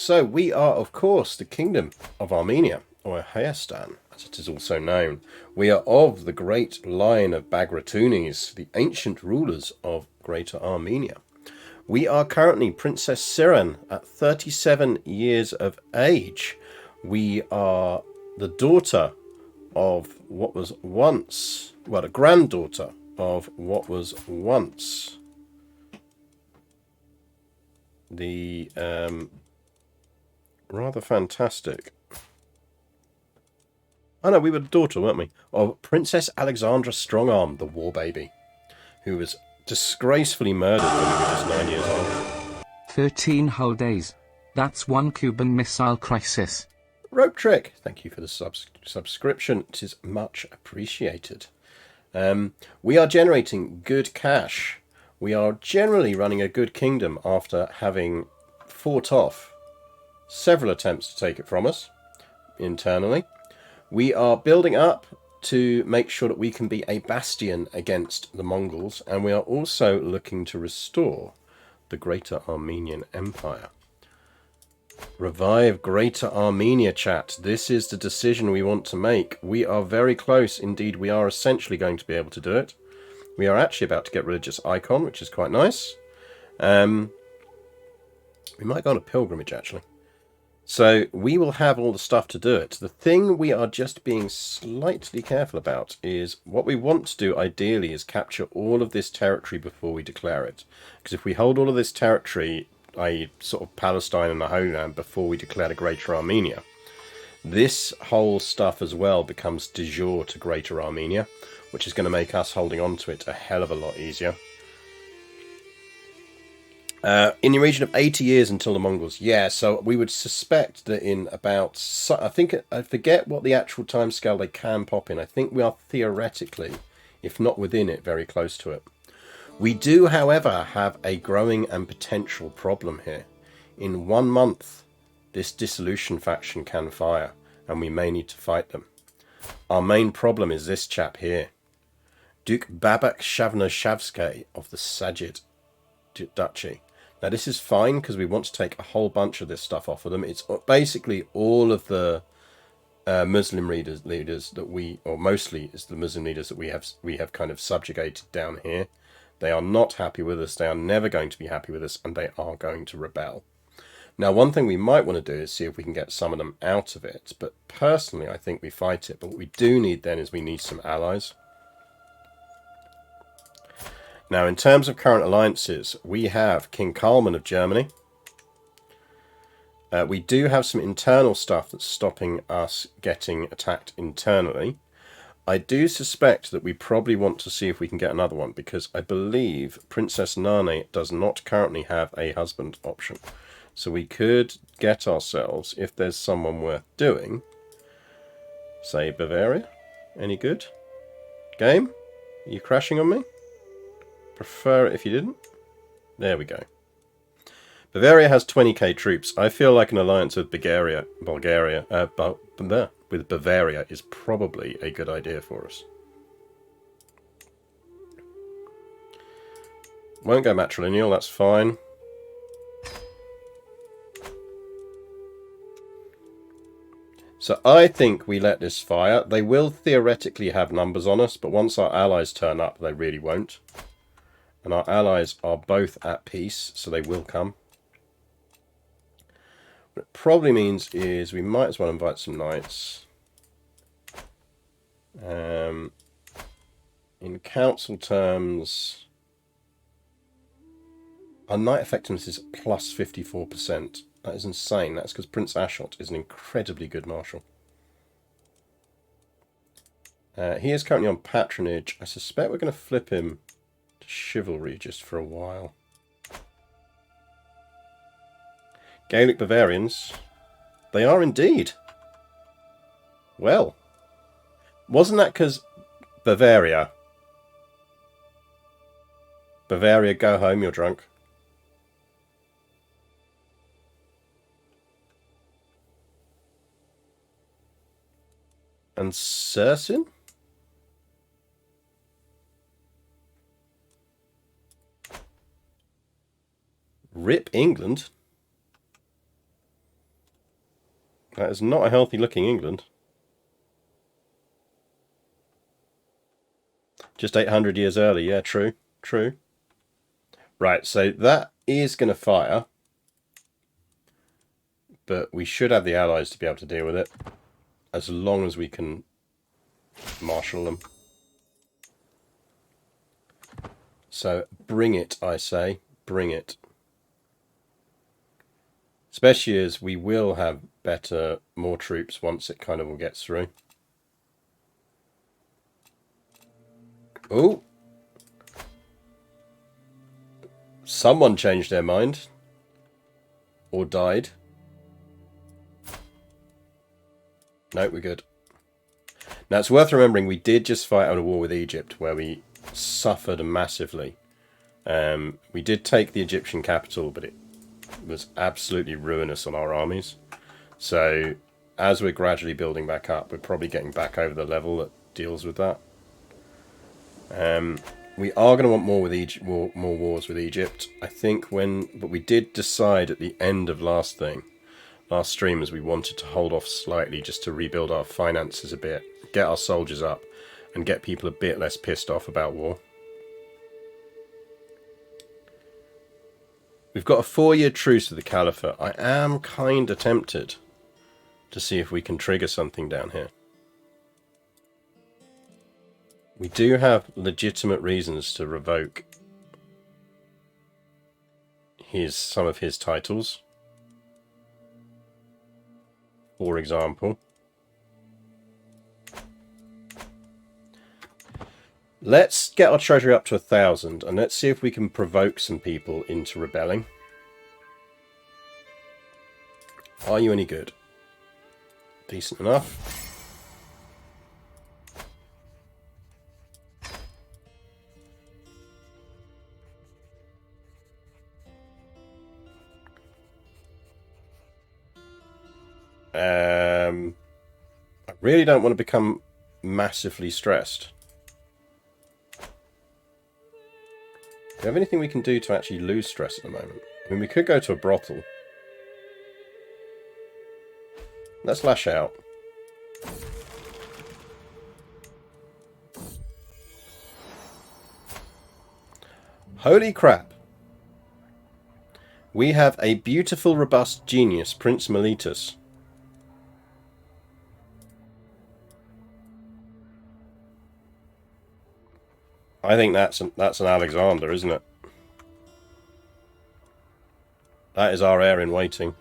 So we are, of course, the Kingdom of Armenia, or Hayastan, as it is also known. We are of the great line of Bagratunis, the ancient rulers of Greater Armenia. We are currently Princess Siran at 37 years of age. We are the daughter of what was once, well, a granddaughter of what was once the rather fantastic. Oh no, we were the daughter, weren't we? Of Princess Alexandra Strongarm, the war baby, who was disgracefully murdered when we were just 9 years old. 13 whole days. That's one Cuban Missile Crisis. Rope Trick, thank you for the subscription. It is much appreciated. We are generating good cash. We are generally running a good kingdom after having fought off several attempts to take it from us internally. We are building up to make sure that we can be a bastion against the Mongols, and we are also looking to restore the Greater Armenian Empire. Revive Greater Armenia, chat. This is the decision we want to make. We are very close. Indeed, we are essentially going to be able to do it. We are actually about to get religious icon, which is quite nice. We might go on a pilgrimage, actually. So we will have all the stuff to do it. The thing we are just being slightly careful about is what we want to do ideally is capture all of this territory before we declare it. Because if we hold all of this territory, i.e. sort of Palestine and the Holy Land, before we declare the Greater Armenia, this whole stuff as well becomes de jure to Greater Armenia, which is going to make us holding on to it a hell of a lot easier. In the region of 80 years until the Mongols. Yeah, so we would suspect that in about... I forget what the actual timescale they can pop in. I think we are theoretically, if not within it, very close to it. We do, however, have a growing and potential problem here. In 1 month, this dissolution faction can fire, and we may need to fight them. Our main problem is this chap here. Duke Babak Shavnashavsky of the Sajid Duchy. Now this is fine because we want to take a whole bunch of this stuff off of them. It's basically all of the Muslim leaders that we, or mostly is the Muslim leaders that we have kind of subjugated down here. They are not happy with us. They are never going to be happy with us, and they are going to rebel. Now, one thing we might want to do is see if we can get some of them out of it. But personally, I think we fight it. But what we do need then is we need some allies. Now, in terms of current alliances, we have King Karlman of Germany. We do have some internal stuff that's stopping us getting attacked internally. I do suspect that we probably want to see if we can get another one, because I believe Princess Nane does not currently have a husband option. So we could get ourselves, if there's someone worth doing, say Bavaria. Any good? Game? Are you crashing on me? Prefer it if you didn't. There we go. Bavaria has 20k troops. I feel like an alliance with with Bavaria is probably a good idea for us. Won't go matrilineal, that's fine. So I think we let this fire. They will theoretically have numbers on us, but once our allies turn up, they really won't. And our allies are both at peace, so they will come. What it probably means is we might as well invite some knights. In council terms, our knight effectiveness is plus 54%. That is insane. That's because Prince Ashot is an incredibly good marshal. He is currently on patronage. I suspect we're going to flip him to chivalry just for a while. Gaelic Bavarians. They are indeed. Well, wasn't that because Bavaria, go home, you're drunk. And Cersin? Rip England? That is not a healthy looking England. Just 800 years early. Yeah, true. True. Right, so that is going to fire. But we should have the allies to be able to deal with it. As long as we can marshal them. So bring it, I say. Bring it. Especially as we will have more troops once it kind of all gets through. Oh! Someone changed their mind. Or died. No, we're good. Now, it's worth remembering we did just fight out a war with Egypt, where we suffered massively. We did take the Egyptian capital, but it was absolutely ruinous on our armies. So, as we're gradually building back up, we're probably getting back over the level that deals with that. We are going to want more with Egypt, more wars with Egypt. I think but we did decide at the end of last stream, as we wanted to hold off slightly just to rebuild our finances a bit, get our soldiers up, and get people a bit less pissed off about war. We've got a 4-year truce with the Caliphate. I am kind of tempted to see if we can trigger something down here. We do have legitimate reasons to revoke some of his titles. For example, let's get our treasury up to 1,000 and let's see if we can provoke some people into rebelling. Are you any good? Decent enough. I really don't want to become massively stressed. Do we have anything we can do to actually lose stress at the moment? I mean, we could go to a brothel. Let's lash out. Holy crap. We have a beautiful, robust genius, Prince Miletus. I think that's an Alexander, isn't it? That is our heir in waiting.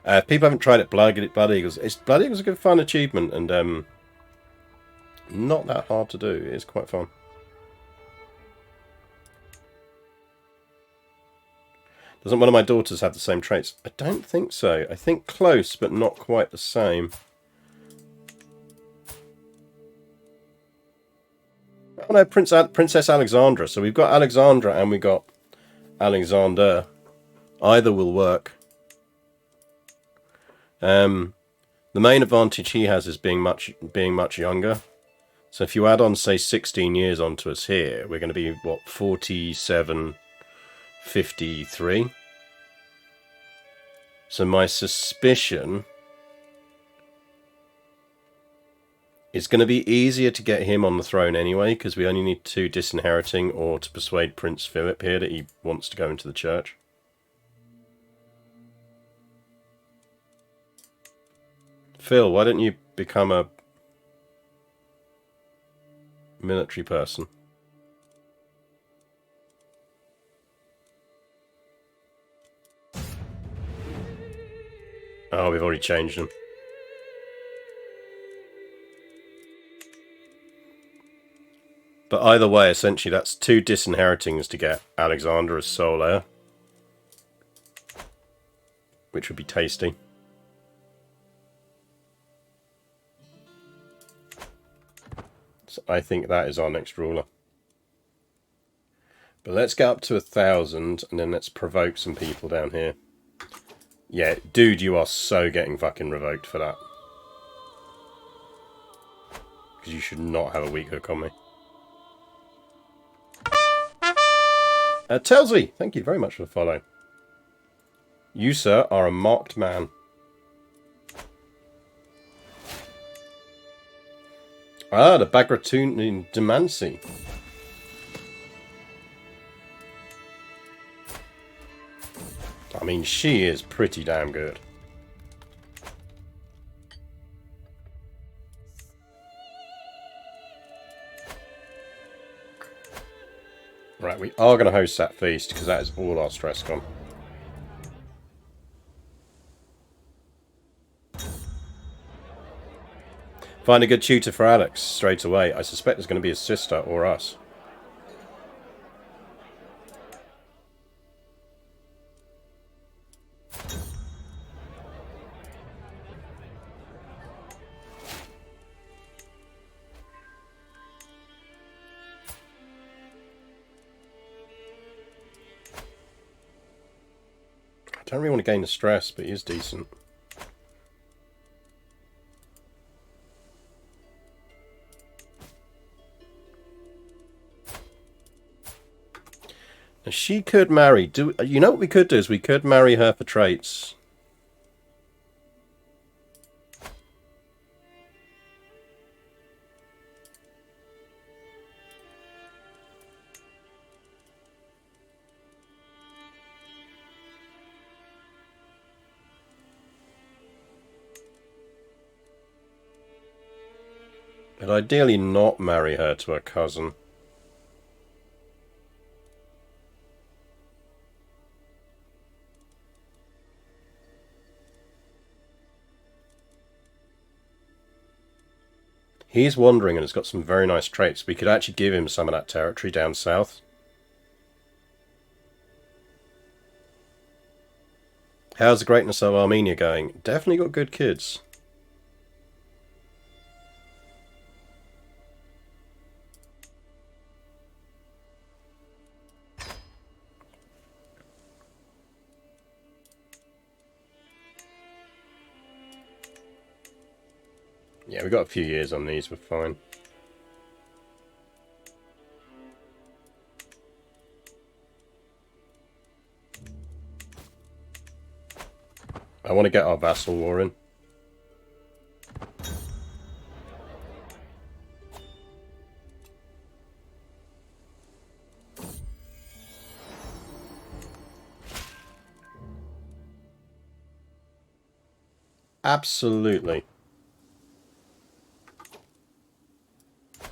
If people haven't tried it, Blood Eagles. Blood Eagles a good fun achievement and not that hard to do. It is quite fun. Doesn't one of my daughters have the same traits? I don't think so. I think close, but not quite the same. Oh no, Princess Alexandra. So we've got Alexandra and we got Alexander. Either will work. The main advantage he has is being much younger. So if you add on, say, 16 years onto us here, we're going to be, what, 47, 53? So my suspicion is going to be easier to get him on the throne anyway, because we only need 2 disinheriting or to persuade Prince Philip here that he wants to go into the church. Phil, why don't you become a military person? Oh, we've already changed them. But either way, essentially, that's 2 disinheritings to get Alexander as sole heir, which would be tasty. So I think that is our next ruler. But let's get up to 1,000 and then let's provoke some people down here. Yeah, dude, you are so getting fucking revoked for that. Because you should not have a weak hook on me. Telsey, thank you very much for the follow. You, sir, are a marked man. Ah, the Bagratun in Demansy. I mean, she is pretty damn good. Right, we are going to host that feast, because that is all our stress gone. Find a good tutor for Alex straight away. I suspect it's going to be his sister or us. I don't really want to gain the stress, but he is decent. Now she could marry. You know what we could do is we could marry her for traits. But ideally not marry her to her cousin. He's wandering and has got some very nice traits. We could actually give him some of that territory down south. How's the greatness of Armenia going? Definitely got good kids. Yeah, we've got a few years on these, we're fine. I want to get our vassal war in. Absolutely.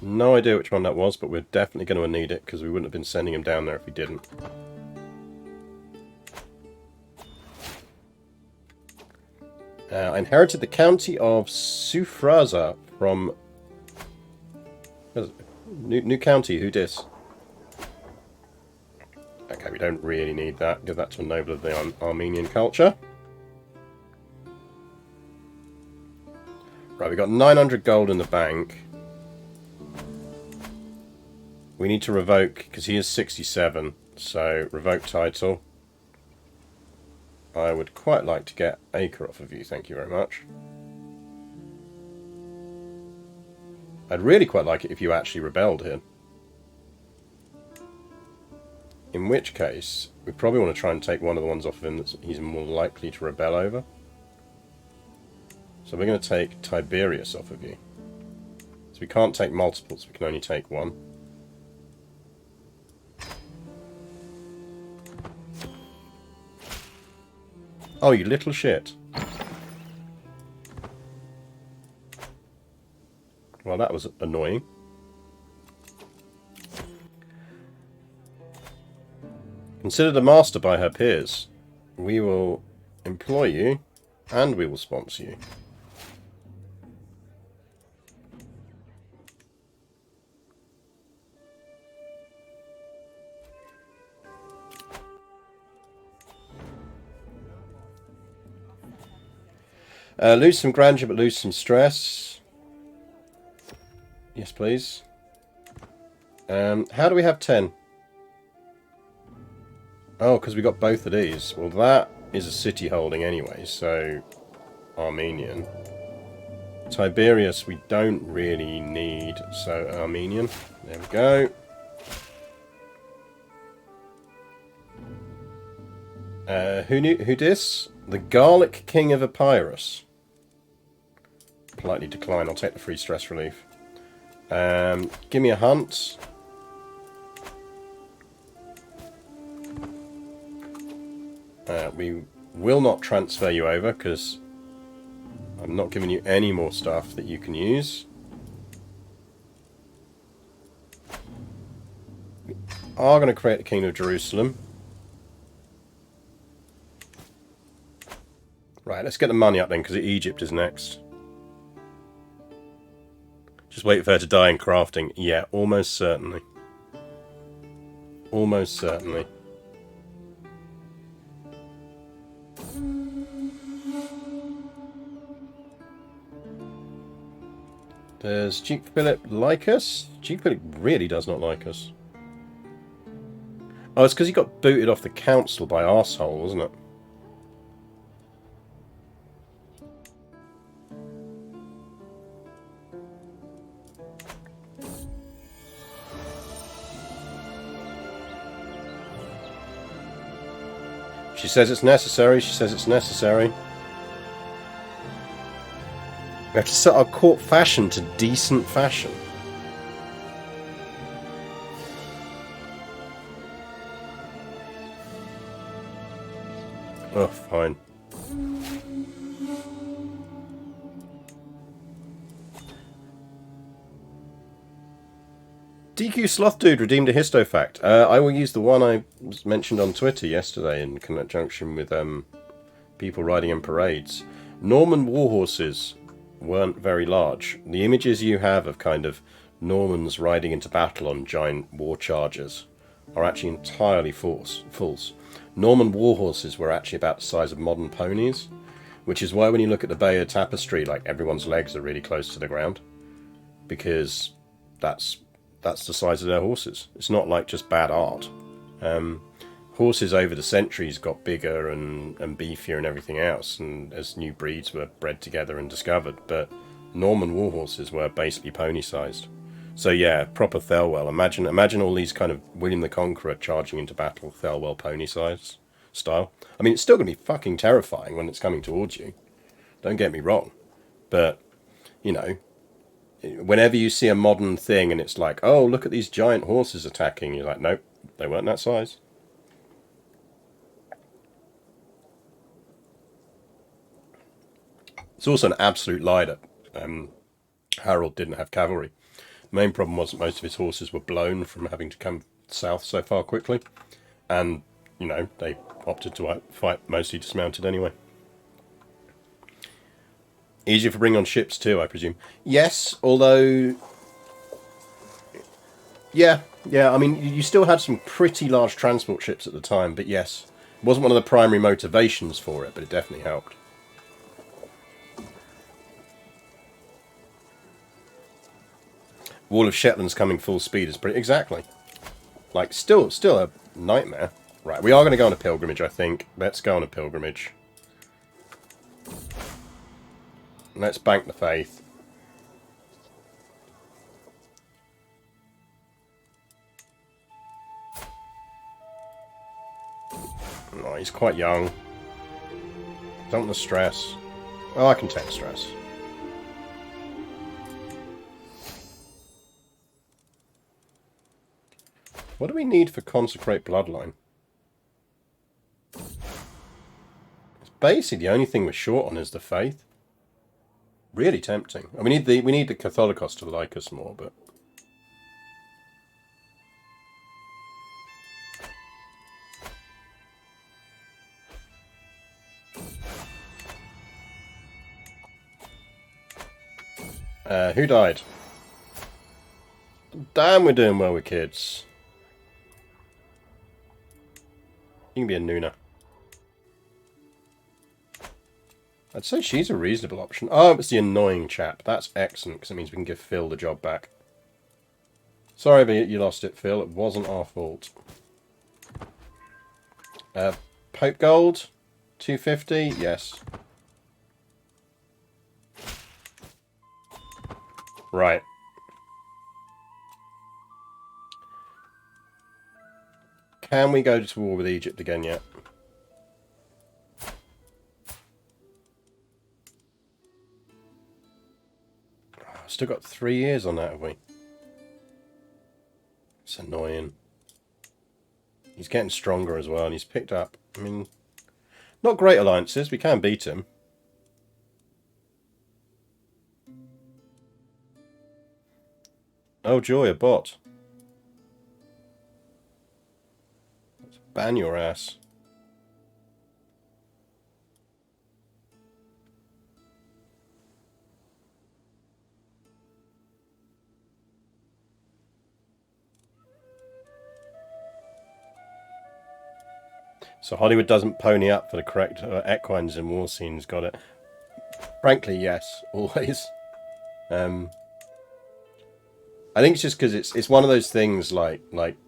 No idea which one that was, but we're definitely going to need it, because we wouldn't have been sending him down there if we didn't. I inherited the county of Sufraza from... New county, who dis? Okay, we don't really need that. Give that to a noble of the Armenian culture. Right, we've got 900 gold in the bank. We need to revoke, because he is 67, so revoke title. I would quite like to get Acre off of you, thank you very much. I'd really quite like it if you actually rebelled here. In which case, we probably want to try and take one of the ones off of him that he's more likely to rebel over. So we're going to take Tiberius off of you. So we can't take multiples, we can only take one. Oh, you little shit. Well, that was annoying. Considered a master by her peers. We will employ you, and we will sponsor you. Lose some grandeur, but lose some stress. Yes, please. How do we have 10? Oh, because we got both of these. Well, that is a city holding anyway, so... Armenian. Tiberius we don't really need, so Armenian. There we go. Who dis? The Garlic King of Epirus. Politely decline, I'll take the free stress relief. Give me a hunt. We will not transfer you over, because I'm not giving you any more stuff that you can use. We are going to create the Kingdom of Jerusalem. Right, let's get the money up then, because Egypt is next. Just wait for her to die in crafting. Yeah, almost certainly. Almost certainly. Does Duke Philip like us? Duke Philip really does not like us. Oh, it's because he got booted off the council by arsehole, wasn't it? She says it's necessary, she says it's necessary. We have to set our court fashion to decent fashion. Oh, fine. DQ Sloth Dude redeemed a histofact. I will use the one I mentioned on Twitter yesterday in conjunction with people riding in parades. Norman warhorses weren't very large. The images you have of kind of Normans riding into battle on giant war chargers are actually entirely false. Norman warhorses were actually about the size of modern ponies, which is why when you look at the Bayeux tapestry, like everyone's legs are really close to the ground, because that's the size of their horses. It's not like just bad art. Horses over the centuries got bigger and beefier and everything else, and as new breeds were bred together and discovered, but Norman warhorses were basically pony-sized. So yeah, proper Thelwell. Imagine all these kind of William the Conqueror charging into battle, Thelwell pony-size style. I mean, it's still going to be fucking terrifying when it's coming towards you. Don't get me wrong. But, you know, whenever you see a modern thing and it's like, oh, look at these giant horses attacking, you're like, nope, they weren't that size. It's also an absolute lie that Harold didn't have cavalry. The main problem was that most of his horses were blown from having to come south so far quickly. And, you know, they opted to fight mostly dismounted anyway. Easier for bringing on ships too, I presume. Yes, although... Yeah, I mean, you still had some pretty large transport ships at the time, but yes. It wasn't one of the primary motivations for it, but it definitely helped. Wall of Shetland's coming full speed is pretty... Exactly. Like, still a nightmare. Right, we are going to go on a pilgrimage, I think. Let's go on a pilgrimage. Let's bank the faith. Oh, he's quite young. Don't want the stress. Oh, I can take stress. What do we need for Consecrate Bloodline? It's basically the only thing we're short on is the faith. Really tempting. And we need the Catholicos to like us more, but... who died? Damn, we're doing well with kids. You can be a Nuna. I'd say she's a reasonable option. Oh, it's the annoying chap. That's excellent, because it means we can give Phil the job back. Sorry but you lost it, Phil. It wasn't our fault. Pope Gold? 250? Yes. Right. Can we go to war with Egypt again yet? Still got 3 years on that, have we? It's annoying. He's getting stronger as well, and he's picked up, I mean, not great alliances. We can beat him. Oh joy, a bot. Let's ban your ass. So Hollywood doesn't pony up for the correct equines in war scenes. Got it. Frankly, yes, always. I think it's just because it's one of those things like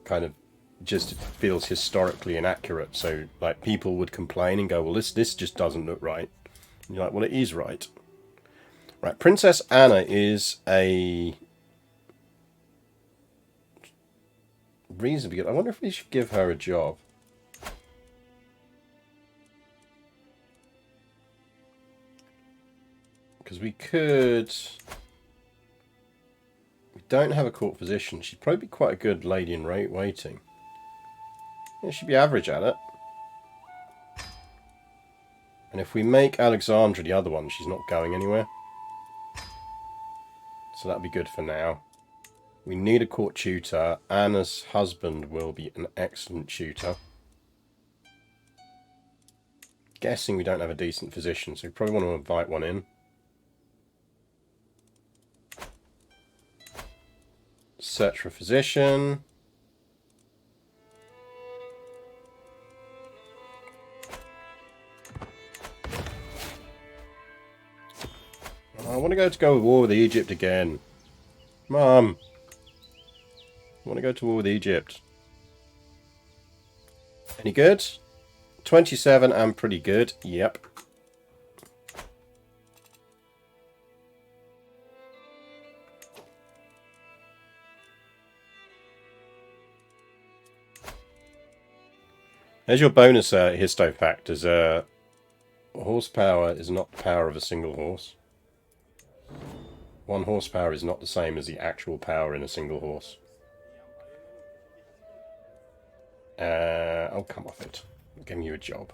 kind of just feels historically inaccurate. So like people would complain and go, well, this just doesn't look right. And you're like, well, it is right. Right, Princess Anna is a reasonably good. I wonder if we should give her a job. Because we could... We don't have a court physician. She'd probably be quite a good lady in waiting. Yeah, she'd be average at it. And if we make Alexandra the other one, she's not going anywhere. So that'd be good for now. We need a court tutor. Anna's husband will be an excellent tutor. Guessing we don't have a decent physician, so we probably want to invite one in. Search for a physician. I want to go war with Egypt again. Mum. I want to go to war with Egypt. Any good? 27 and pretty good. Yep. There's your bonus histo factors. Horsepower is not the power of a single horse. 1 horsepower is not the same as the actual power in a single horse. Oh, come off it. I'm giving you a job.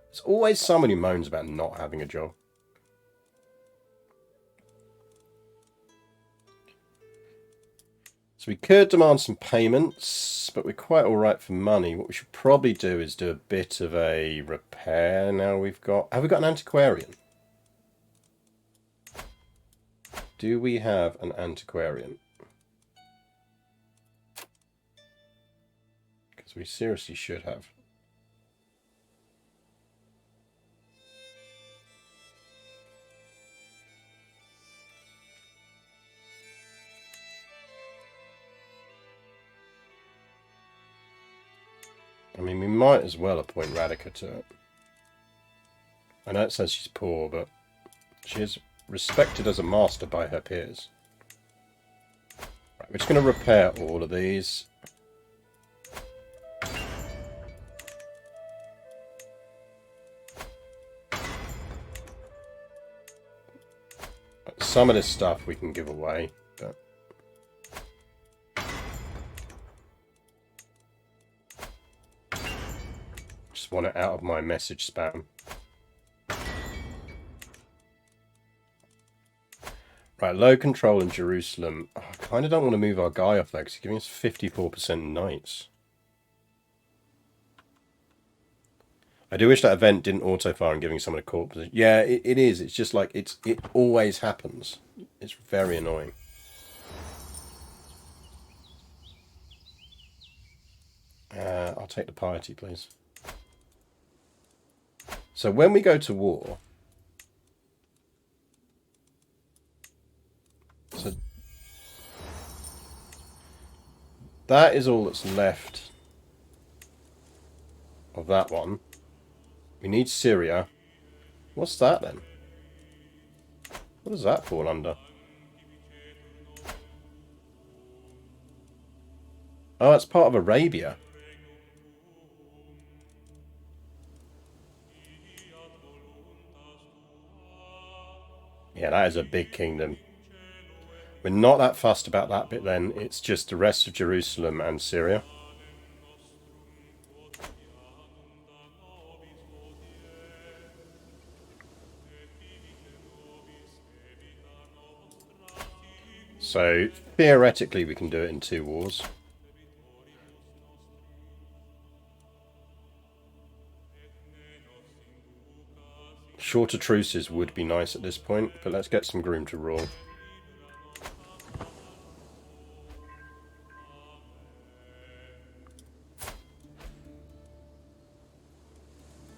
There's always someone who moans about not having a job. So we could demand some payments, but we're quite alright for money. What we should probably do is do a bit of a repair now we've got... Have we got an antiquarian? Do we have an antiquarian? Because we seriously should have. I mean, we might as well appoint Radica to it. I know it says she's poor, but she is respected as a master by her peers. Right, we're just going to repair all of these. Some of this stuff we can give away, but... Just want it out of my message spam. Right, low control in Jerusalem. Oh, I kind of don't want to move our guy off there because he's giving us 54% knights. I do wish that event didn't auto-fire and giving someone a court position. Yeah, it is. It's just like, it always happens. It's very annoying. I'll take the piety, please. So when we go to war... So that is all that's left of that one. We need Syria. What's that then? What does that fall under? Oh, it's part of Arabia. Yeah, that is a big kingdom. We're not that fussed about that bit then. It's just the rest of Jerusalem and Syria. So, theoretically, we can do it in 2 wars. Shorter truces would be nice at this point, but let's get some groom to rule.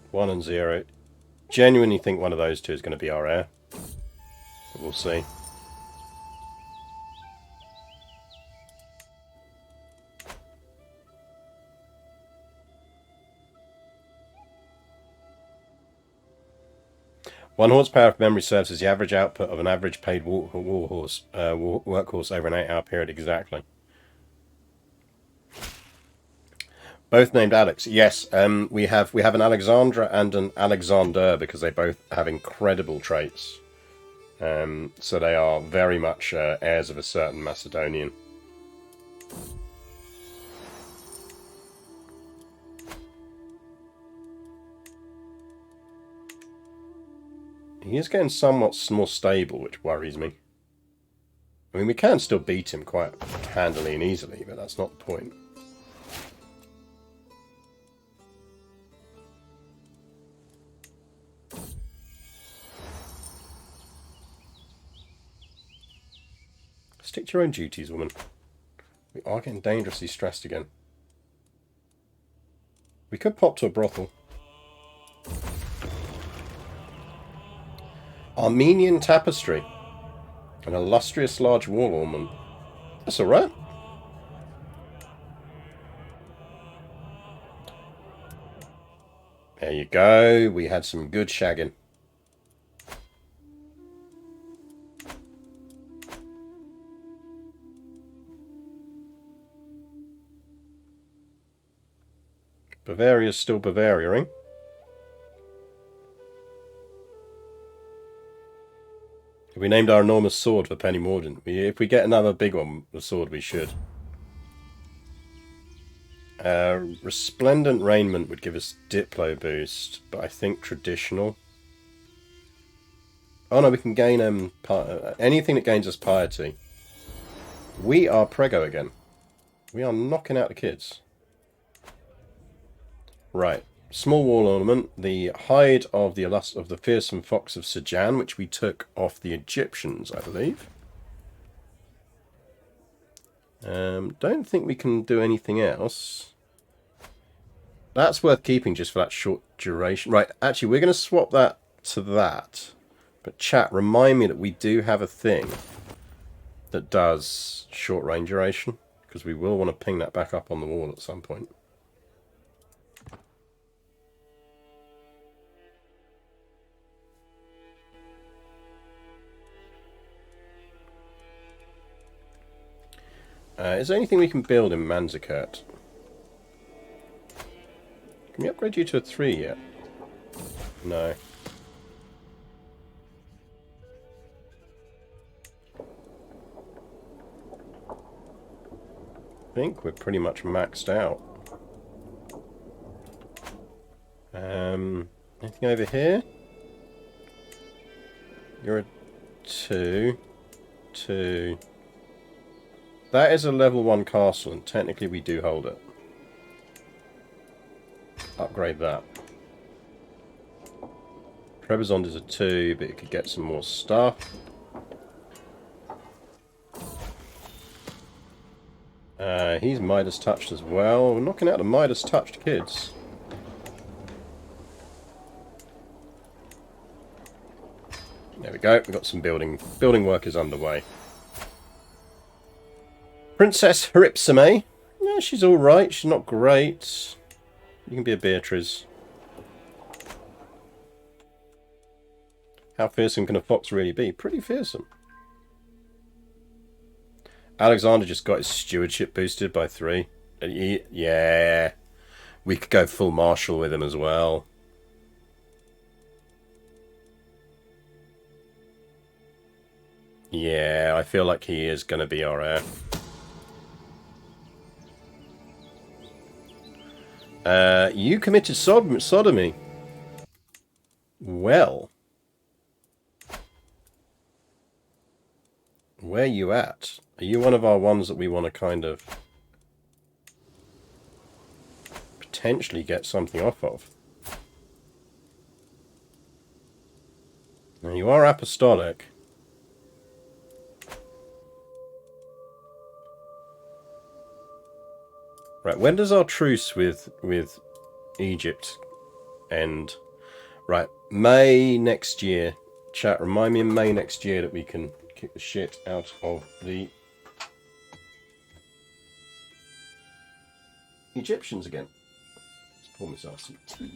One and 0. Genuinely think one of those two is going to be our heir. But we'll see. One horsepower of memory serves as the average output of an average paid workhorse over an 8-hour period exactly. Both named Alex. Yes, we have an Alexandra and an Alexander because they both have incredible traits. So they are very much heirs of a certain Macedonian. He is getting somewhat more stable, which worries me. I mean, we can still beat him quite handily and easily, but that's not the point. Stick to your own duties, woman. We are getting dangerously stressed again. We could pop to a brothel. Armenian tapestry. An illustrious large wall ornament. That's alright. There you go. We had some good shagging. Bavaria's still Bavaria-ing. We named our enormous sword for Penny Mordaunt. If we get another big one, the sword we should. Resplendent raiment would give us Diplo boost, but I think traditional. Oh no, we can gain anything that gains us piety. We are Prego again. We are knocking out the kids. Right. Small wall ornament, the hide of the fearsome fox of Sajan, which we took off the Egyptians, I believe. Don't think we can do anything else. That's worth keeping just for that short duration. Right, actually, we're going to swap that to that. But chat, remind me that we do have a thing that does short range duration, because we will want to ping that back up on the wall at some point. Is there anything we can build in Manzikert? Can we upgrade you to a 3 yet? No. I think we're pretty much maxed out. Anything over here? You're a 2. 2. That is a level 1 castle, and technically we do hold it. Upgrade that. Trebizond is a 2, but it could get some more stuff. He's Midas touched as well. We're knocking out the Midas touched kids. There we go. We've got some building work is underway. Princess Haripsame. Yeah, she's alright. She's not great. You can be a Beatrice. How fearsome can a fox really be? Pretty fearsome. Alexander just got his stewardship boosted by 3. Yeah. We could go full martial with him as well. Yeah, I feel like he is going to be our heir. You committed sodomy. Well. Where you at? Are you one of our ones that we want to kind of potentially get something off of? Now, you are apostolic. Right, when does our truce with Egypt end? Right, May next year. Chat, remind me in May next year that we can kick the shit out of the Egyptians again. Let's pour myself some tea.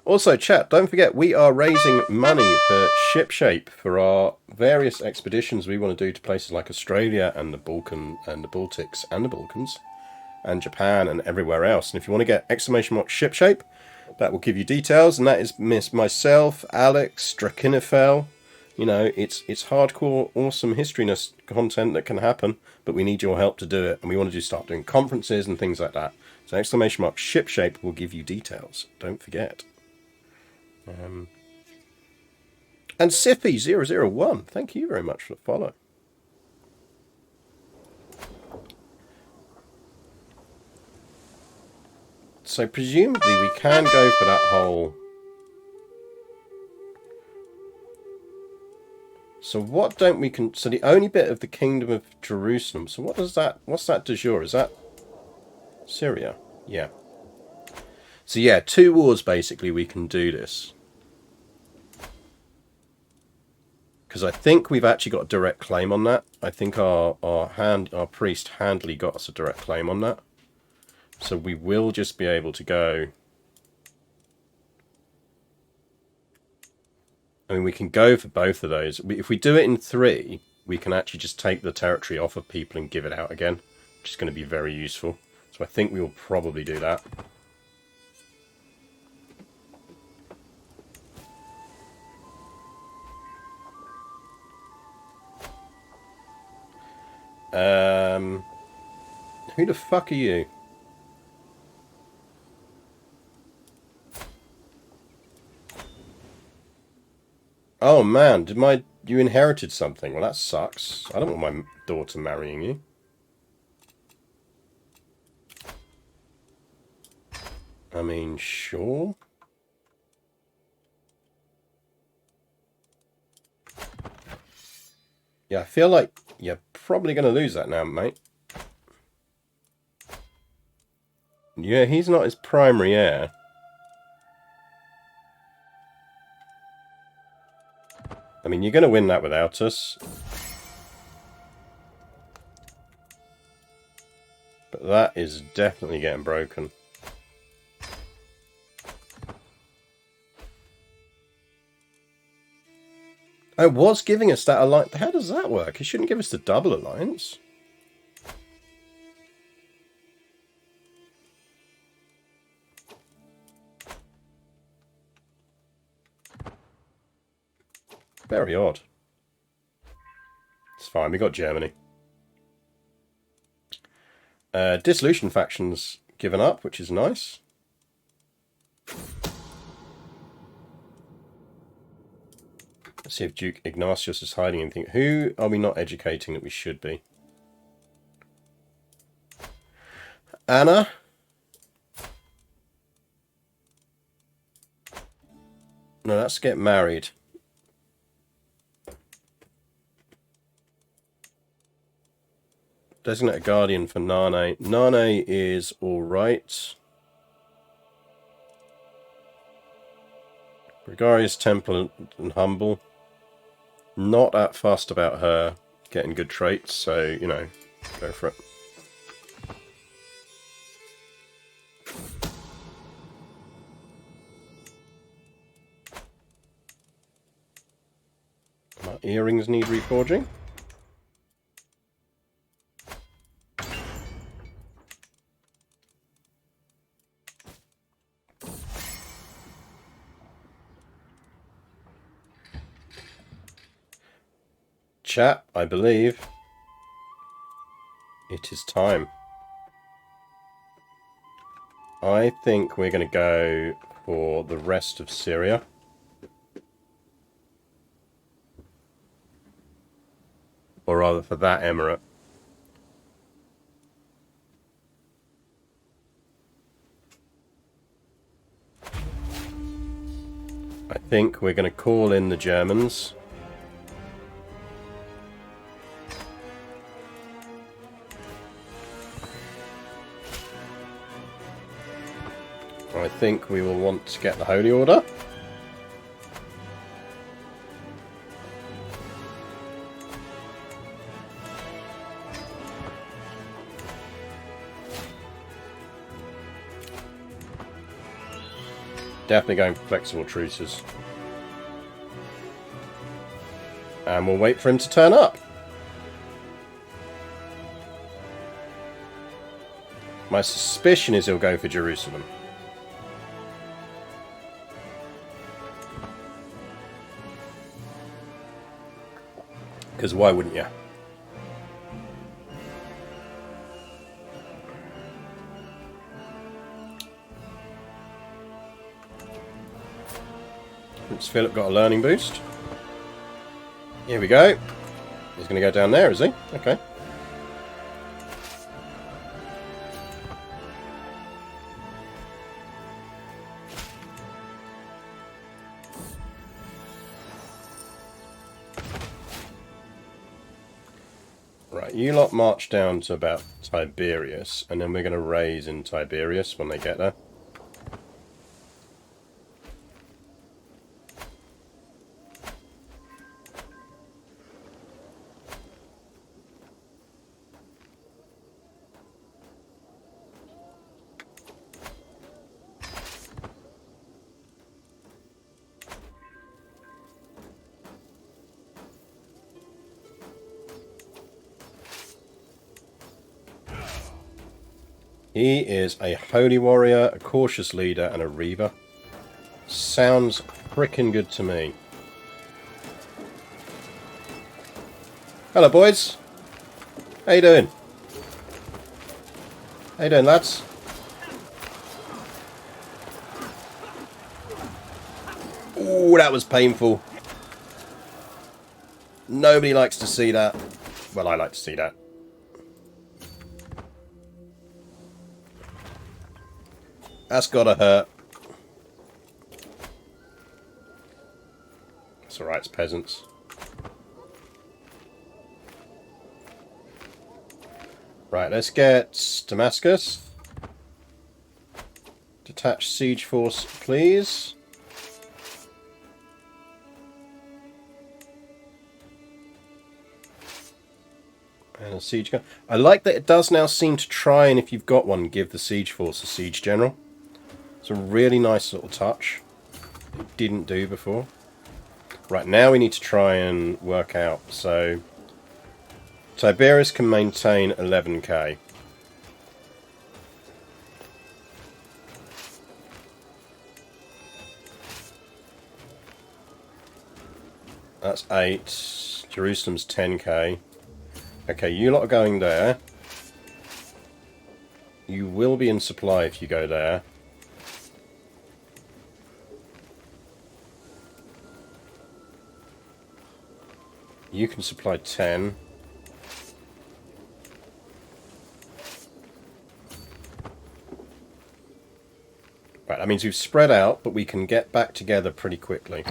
Also, chat, don't forget we are raising money for Shipshape for our various expeditions we want to do to places like Australia and the Baltics and the Balkans and Japan and everywhere else. And if you want to get !Shipshape, that will give you details. And that is myself, Alex, Drakinifel. You know, it's hardcore, awesome historyness content that can happen, but we need your help to do it. And we want to start doing conferences and things like that. So !Shipshape will give you details. Don't forget. And Sippy001, thank you very much for the follow. So presumably we can go for that whole... So what don't we... So the only bit of the Kingdom of Jerusalem, so what does that... What's that de jure? Is that Syria? Yeah. So yeah, 2 wars basically we can do this. Because I think we've actually got a direct claim on that. I think our priest Handley got us a direct claim on that. So we will just be able to go... I mean, we can go for both of those. If we do it in 3, we can actually just take the territory off of people and give it out again, which is going to be very useful. So I think we will probably do that. Who the fuck are you? Oh man, you inherited something? Well, that sucks. I don't want my daughter marrying you. I mean, sure. Yeah, I feel like you're probably going to lose that now, mate. Yeah, he's not his primary heir. I mean, you're going to win that without us. But that is definitely getting broken. Oh, it was giving us that alliance. How does that work? It shouldn't give us the double alliance. Very odd. It's fine, we got Germany. Dissolution factions given up, which is nice. Let's see if Duke Ignatius is hiding anything. Who are we not educating that we should be? Anna? No, let's get married. Designate a guardian for Nane. Nane is alright. Gregarious, temperate, and humble. Not that fussed about her getting good traits, so, you know, go for it. Earrings need reforging. Chat, I believe it is time. I think we're going to go for the rest of Syria. Or rather for that emirate. I think we're going to call in the Germans. I think we will want to get the Holy Order. Definitely going for flexible truces. And we'll wait for him to turn up. My suspicion is he'll go for Jerusalem. Because why wouldn't you? Prince Philip got a learning boost. Here we go. He's going to go down there, is he? Okay. Right, you lot march down to about Tiberias, and then we're going to raise in Tiberias when they get there. He is a holy warrior, a cautious leader, and a reaver. Sounds frickin' good to me. Hello, boys. How you doing? How you doing, lads? Ooh, that was painful. Nobody likes to see that. Well, I like to see that. That's gotta hurt. It's alright, it's peasants. Right, let's get Damascus. Detach siege force, please. And a siege gun. I like that it does now seem to try and, if you've got one, give the siege force a siege general. It's a really nice little touch. It didn't do before. Right, now we need to try and work out. So, Tiberius can maintain 11k. That's 8. Jerusalem's 10k. Okay, you lot are going there. You will be in supply if you go there. You can supply 10. Right, that means we've spread out, but we can get back together pretty quickly.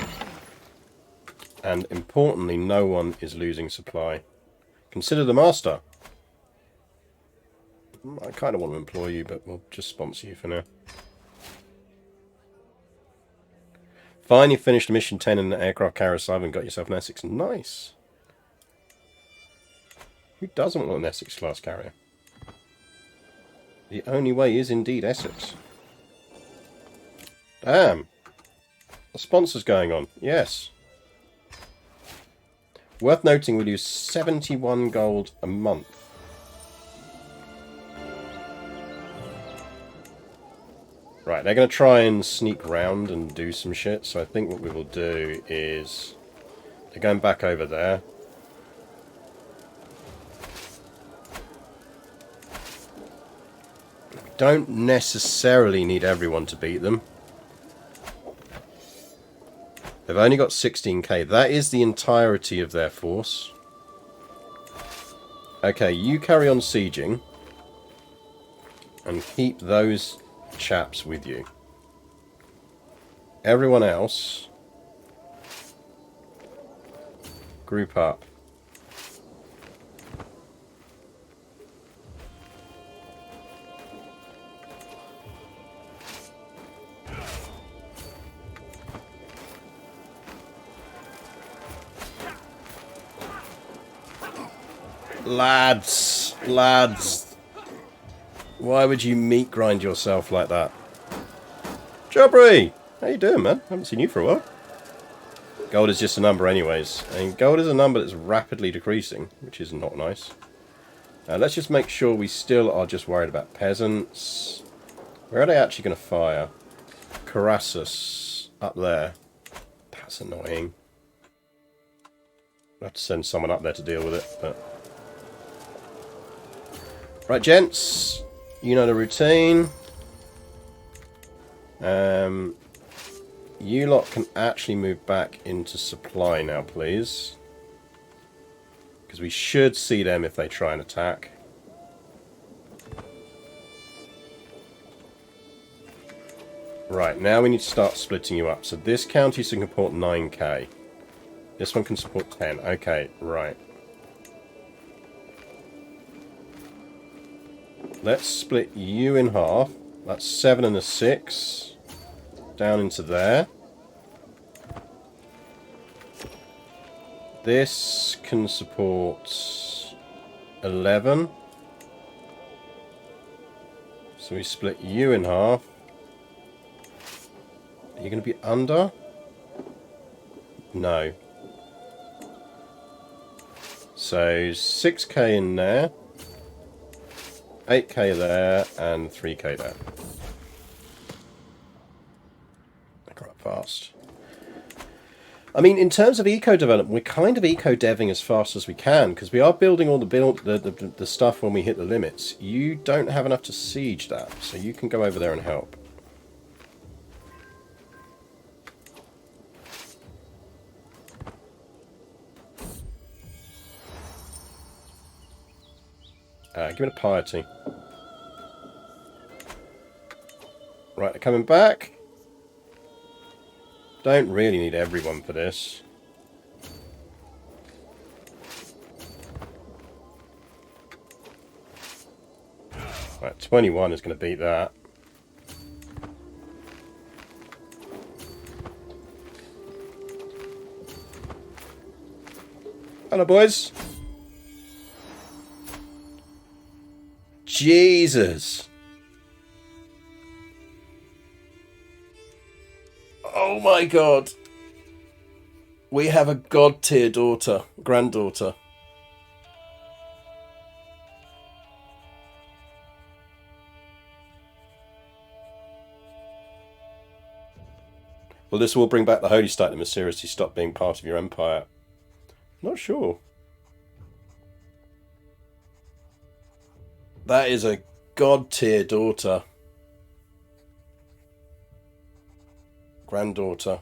And importantly, no one is losing supply. Consider the master. I kind of want to employ you, but we'll just sponsor you for now. Fine, you finished mission 10 in the aircraft carrier side and got yourself an Essex. Nice. Who doesn't want an Essex class carrier? The only way is indeed Essex. Damn. The sponsor's going on. Yes. Worth noting, we lose 71 gold a month. Right, they're going to try and sneak round and do some shit, so I think what we will do is... They're going back over there. We don't necessarily need everyone to beat them. They've only got 16k. That is the entirety of their force. Okay, you carry on sieging. And keep those chaps with you. Everyone else, group up. Lads, why would you meat grind yourself like that? Jobbery! How you doing, man? Haven't seen you for a while. Gold is just a number anyways. And gold is a number that's rapidly decreasing, which is not nice. Let's just make sure we still are just worried about peasants. Where are they actually going to fire? Carassus up there. That's annoying. I'll have to send someone up there to deal with it, but... Right, gents. You know the routine. You lot can actually move back into supply now, please. Because we should see them if they try and attack. Right, now we need to start splitting you up. So this county can support 9k. This one can support 10. Okay, right. Let's split you in half. That's 7 and a 6. Down into there. This can support 11. So we split you in half. Are you going to be under? No. So 6k in there. 8k there and 3k there. Quite fast. I mean, in terms of eco-development, we're kind of eco-deving as fast as we can, because we are building all the stuff when we hit the limits. You don't have enough to siege that, so you can go over there and help. Give it a piety. Right, they're coming back. Don't really need everyone for this. Right, 21 is going to beat that. Hello, boys. Jesus. Oh my god. We have a god tier daughter, granddaughter. Well, this will bring back the holy state and mysteriously stop being part of your empire. Not sure. That is a god tier daughter. Granddaughter.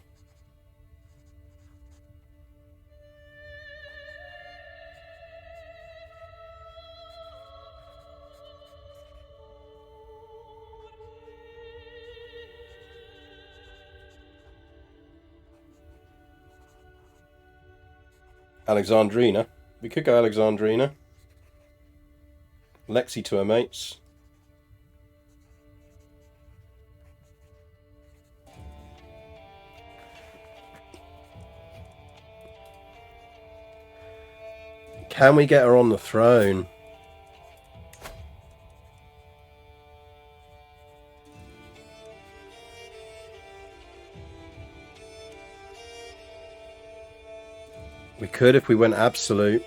Alexandrina. We could go Alexandrina. Lexi to her mates. Can we get her on the throne? We could if we went absolute.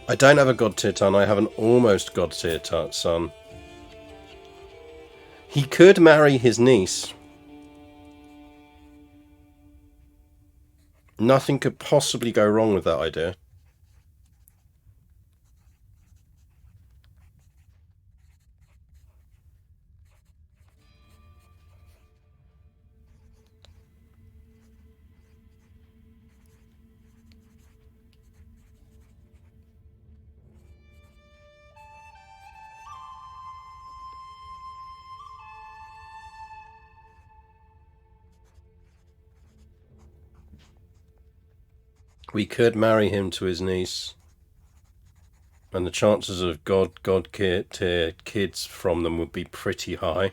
I don't have a god tier ton, I have an almost god tier son. He could marry his niece. Nothing could possibly go wrong with that idea. We could marry him to his niece. And the chances of god tier kids from them would be pretty high.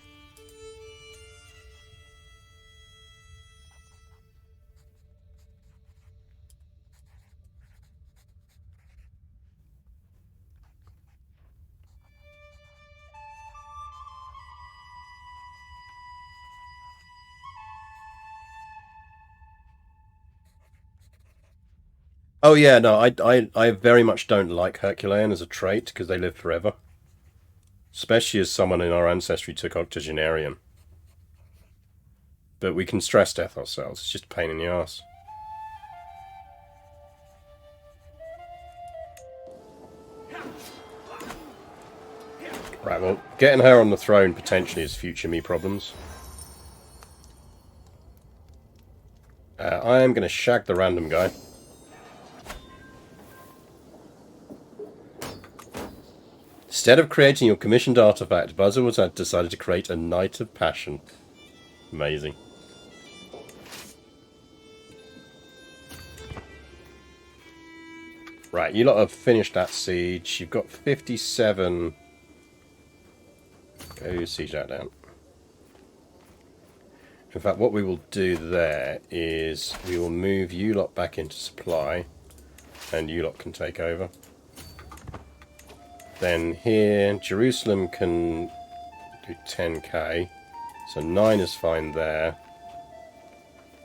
Oh yeah, no, I very much don't like Herculean as a trait because they live forever. Especially as someone in our ancestry took octogenarian. But we can stress death ourselves, it's just a pain in the ass. Right, well, getting her on the throne potentially is future me problems. I am going to shag the random guy. Instead of creating your commissioned artifact, Buzzard had decided to create a Knight of Passion. Amazing. Right, you lot have finished that siege. You've got 57. Go siege that down. In fact, what we will do there is we will move you lot back into supply, and you lot can take over. Then here, Jerusalem can do 10k, so 9 is fine there.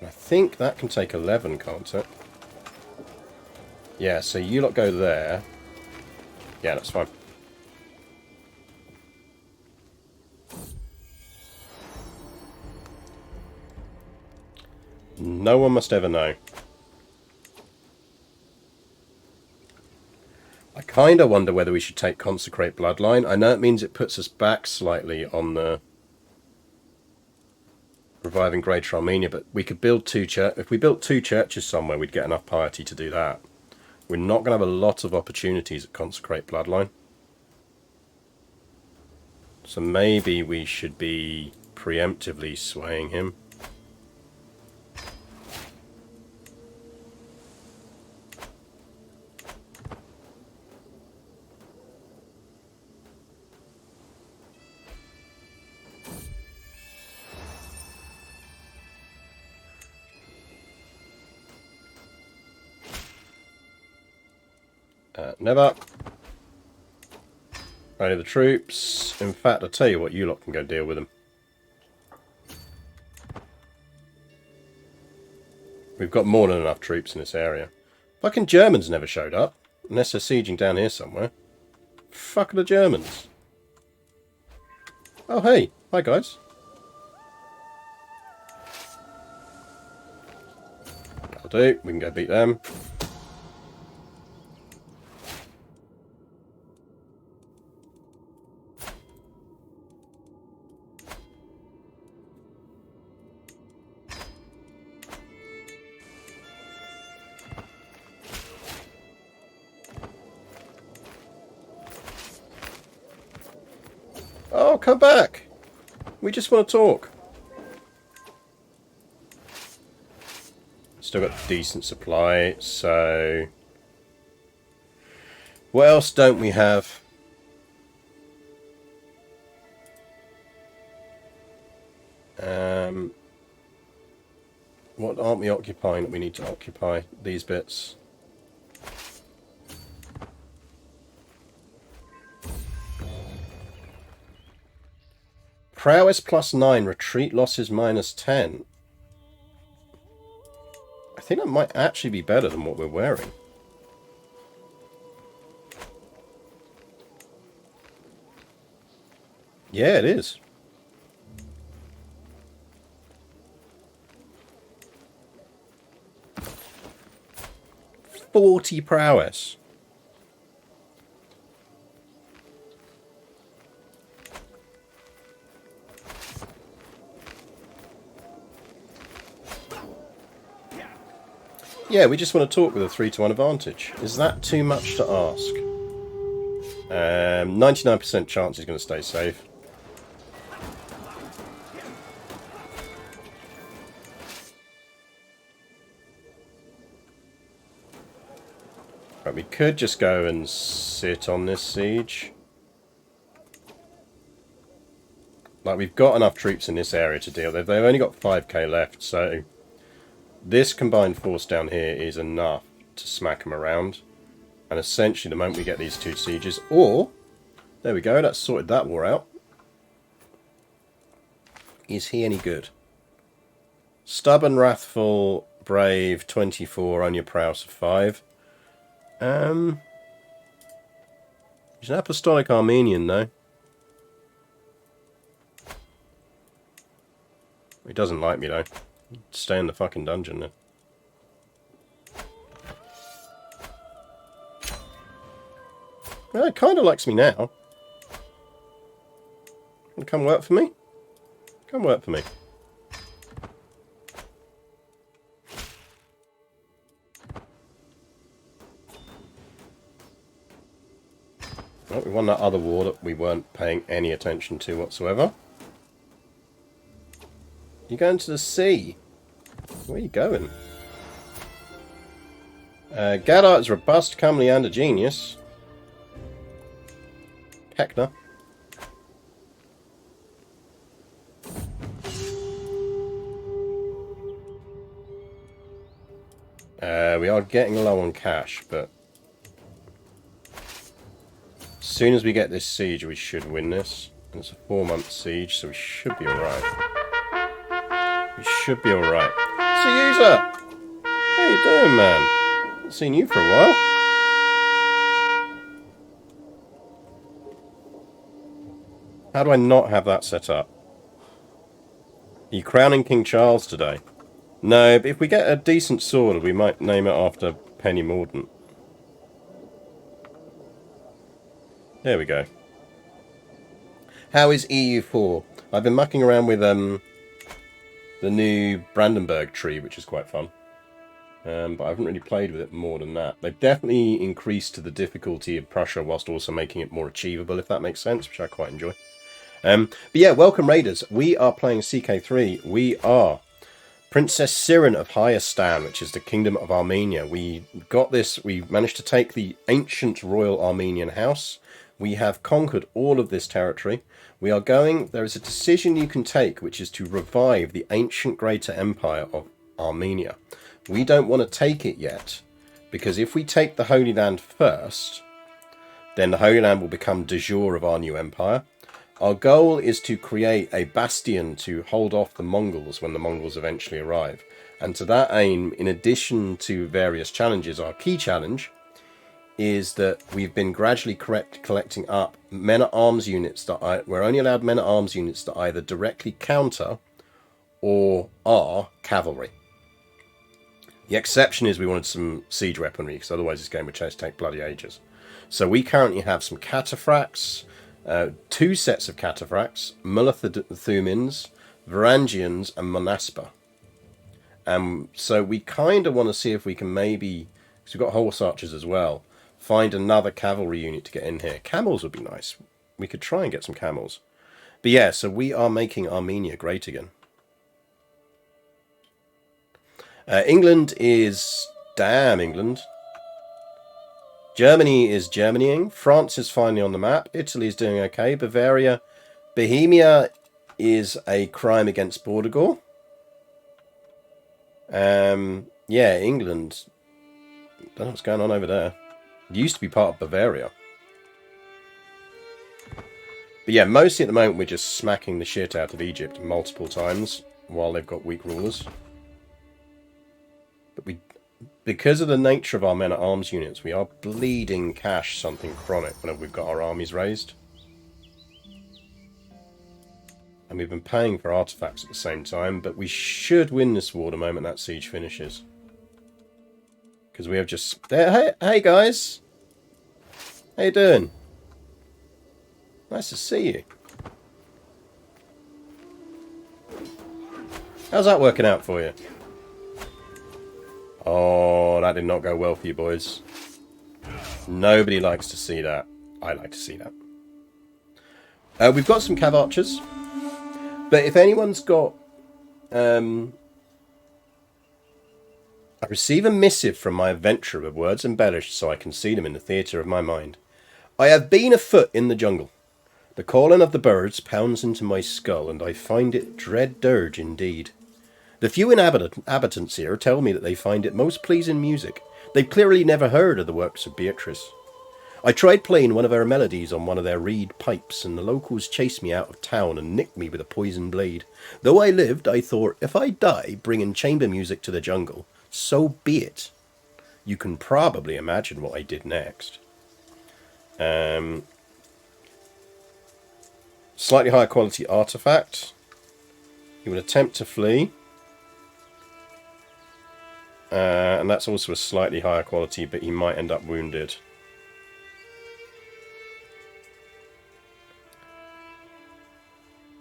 I think that can take 11, can't it? Yeah, so you lot go there. Yeah, that's fine. No one must ever know. I kind of wonder whether we should take Consecrate Bloodline. I know it means it puts us back slightly on the reviving Great Armenia, but we could build if we built 2 churches somewhere, we'd get enough piety to do that. We're not going to have a lot of opportunities at Consecrate Bloodline. So maybe we should be preemptively swaying him. Never. Ready the troops. In fact, I'll tell you what, you lot can go deal with them. We've got more than enough troops in this area. Fucking Germans never showed up. Unless they're sieging down here somewhere. Fuck the Germans. Oh, hey. Hi, guys. That'll do. We can go beat them. Oh, come back. We just want to talk. Still got decent supply, so... What else don't we have? What aren't we occupying that we need to occupy? These bits. Prowess +9, retreat losses -10. I think that might actually be better than what we're wearing. Yeah, it is. .40 prowess. Yeah, we just want to talk with a 3-to-1 advantage. Is that too much to ask? 99% chance he's going to stay safe. Right, we could just go and sit on this siege. Like, we've got enough troops in this area to deal with. They've only got 5k left, so this combined force down here is enough to smack them around. And essentially, the moment we get these 2 sieges, or, there we go, that's sorted that war out. Is he any good? Stubborn, wrathful, brave, 24, only a prowess of 5. He's an apostolic Armenian, though. He doesn't like me, though. Stay in the fucking dungeon, then. Well, he kind of likes me now. Come work for me? Come work for me. Well, we won that other war that we weren't paying any attention to whatsoever. You're going to the sea. Where are you going? Gaddart is robust, comely, and a genius. Heckner. We are getting low on cash, but as soon as we get this siege, we should win this. And it's a 4-month siege, so we should be alright. We should be alright. User! How you doing, man? Haven't seen you for a while. How do I not have that set up? Are you crowning King Charles today? No, but if we get a decent sword, we might name it after Penny Mordaunt. There we go. How is EU4? I've been mucking around with the new Brandenburg tree, which is quite fun. But I haven't really played with it more than that. They've definitely increased the difficulty of Prussia whilst also making it more achievable, if that makes sense, which I quite enjoy. But yeah, welcome Raiders. We are playing CK3. We are Princess Siran of Hayastan, which is the Kingdom of Armenia. We got this. We managed to take the ancient royal Armenian house. We have conquered all of this territory. We are going... There is a decision you can take, which is to revive the ancient Greater Empire of Armenia. We don't want to take it yet, because if we take the Holy Land first, then the Holy Land will become de jure of our new empire. Our goal is to create a bastion to hold off the Mongols when the Mongols eventually arrive. And to that aim, in addition to various challenges, our key challenge is that we've been gradually collecting up men-at-arms units that we're only allowed men-at-arms units that either directly counter or are cavalry. The exception is we wanted some siege weaponry, because otherwise this game would take bloody ages. So we currently have some cataphracts, 2 sets of cataphracts, Mullathumins, Varangians, and Monaspa. So we kind of want to see if we can maybe, because we've got horse archers as well, find another cavalry unit to get in here. Camels would be nice. We could try and get some camels. But yeah, so we are making Armenia great again. England is... Damn, England. Germany is Germanying. France is finally on the map. Italy is doing okay. Bavaria. Bohemia is a crime against Bordeaux. Yeah, England. Don't know what's going on over there. It used to be part of Bavaria. But yeah, mostly at the moment we're just smacking the shit out of Egypt multiple times while they've got weak rulers. But because of the nature of our men-at-arms units, we are bleeding cash something chronic whenever we've got our armies raised. And we've been paying for artifacts at the same time, but we should win this war the moment that siege finishes. Because we have just... Hey guys! How you doing? Nice to see you. How's that working out for you? Oh, that did not go well for you boys. Nobody likes to see that. I like to see that. We've got some cav archers. But if anyone's got... I receive a missive from my adventurer with words embellished so I can see them in the theatre of my mind. I have been afoot in the jungle. The calling of the birds pounds into my skull, and I find it dread dirge indeed. The few inhabitants here tell me that they find it most pleasing music. They've clearly never heard of the works of Beatrice. I tried playing one of her melodies on one of their reed pipes, and the locals chased me out of town and nicked me with a poison blade. Though I lived, I thought, if I die bringing chamber music to the jungle, so be it. You can probably imagine what I did next. Slightly higher quality artifact. He would attempt to flee. And that's also a slightly higher quality, but he might end up wounded.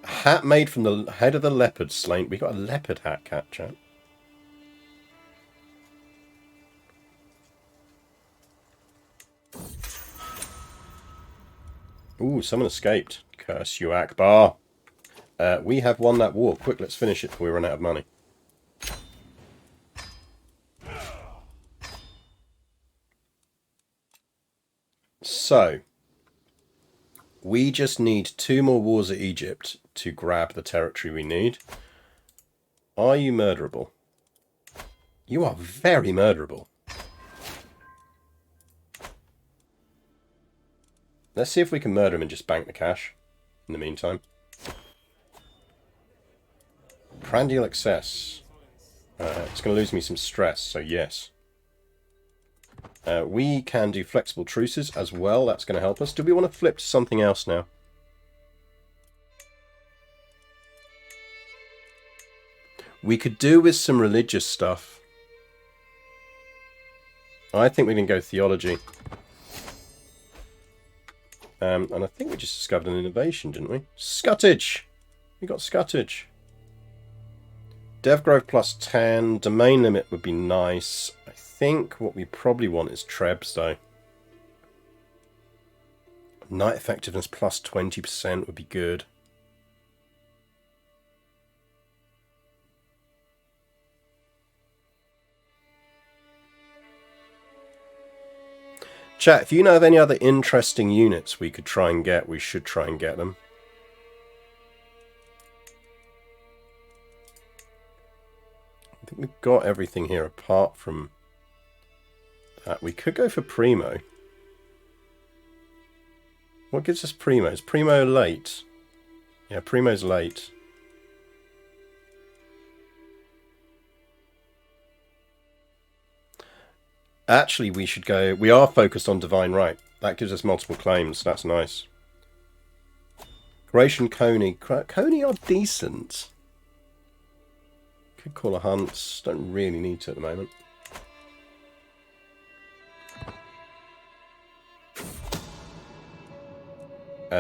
A hat made from the head of the leopard slain. We got a leopard hat, chat. Ooh, someone escaped. Curse you, Akbar. We have won that war. Quick, let's finish it before we run out of money. So, we just need 2 more wars at Egypt to grab the territory we need. Are you murderable? You are very murderable. Let's see if we can murder him and just bank the cash in the meantime. Prandial excess. It's going to lose me some stress, so yes. We can do flexible truces as well. That's going to help us. Do we want to flip to something else now? We could do with some religious stuff. I think we can go theology. And I think we just discovered an innovation, didn't we? Scuttage! We got scuttage. Dev growth plus 10. Domain limit would be nice. I think what we probably want is Trebs, though. Night effectiveness plus 20% would be good. Chat, if you know of any other interesting units we could try and get, we should try and get them. I think we've got everything here apart from that. We could go for Primo. What gives us Primo? Is Primo late? Yeah, Primo's late. Actually, we should go... We are focused on Divine Right. That gives us multiple claims. That's nice. Croatian Coney. Coney are decent. Could call a hunt. Don't really need to at the moment.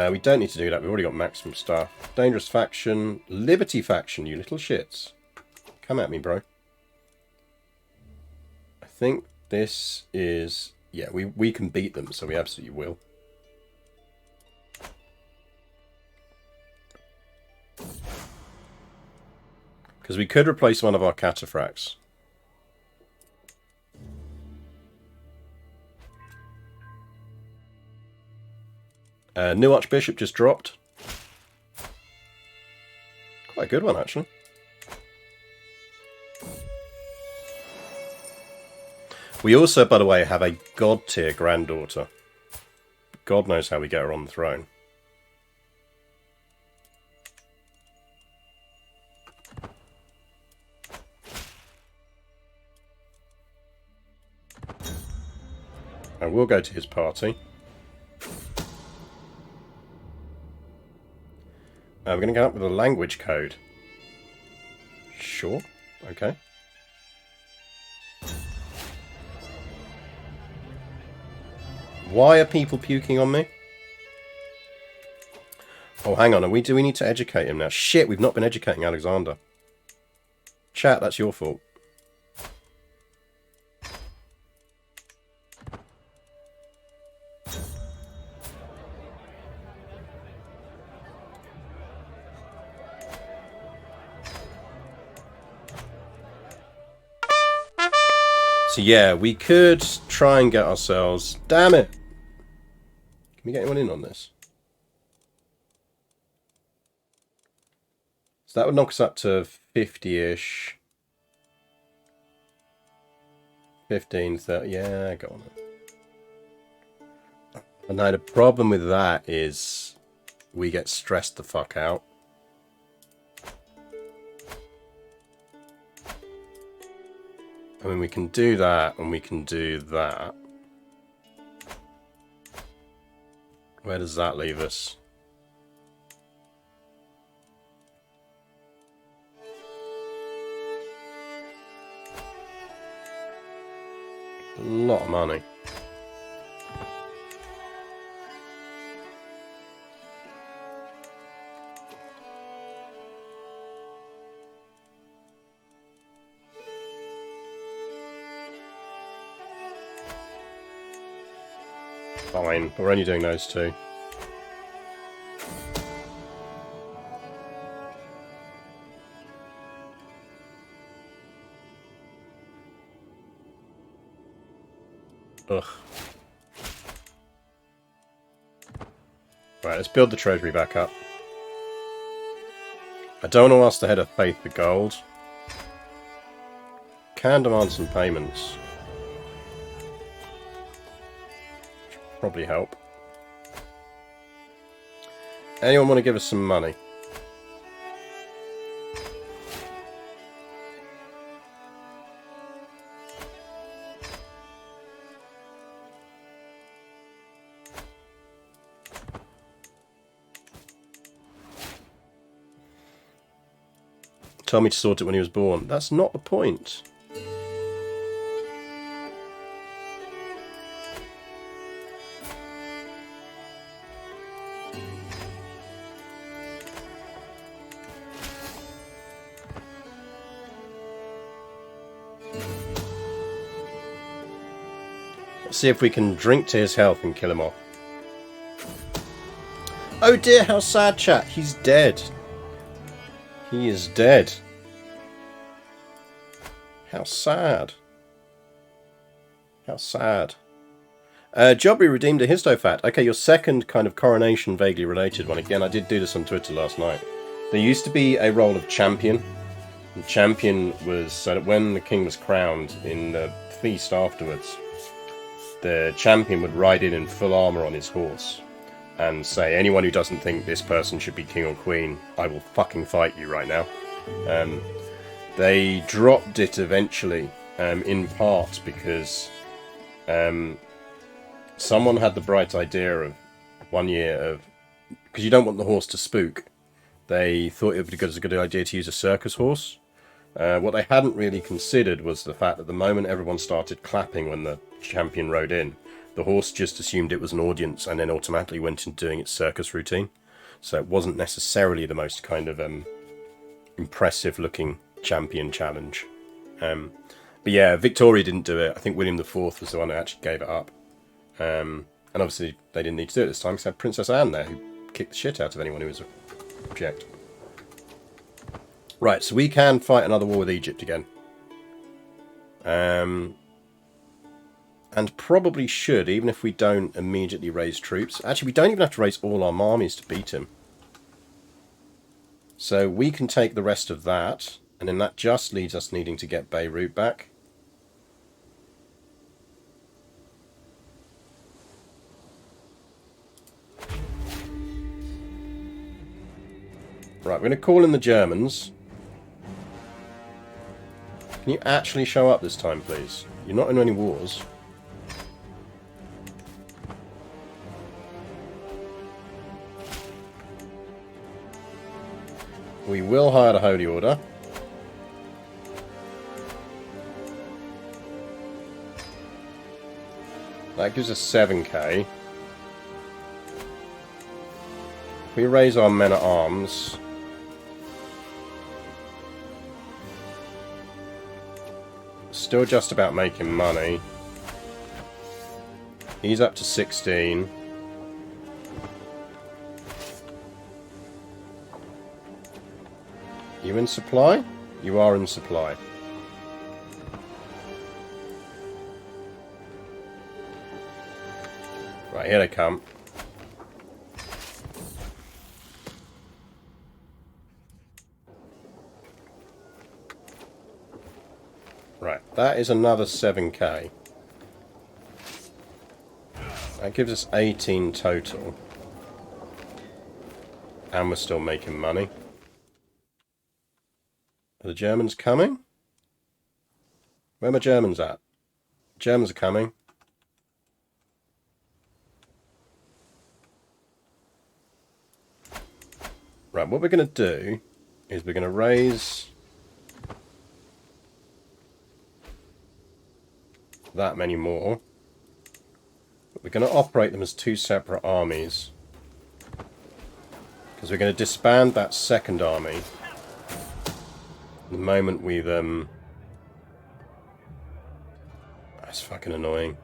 We don't need to do that. We've already got maximum stuff. Dangerous faction. Liberty faction, you little shits. Come at me, bro. I think this is... Yeah, we can beat them, so we absolutely will. Because we could replace one of our cataphracts. New Archbishop just dropped. Quite a good one, actually. We also, by the way, have a god-tier granddaughter. God knows how we get her on the throne. And we'll go to his party. We're going to go up with a language code. Sure. Okay. Why are people puking on me? Oh, hang on. Do we need to educate him now? Shit, we've not been educating Alexander. Chat, that's your fault. So yeah, we could try and get ourselves... Damn it! Can we get anyone in on this? So that would knock us up to 50-ish. 15, 30... Yeah, go on. And now the problem with that is we get stressed the fuck out. I mean, we can do that, and we can do that. Where does that leave us? A lot of money. Fine, but we're only doing those two. Ugh. Right, let's build the treasury back up. I don't want to ask the head of faith for gold. Can demand some payments. Probably help. Anyone want to give us some money? Tell me to sort it when he was born. That's not the point. Let's see if we can drink to his health and kill him off. Oh dear, how sad, chat. He's dead. He is dead. How sad. How sad. Jobby redeemed a histofat. Okay, your second kind of coronation vaguely related one. Again, I did do this on Twitter last night. There used to be a role of champion. And champion was so that when the king was crowned in the feast afterwards, the champion would ride in full armour on his horse and say, anyone who doesn't think this person should be king or queen, I will fucking fight you right now. They dropped it eventually, in part because someone had the bright idea of one year of, because you don't want the horse to spook, they thought it would be a good idea to use a circus horse. What they hadn't really considered was the fact that the moment everyone started clapping when the champion rode in, the horse just assumed it was an audience and then automatically went into doing its circus routine. So it wasn't necessarily the most kind of impressive looking champion challenge. But yeah, Victoria didn't do it. I think William IV was the one who actually gave it up. And obviously they didn't need to do it this time because they had Princess Anne there who kicked the shit out of anyone who was object. Right, so we can fight another war with Egypt again. And probably should, even if we don't immediately raise troops. Actually, we don't even have to raise all our armies to beat him. So we can take the rest of that, and then that just leaves us needing to get Beirut back. Right, we're going to call in the Germans. Can you actually show up this time, please? You're not in any wars. We will hire the Holy Order. That gives us 7k. If we raise our men at arms... Still just about making money. He's up to 16. You in supply? You are in supply. Right, here they come. Right, that is another 7k. That gives us 18 total. And we're still making money. Are the Germans coming? Where are my Germans at? Germans are coming. Right, what we're going to do is we're going to raise that many more. But we're going to operate them as two separate armies. Because we're going to disband that second army the moment we've... That's fucking annoying.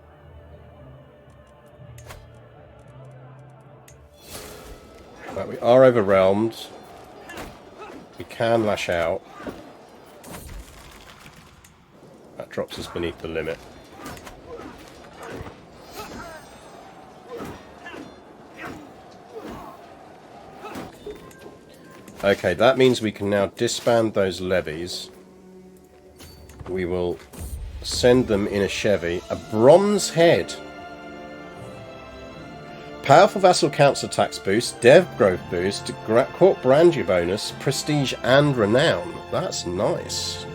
Right, we are overwhelmed. We can lash out. That drops us beneath the limit. Okay, that means we can now disband those levies. We will send them in a Chevy. A bronze head. Powerful vassal council tax boost, dev growth boost, court grandeur bonus, prestige and renown. That's nice.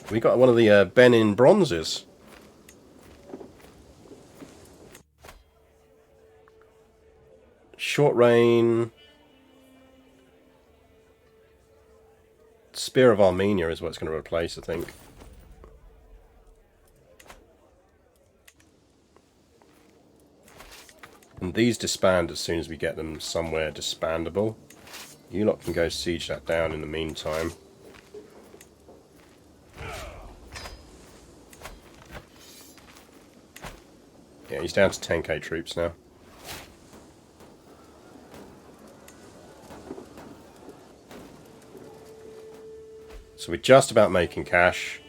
We got one of the Benin bronzes. Short reign. Spear of Armenia is what it's going to replace, I think. And these disband as soon as we get them somewhere disbandable. You lot can go siege that down in the meantime. Yeah, he's down to 10k troops now. So we're just about making cash.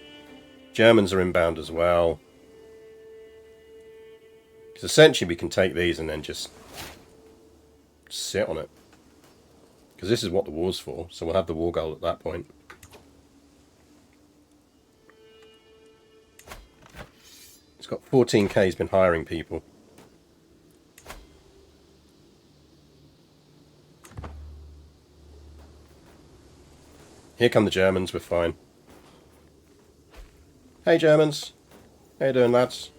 Germans are inbound as well. Because essentially we can take these and then just sit on it. Because this is what the war's for. So we'll have the war goal at that point. It's got 14k, he's been hiring people. Here come the Germans, we're fine. Hey Germans. How you doing, lads?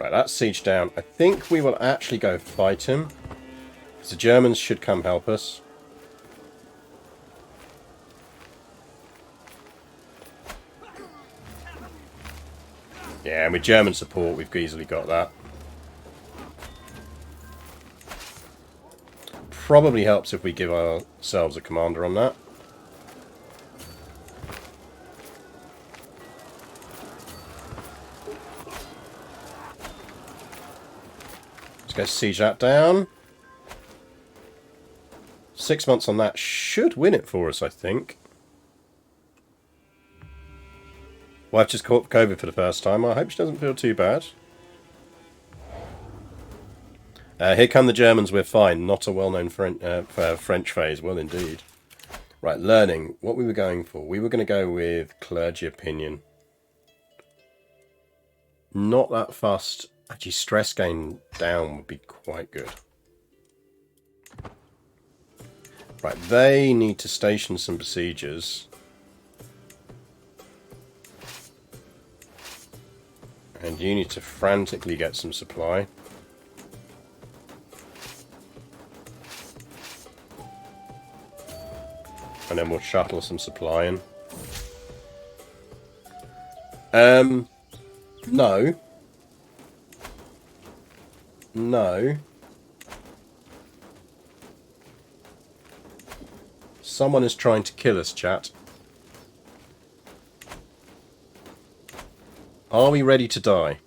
Right, that's siege down. I think we will actually go fight him. Because the Germans should come help us. Yeah, and with German support, we've easily got that. Probably helps if we give ourselves a commander on that. Let's go siege that down. 6 months on that should win it for us, I think. Wife just caught COVID for the first time. I hope she doesn't feel too bad. Here come the Germans, we're fine. Not a well-known French phase. Well, indeed. Right, learning. What we were going for. We were going to go with clergy opinion. Not that fussed. Actually, stress gain down would be quite good. Right, they need to station some besiegers. And you need to frantically get some supply. And then we'll shuttle some supply in. No. No. Someone is trying to kill us, chat. Are we ready to die?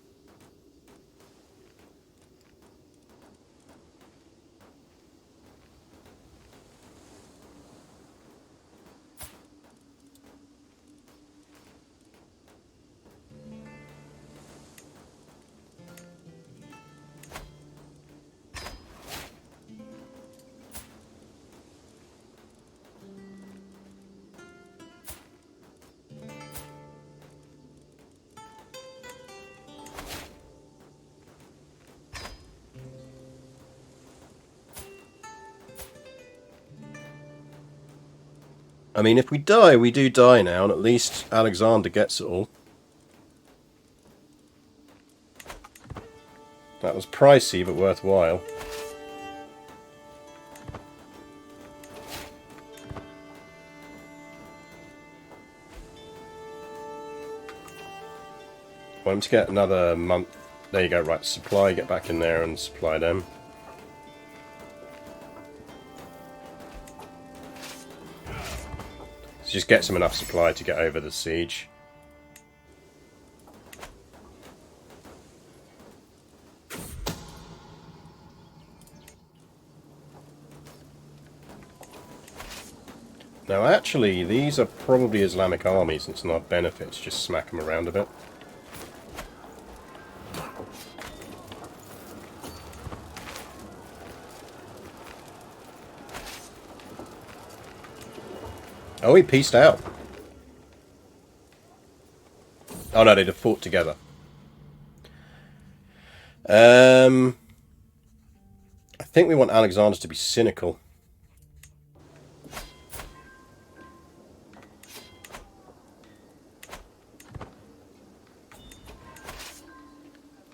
I mean, if we die, we do die now, and at least Alexander gets it all. That was pricey, but worthwhile. Want him to get another month. There you go, right, supply, get back in there and supply them. So just get some enough supply to get over the siege. Now actually, these are probably Islamic armies, and it's not a benefit to just smack them around a bit. Oh, he pieced out. Oh no, they'd have fought together. I think we want Alexander to be cynical.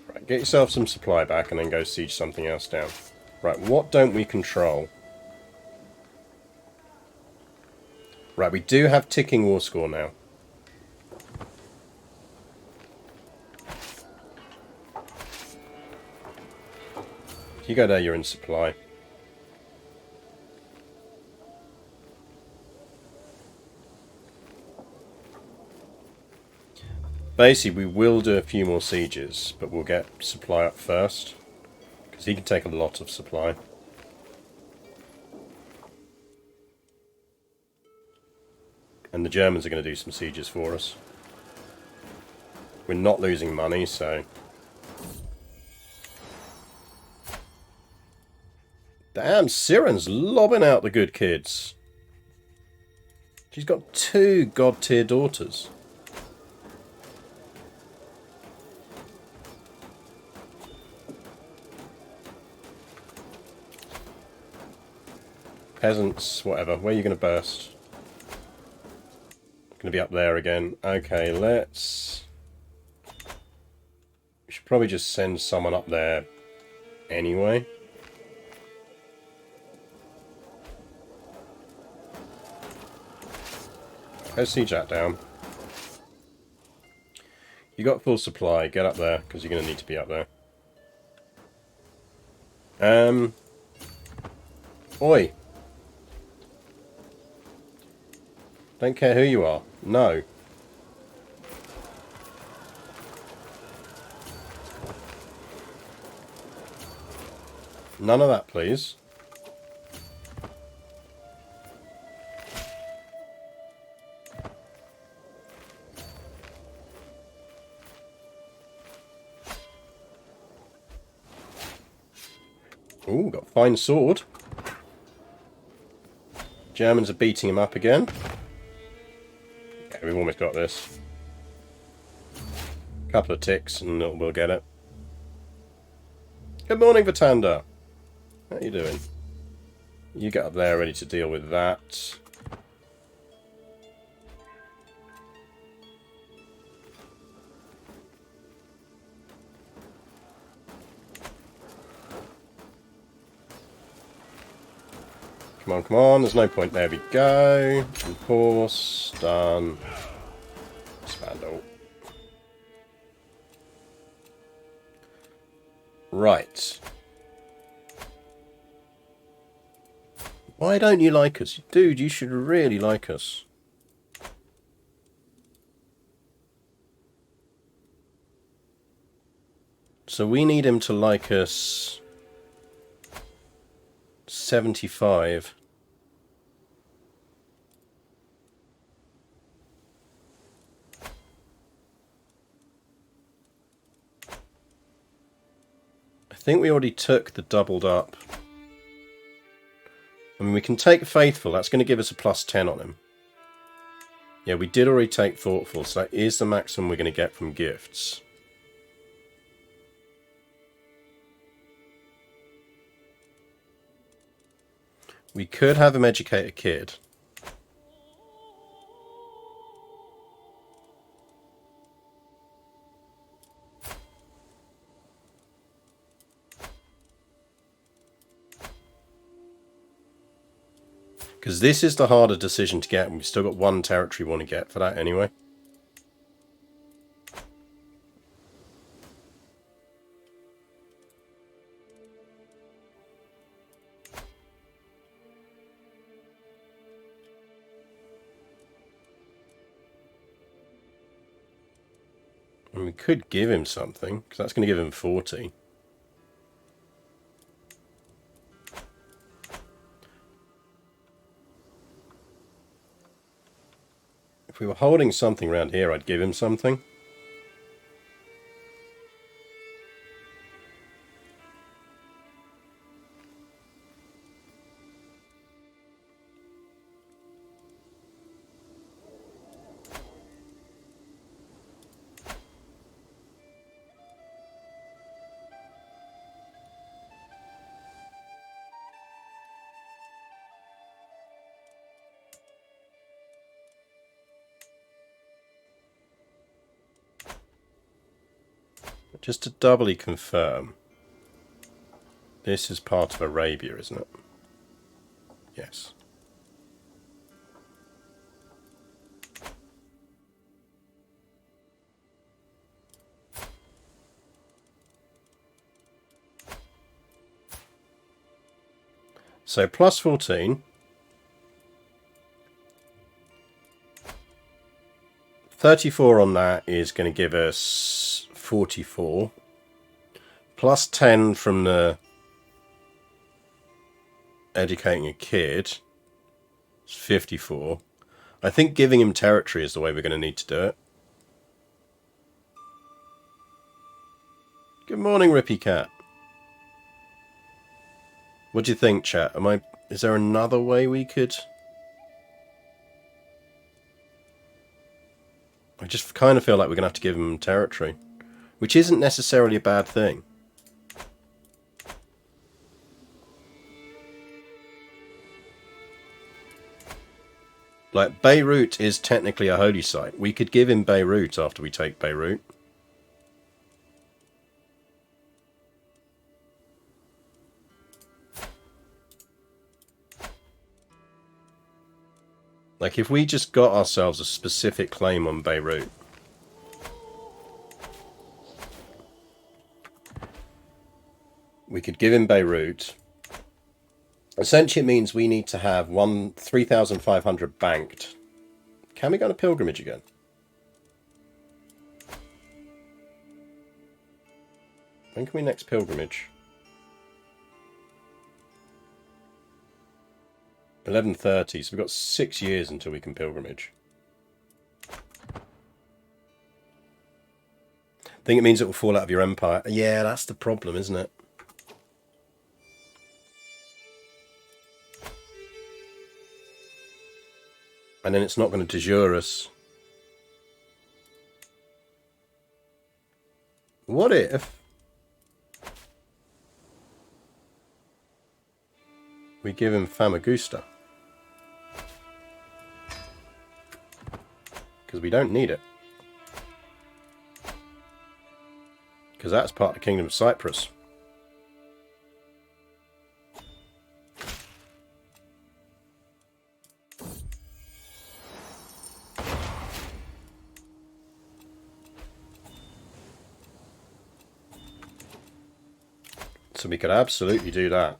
Right, get yourself some supply back and then go siege something else down. Right, what don't we control? Right, we do have ticking war score now. If you go there, you're in supply. Basically, we will do a few more sieges, but we'll get supply up first, because he can take a lot of supply. And the Germans are going to do some sieges for us. We're not losing money, so... Damn, Siren's lobbing out the good kids. She's got 2 god-tier daughters. Peasants, whatever. Where are you going to burst? Going to be up there again. Okay, let's... We should probably just send someone up there anyway. Let's siege that down. You got full supply. Get up there, because you're going to need to be up there. Oi. Don't care who you are. No. None of that, please. Ooh, got a fine sword. Germans are beating him up again. Yeah, we've almost got this. Couple of ticks and we'll get it. Good morning, Vatanda. How you doing? You get up there ready to deal with that. Come on, come on. There's no point. There we go. Enforce. Done. Spandal. Right. Why don't you like us? Dude, you should really like us. So we need him to like us 75. I think we already took the doubled up. I mean, we can take Faithful. That's going to give us a +10 on him. Yeah, we did already take Thoughtful, so that is the maximum we're going to get from gifts. We could have him educate a kid. Because this is the harder decision to get, and we've still got one territory we want to get for that anyway. And we could give him something, because that's going to give him 40. If we were holding something around here, I'd give him something. Just to doubly confirm, this is part of Arabia, isn't it? Yes. So +14. 34 on that is going to give us 44. +10 from the educating a kid is 54. I think giving him territory is the way we're going to need to do it. Good morning, Rippy Cat. What do you think, chat? Is there another way we could? I just kind of feel like we're going to have to give him territory, which isn't necessarily a bad thing. Like, Beirut is technically a holy site. We could give him Beirut after we take Beirut. Like, if we just got ourselves a specific claim on Beirut. We could give him Beirut. Essentially, it means we need to have 3,500 banked. Can we go on a pilgrimage again? When can we next pilgrimage? 11:30, so we've got 6 years until we can pilgrimage. I think it means it will fall out of your empire. Yeah, that's the problem, isn't it? And then it's not going to de jure us. What if we give him Famagusta? Because we don't need it. Because that's part of the Kingdom of Cyprus. So we could absolutely do that.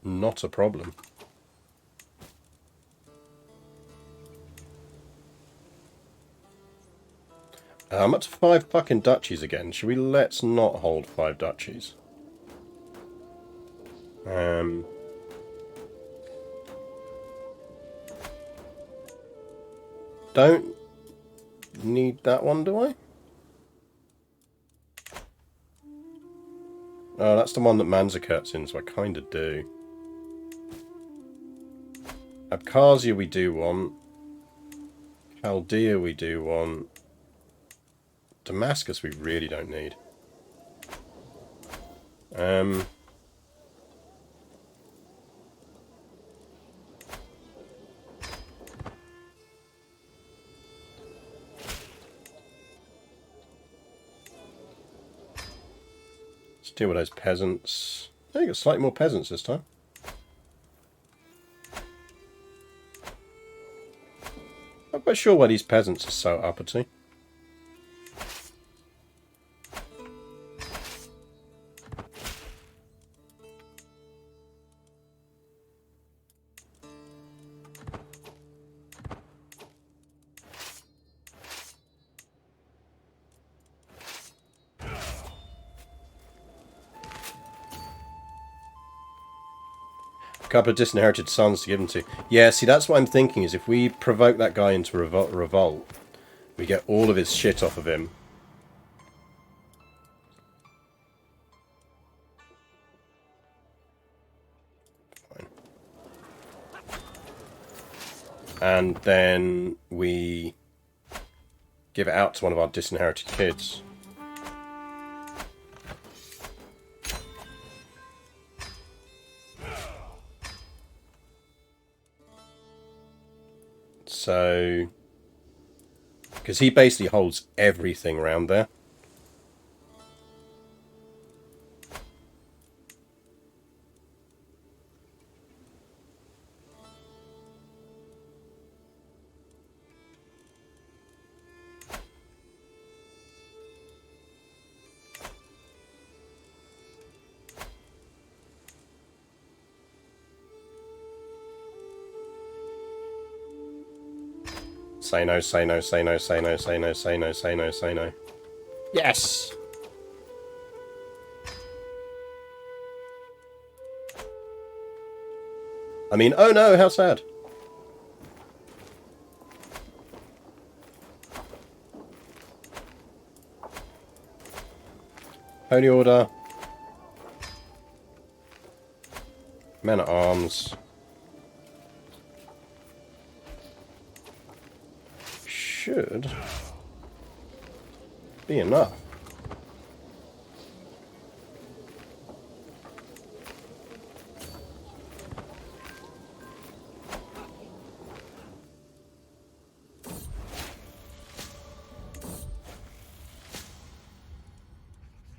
Not a problem. I'm up to 5 fucking duchies again. Should we let's not hold 5 duchies? Don't need that one, do I? Oh, that's the one that Manzikirt's in, so I kind of do. Abkhazia we do want. Chaldea we do want. Damascus we really don't need. Let's deal with those peasants. Oh, you got slightly more peasants this time. I'm not sure why these peasants are so uppity. Couple of disinherited sons to give them to. Yeah, see, that's what I'm thinking, is if we provoke that guy into revolt, we get all of his shit off of him. Fine. And then we give it out to one of our disinherited kids. So, because he basically holds everything around there. Say no, say no, say no, say no, say no, say no, say no, say no. Yes! I mean, oh no, how sad. Holy Order. Men at Arms. Should be enough.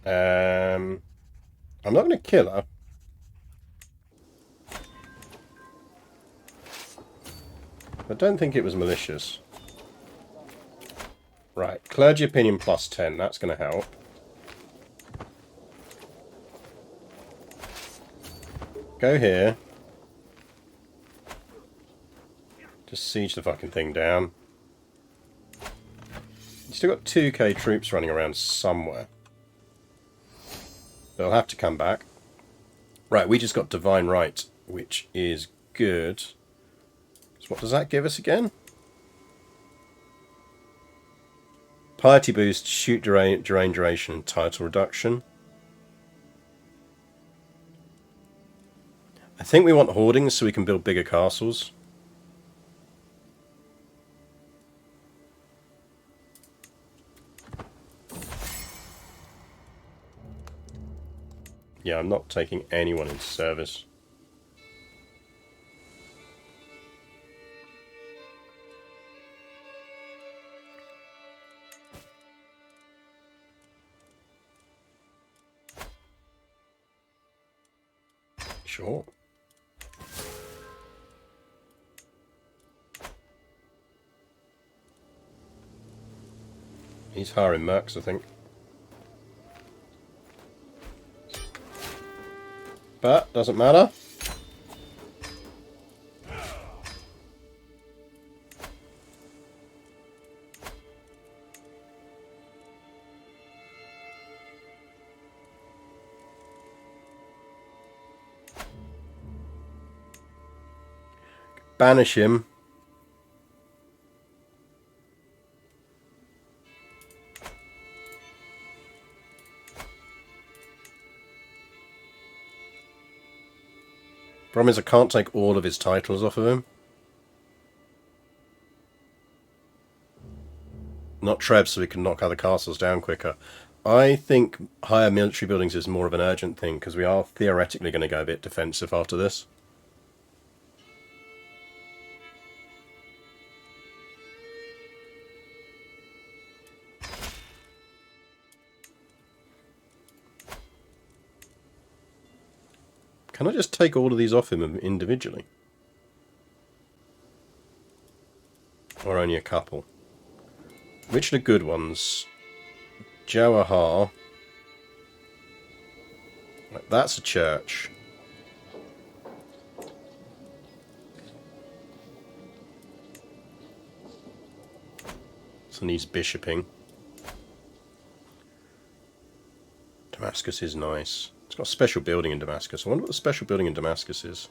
I'm not going to kill her. I don't think it was malicious. Right, clergy opinion plus 10, that's going to help. Go here. Just siege the fucking thing down. You still got 2k troops running around somewhere. They'll have to come back. Right, we just got Divine Right, which is good. So what does that give us again? Piety boost, shoot duration, and title reduction. I think we want hoardings so we can build bigger castles. Yeah, I'm not taking anyone into service. Sure. He's hiring mercs, I think. But, doesn't matter. Banish him. Problem is I can't take all of his titles off of him. Not Treb, so we can knock other castles down quicker. I think higher military buildings is more of an urgent thing, because we are theoretically going to go a bit defensive after this. Can I just take all of these off him individually? Or only a couple? Which are the good ones? Jawahar. That's a church. So needs bishoping. Damascus is nice. It's got a special building in Damascus. I wonder what the special building in Damascus is.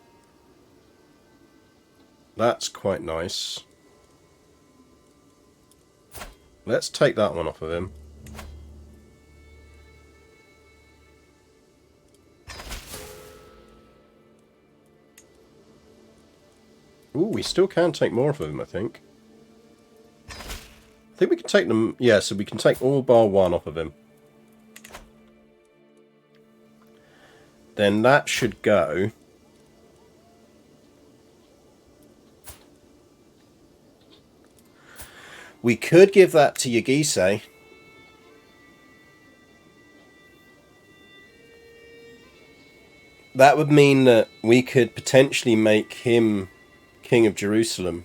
That's quite nice. Let's take that one off of him. Ooh, we still can take more off of him, I think. I think we can take them... Yeah, so we can take all bar one off of him. Then that should go. We could give that to Yagise. That would mean that we could potentially make him King of Jerusalem.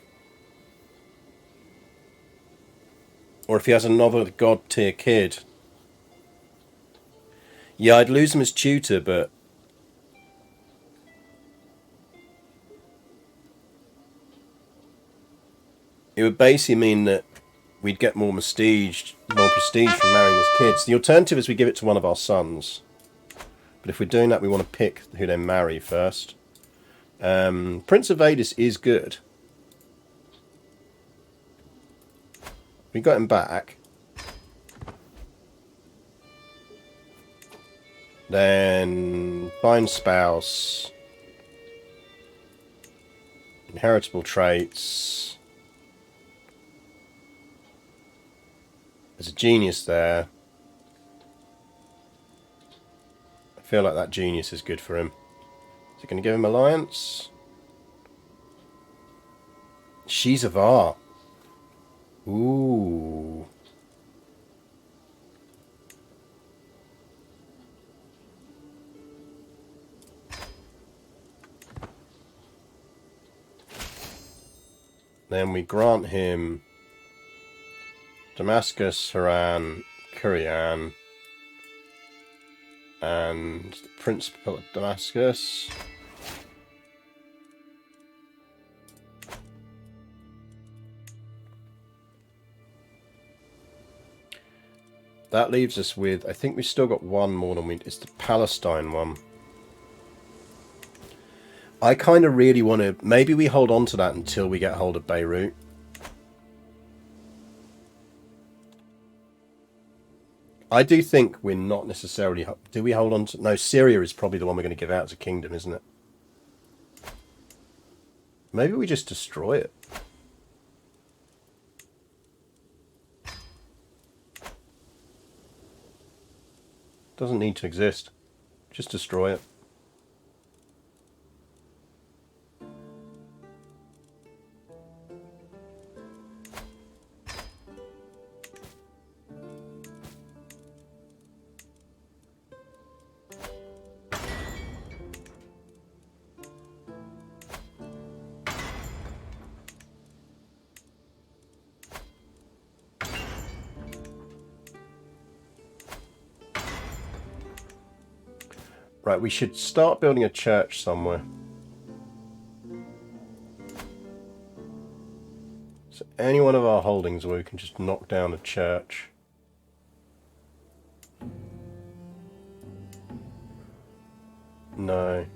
Or if he has another god tier kid. Yeah, I'd lose him as tutor, but... it would basically mean that we'd get more prestige from marrying his kids. The alternative is we give it to one of our sons. But if we're doing that, we want to pick who they marry first. Prince of Vadis is good. We got him back. Then fine spouse. Inheritable traits. There's a genius there. I feel like that genius is good for him. Is it going to give him alliance? She's of art. Ooh. Then we grant him Damascus, Haran, Kurian, and the Principal of Damascus. That leaves us with, I think we've still got one more than it's the Palestine one. I kind of really want to, maybe we hold on to that until we get hold of Beirut. I do think we're not necessarily, do we hold on to, no, Syria is probably the one we're going to give out as a kingdom, isn't it? Maybe we just destroy it. Doesn't need to exist. Just destroy it. Right, we should start building a church somewhere. So any one of our holdings where we can just knock down a church. No.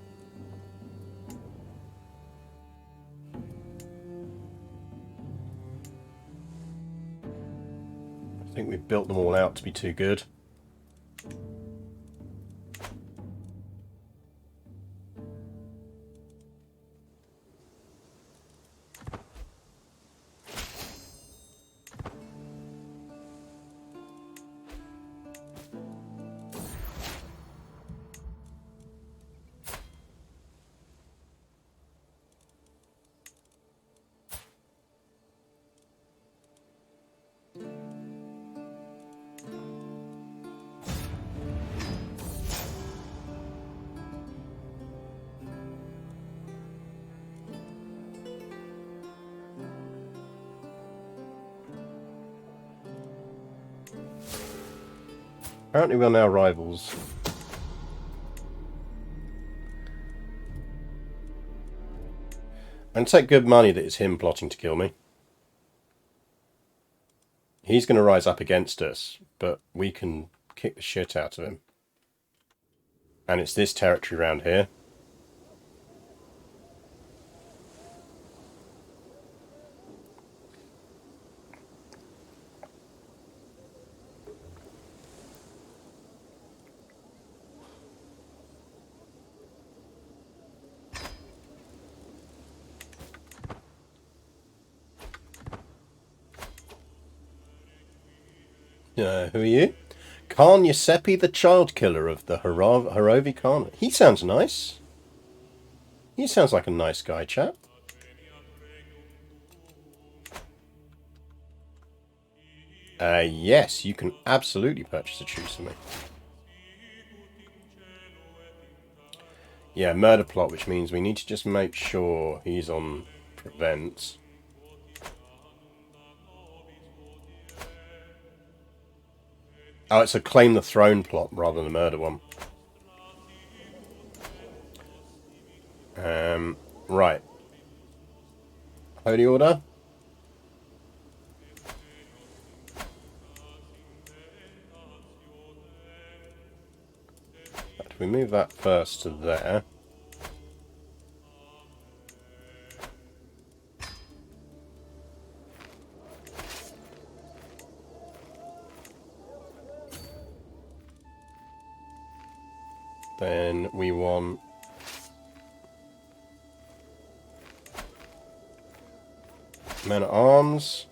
I think we've built them all out to be too good. Apparently we're now rivals. And take good money that it's him plotting to kill me. He's going to rise up against us, but we can kick the shit out of him. And it's this territory around here. Who are you? Khan Yosepi, the child killer of the Horovi Khan. He sounds nice. He sounds like a nice guy, chap. Yes, you can absolutely purchase a truce for me. Yeah, murder plot, which means we need to just make sure he's on prevent. Oh, it's a claim the throne plot rather than a murder one. Right. Holy Order. If we move that first to there. Then we want men at arms.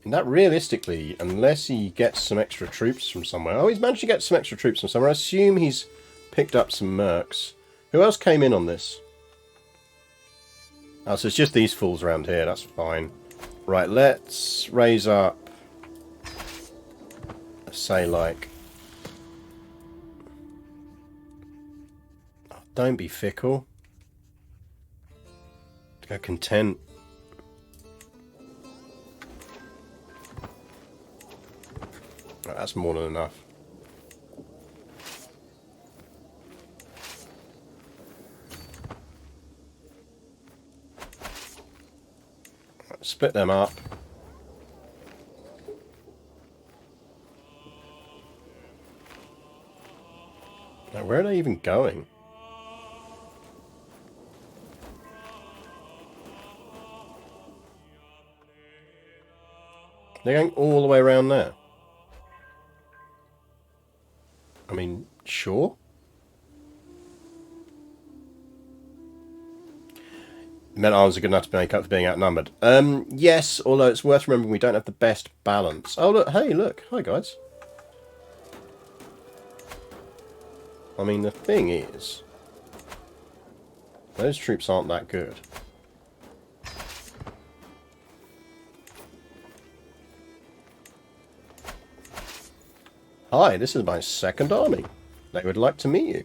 And that realistically, unless he gets some extra troops from somewhere. Oh, he's managed to get some extra troops from somewhere. I assume he's picked up some mercs. Who else came in on this? Oh, so it's just these fools around here. That's fine. Right, let's raise up, say, like... Oh, don't be fickle. Go content. Right, that's more than enough. Split them up. Now, where are they even going? They're going all the way around there. I mean, sure. Men at arms are good enough to make up for being outnumbered. Yes, although it's worth remembering we don't have the best balance. Oh, look, hey, look. Hi, guys. I mean, the thing is, those troops aren't that good. Hi, this is my second army. They would like to meet you.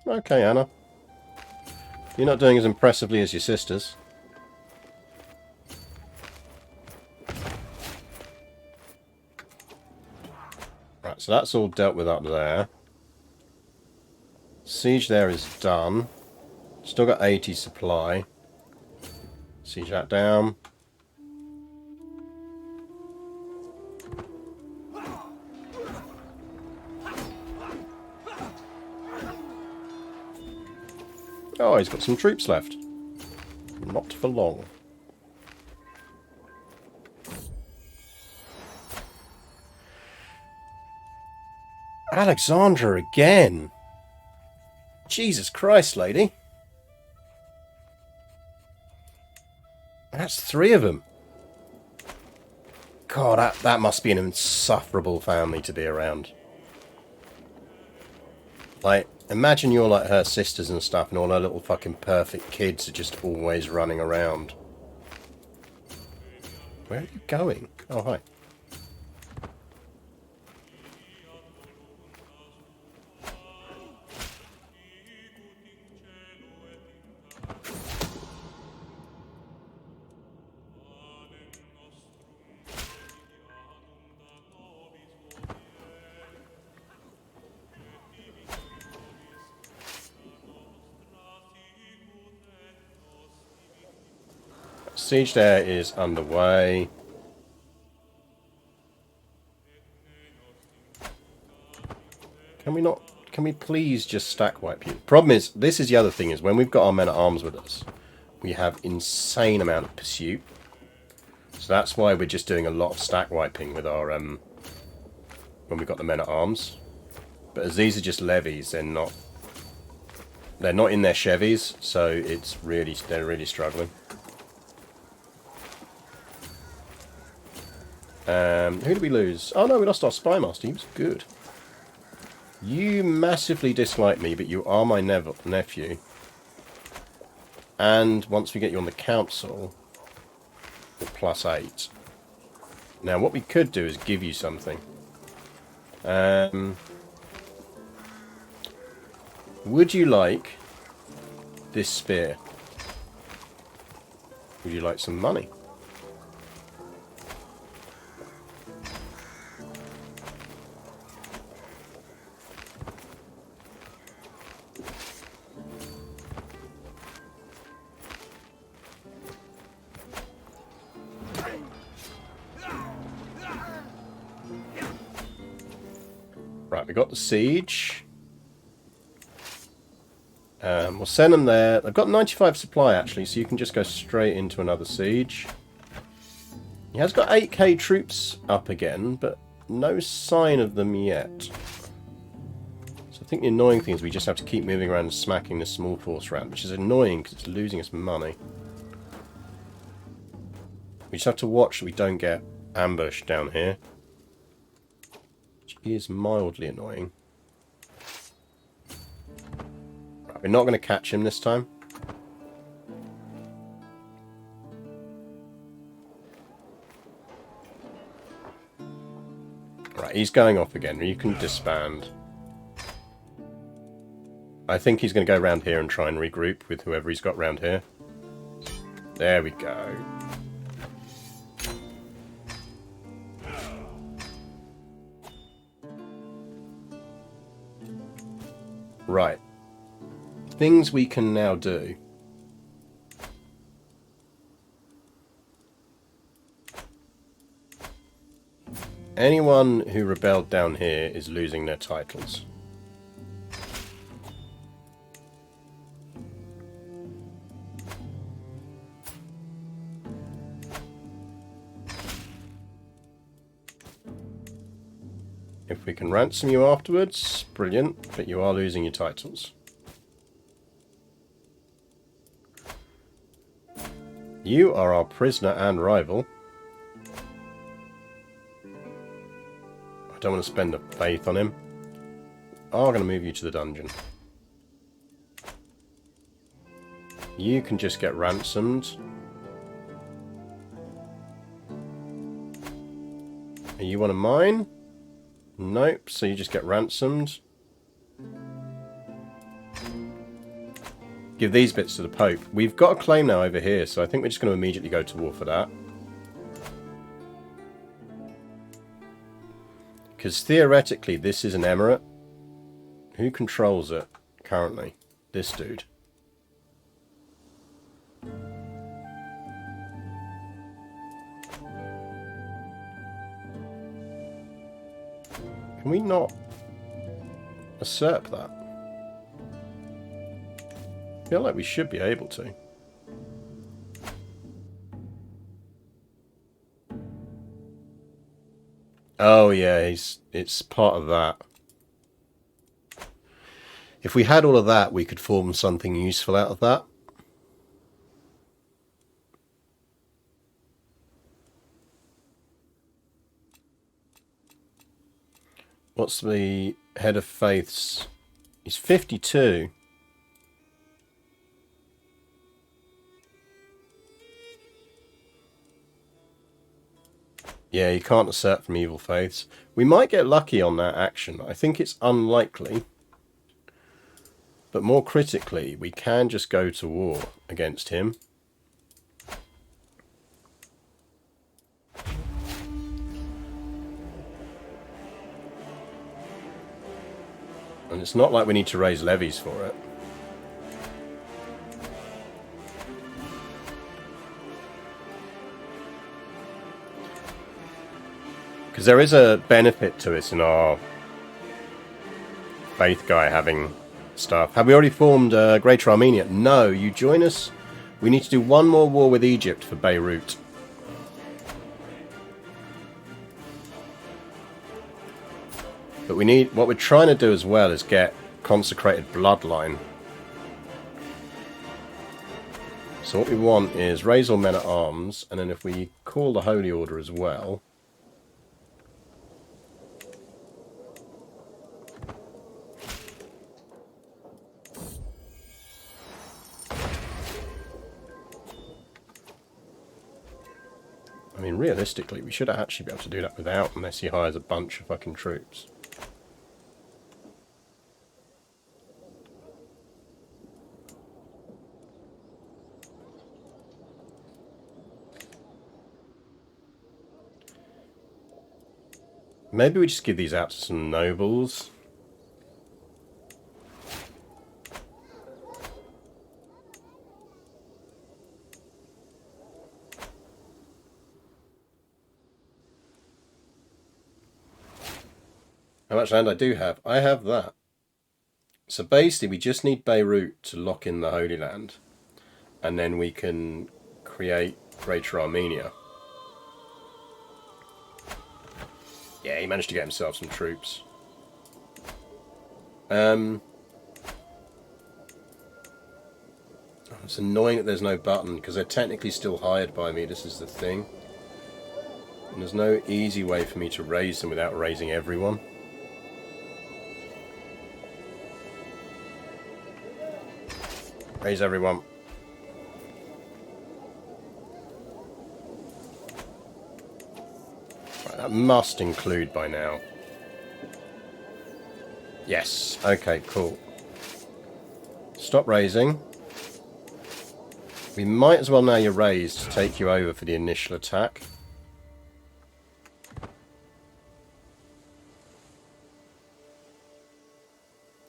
Okay, Anna. You're not doing as impressively as your sisters. Right, so that's all dealt with up there. Siege there is done. Still got 80 supply. Siege that down. Oh, he's got some troops left. Not for long. Alexandra again. Jesus Christ, lady. That's 3 of them. God, that must be an insufferable family to be around. Like, imagine you're like her sisters and stuff, and all her little fucking perfect kids are just always running around. Where are you going? Oh, hi. Siege there is underway. Can we please just stack wipe you? Problem is, this is the other thing, is when we've got our men at arms with us, we have insane amount of pursuit. So that's why we're just doing a lot of stack wiping with our, when we've got the men at arms. But as these are just levies, they're not in their Chevys, so they're really struggling. Who did we lose? Oh no, we lost our spy master. He was good. You massively dislike me, but you are my nephew. And once we get you on the council, we're +8. Now, what we could do is give you something. Would you like this spear? Would you like some money? Right, we got the siege. We'll send them there. They've got 95 supply, actually, so you can just go straight into another siege. He has got 8k troops up again, but no sign of them yet. So I think the annoying thing is we just have to keep moving around and smacking this small force around, which is annoying because it's losing us money. We just have to watch that we don't get ambushed down here. Which is mildly annoying. Right, we're not going to catch him this time. Right, he's going off again. You can disband. I think he's going to go around here and try and regroup with whoever he's got round here. There we go. Right. Things we can now do. Anyone who rebelled down here is losing their titles. If we can ransom you afterwards, brilliant, but you are losing your titles. You are our prisoner and rival. I don't want to spend a faith on him. I'm going to move you to the dungeon. You can just get ransomed. Are you one of mine? Nope, so you just get ransomed. Give these bits to the Pope. We've got a claim now over here, so I think we're just going to immediately go to war for that. Because theoretically, this is an emirate. Who controls it currently? This dude. Can we not usurp that? I feel like we should be able to. Oh yeah, it's part of that. If we had all of that, we could form something useful out of that. What's the head of faiths? He's 52. Yeah, you can't assert from evil faiths. We might get lucky on that action. I think it's unlikely. But more critically, we can just go to war against him. And it's not like we need to raise levies for it. Because there is a benefit to us in our faith guy having stuff. Have we already formed Great Armenia? No, you join us. We need to do one more war with Egypt for Beirut. But we need, what we're trying to do as well is get consecrated bloodline. So what we want is raise all men at arms, and then if we call the Holy Order as well. I mean, realistically, we should actually be able to do that without, unless he hires a bunch of fucking troops. Maybe we just give these out to some nobles. How much land I do have? I have that. So basically we just need Beirut to lock in the Holy Land. And then we can create Greater Armenia. Yeah, he managed to get himself some troops. It's annoying that there's no button, because they're technically still hired by me, this is the thing. And there's no easy way for me to raise them without raising everyone. Raise everyone. Right, that must include by now. Yes. Okay, cool. Stop raising. We might as well now you're raised to take you over for the initial attack.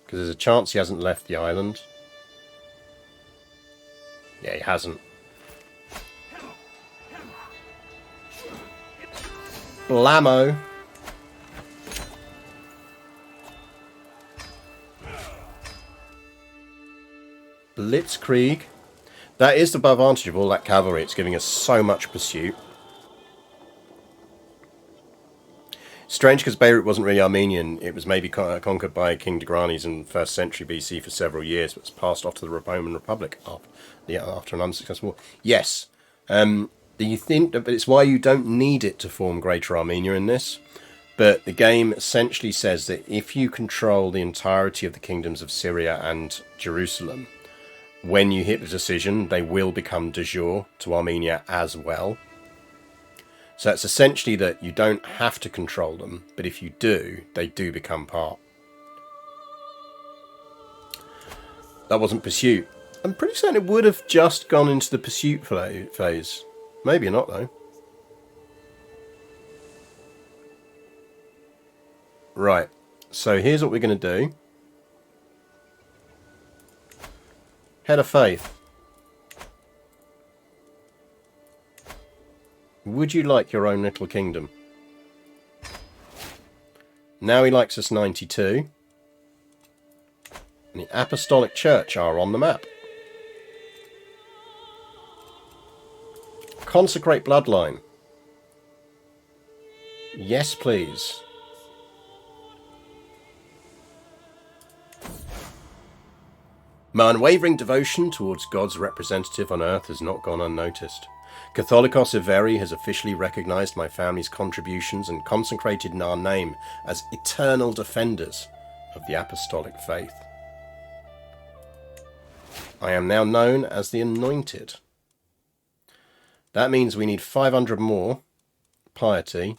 Because there's a chance he hasn't left the island. Yeah, he hasn't. Blammo. Blitzkrieg. That is the advantage of all that cavalry. It's giving us so much pursuit. Strange because Beirut wasn't really Armenian. It was maybe conquered by King Tigranes in 1st century BC for several years, but was passed off to the Roman Republic after an unsuccessful war. Yes. Do you think that it's why you don't need it to form Greater Armenia in this? But the game essentially says that if you control the entirety of the kingdoms of Syria and Jerusalem, when you hit the decision, they will become de jure to Armenia as well. So it's essentially that you don't have to control them, but if you do, they do become part. That wasn't pursuit. I'm pretty certain it would have just gone into the pursuit phase. Maybe not, though. Right, so here's what we're going to do. Head of Faith. Would you like your own little kingdom? Now he likes us 92. And the Apostolic Church are on the map. Consecrate bloodline. Yes, please. My unwavering devotion towards God's representative on earth has not gone unnoticed. Catholicos Iveri has officially recognized my family's contributions and consecrated our name as eternal defenders of the apostolic faith. I am now known as the Anointed. That means we need 500 more piety,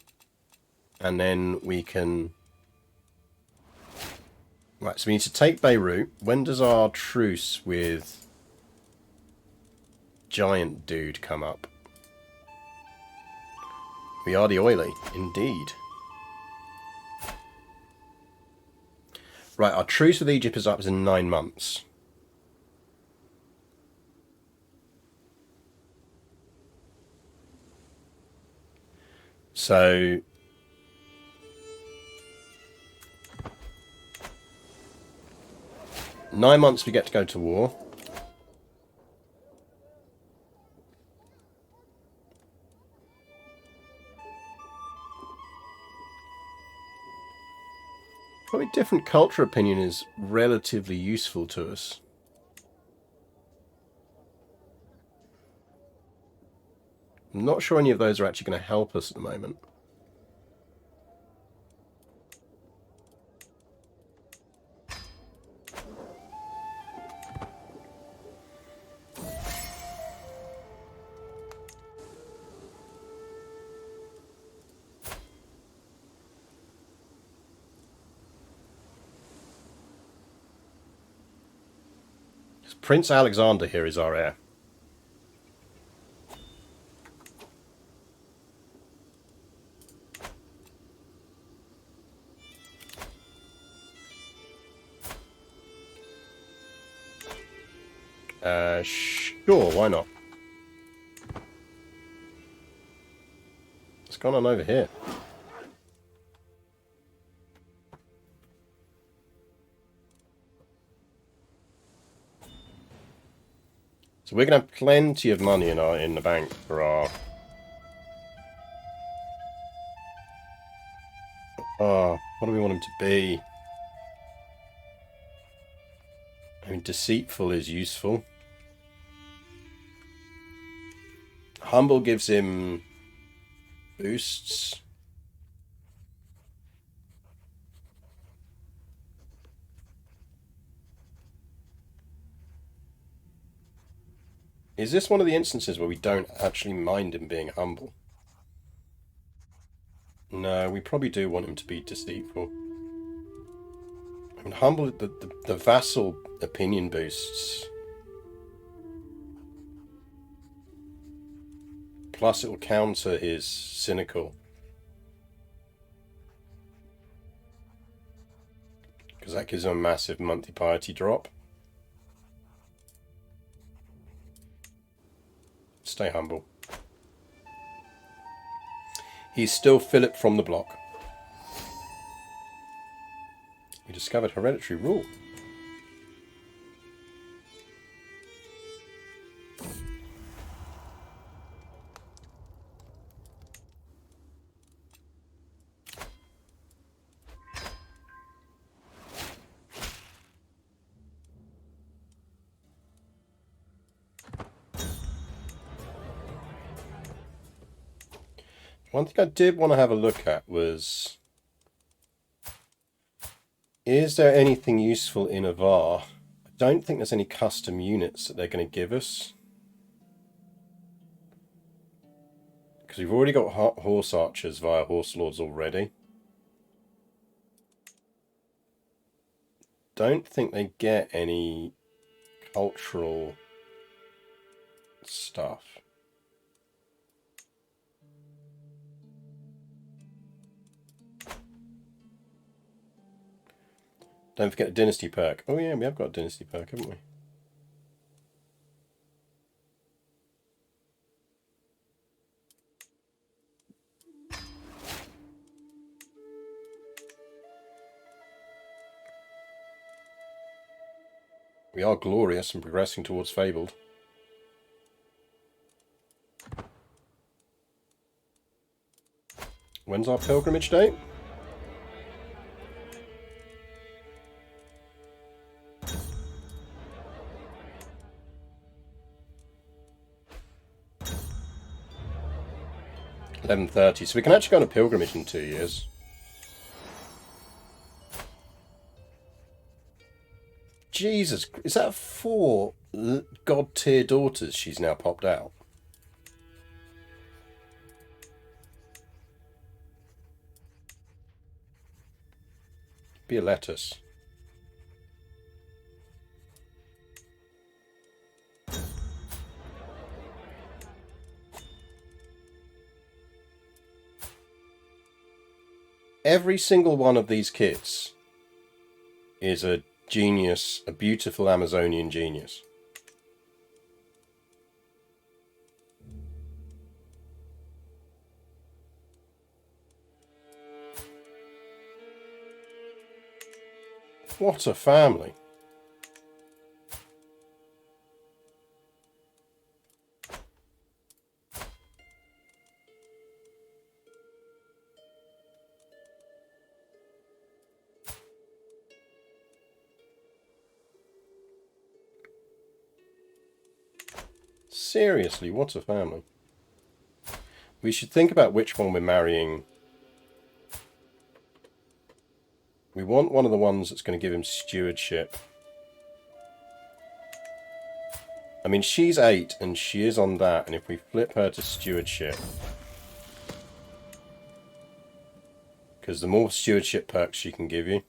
and then we can... Right, so we need to take Beirut. When does our truce with Giant Dude come up? We are the oily, indeed. Right, our truce with Egypt is up in 9 months. So... Nine months we get to go to war. Probably different culture opinion is relatively useful to us. I'm not sure any of those are actually going to help us at the moment. Prince Alexander here is our heir. Sure, why not? What's going on over here? So we're going to have plenty of money in the bank for our... what do we want him to be? I mean, deceitful is useful. Humble gives him boosts. Is this one of the instances where we don't actually mind him being humble? No, we probably do want him to be deceitful. I mean, humble, the vassal opinion boosts. Plus it will counter his cynical. Because that gives him a massive monthly piety drop. Stay humble. He's still Philip from the block. We discovered hereditary rule. One thing I did want to have a look at was, is there anything useful in Avar? I don't think there's any custom units that they're going to give us. Because we've already got horse archers via horse lords already. Don't think they get any cultural stuff. Don't forget the dynasty perk. Oh yeah, we have got a dynasty perk, haven't we? We are glorious and progressing towards fabled. When's our pilgrimage date? $11.30, so we can actually go on a pilgrimage in 2 years. Jesus, is that 4 god tier daughters she's now popped out? Be a lettuce. Every single one of these kids is a genius, a beautiful Amazonian genius. What a family. Seriously, what a family. We should think about which one we're marrying. We want one of the ones that's going to give him stewardship. I mean, she's 8 and she is on that, and if we flip her to stewardship, because the more stewardship perks she can give you.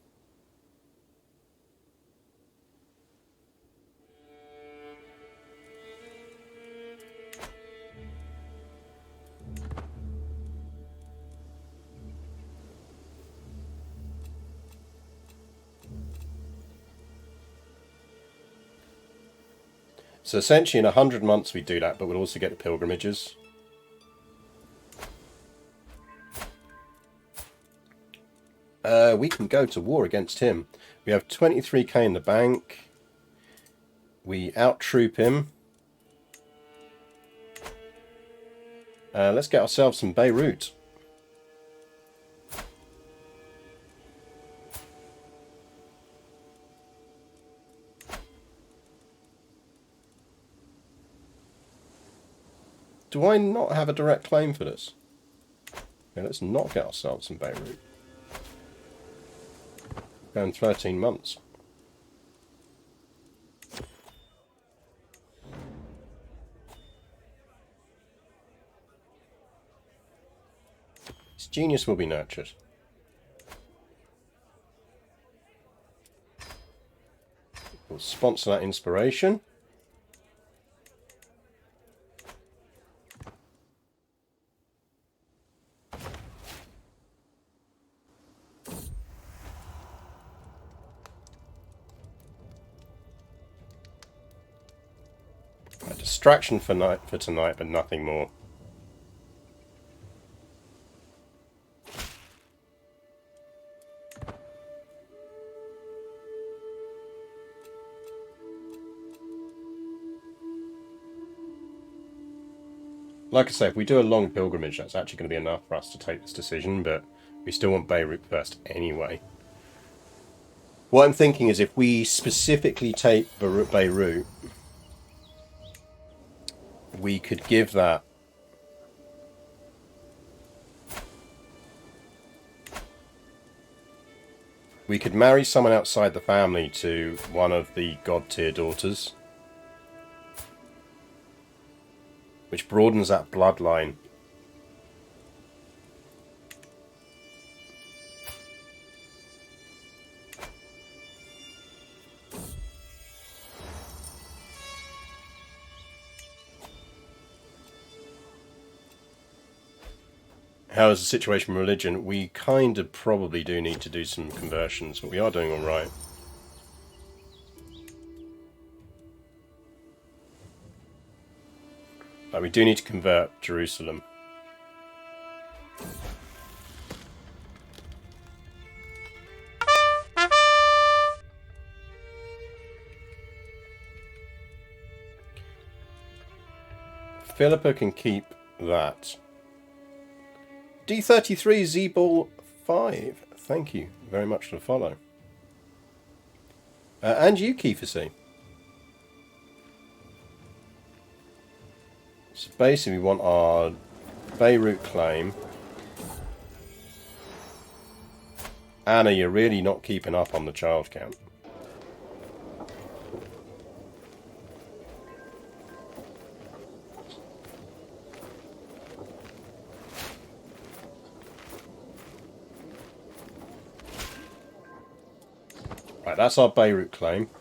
So essentially in 100 months we do that, but we'll also get the pilgrimages. We can go to war against him. We have 23k in the bank. We out-troop him. Let's get ourselves some Beirut. Do I not have a direct claim for this? Okay, let's not get ourselves some Beirut. Going 13 months. This genius will be nurtured. We'll sponsor that inspiration. Distraction for tonight, but nothing more. Like I say, if we do a long pilgrimage, that's actually going to be enough for us to take this decision, but we still want Beirut first anyway. What I'm thinking is if we specifically take Beirut, we could give that We could marry someone outside the family to one of the god-tier daughters, which broadens that bloodline. How is the situation with religion? We kind of probably do need to do some conversions, but we are doing all right. But we do need to convert Jerusalem. Philippa can keep that. D33 Z-Ball 5. Thank you very much for the follow. And you, Kiefer C. So basically we want our Beirut claim. Anna, you're really not keeping up on the child count. Right, that's our Beirut claim.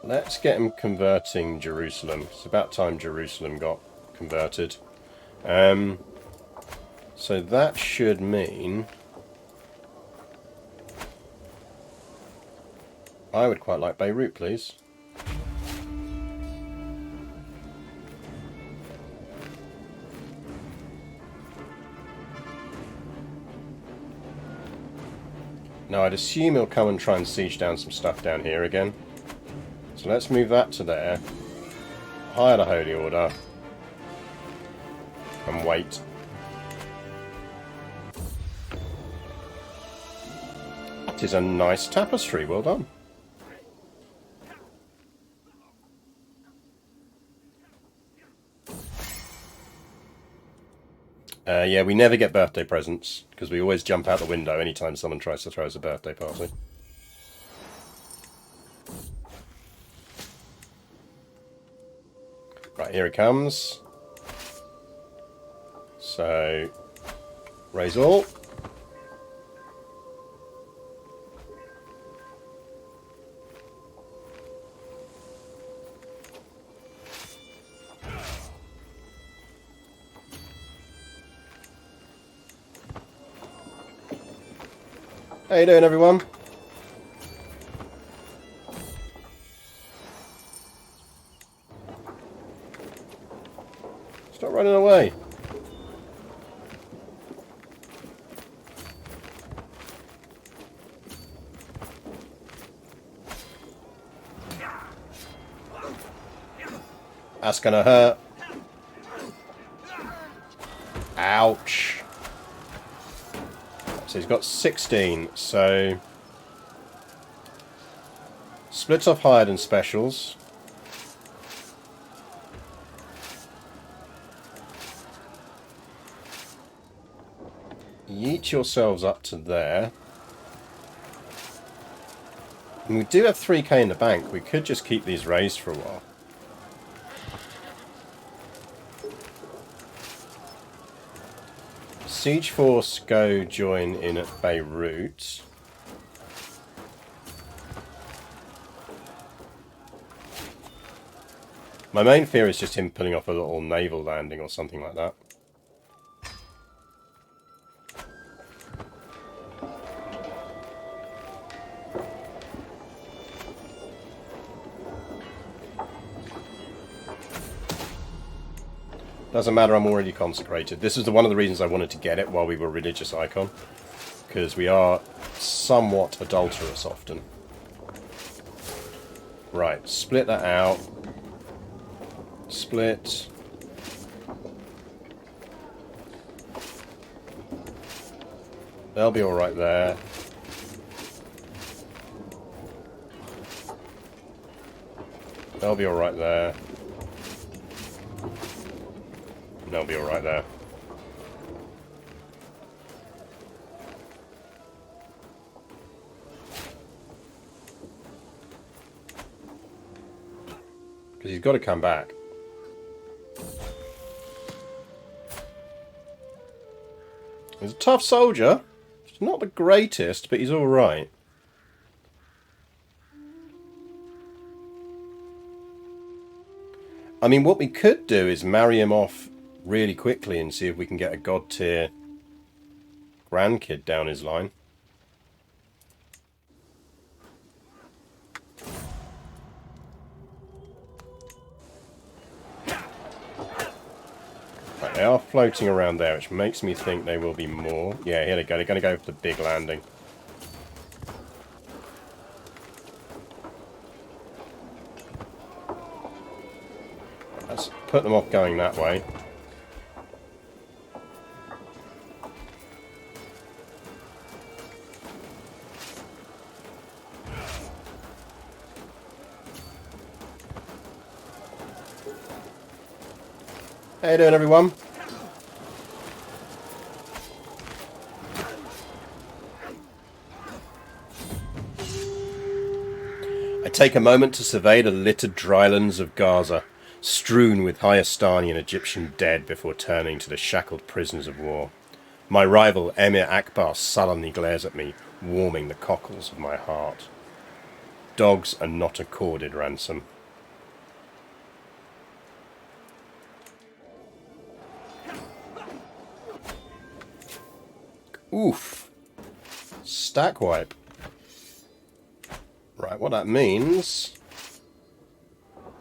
Let's get him converting Jerusalem. It's about time Jerusalem got converted. So that should mean... I would quite like Beirut, please. Now I'd assume he'll come and try and siege down some stuff down here again. So let's move that to there. Hire the Holy Order. And wait. It is a nice tapestry, well done. Yeah, we never get birthday presents, because we always jump out the window anytime someone tries to throw us a birthday party. Right, here it comes. So, raise all. How you doing, everyone? Stop running away. That's gonna hurt. Ouch. So he's got 16, so... Splits off hired and specials. Yeet yourselves up to there. And we do have 3k in the bank. We could just keep these raised for a while. Siege Force go join in at Beirut. My main fear is just him pulling off a little naval landing or something like that. Doesn't matter, I'm already consecrated. This is one of the reasons I wanted to get it while we were religious icon. Because we are somewhat adulterous often. Right, split that out. Split. They'll be alright there. They'll be alright there. They'll be alright there. Because he's got to come back. He's a tough soldier. He's not the greatest, but he's alright. I mean, what we could do is marry him off really quickly and see if we can get a god tier grandkid down his line. Right, they are floating around there, which makes me think they will be more. Yeah, here they go. They're going to go for the big landing. Let's put them off going that way. How you doing, everyone? I take a moment to survey the littered drylands of Gaza, strewn with Hayastani and Egyptian dead, before turning to the shackled prisoners of war. My rival, Emir Akbar, sullenly glares at me, warming the cockles of my heart. Dogs are not accorded ransom. Oof. Stack wipe. Right, what that means...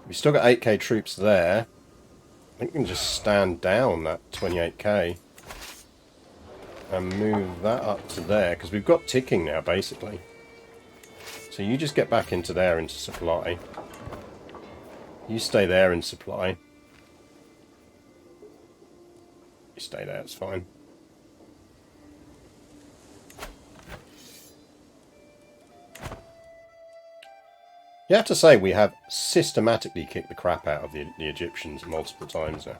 we still got 8k troops there. I think we can just stand down that 28k. And move that up to there, because we've got ticking now, basically. So you just get back into there, into supply. You stay there in supply. You stay there, it's fine. You have to say, we have systematically kicked the crap out of the Egyptians multiple times now.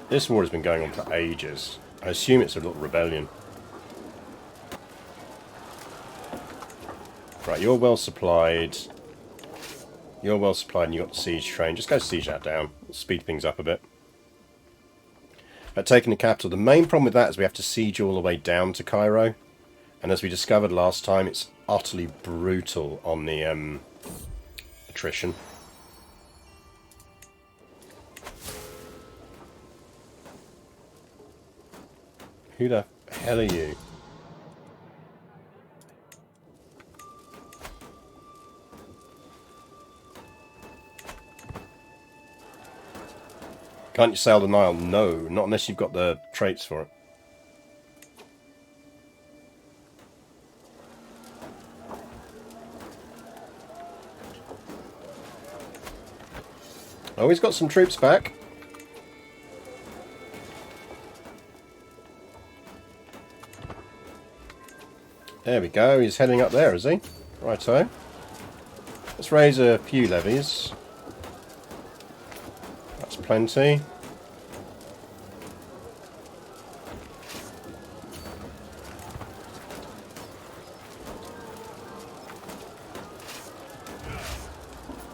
This war has been going on for ages. I assume it's a little rebellion. Right, you're well supplied. You're well supplied and you've got the siege train. Just go siege that down. Speed things up a bit. At taking the capital, the main problem with that is we have to siege all the way down to Cairo. And as we discovered last time, it's utterly brutal on the attrition. Who the hell are you? Can't you sail the Nile? No, not unless you've got the traits for it. Oh, he's got some troops back. There we go, he's heading up there, is he? Righto. Let's raise a few levies. That's plenty.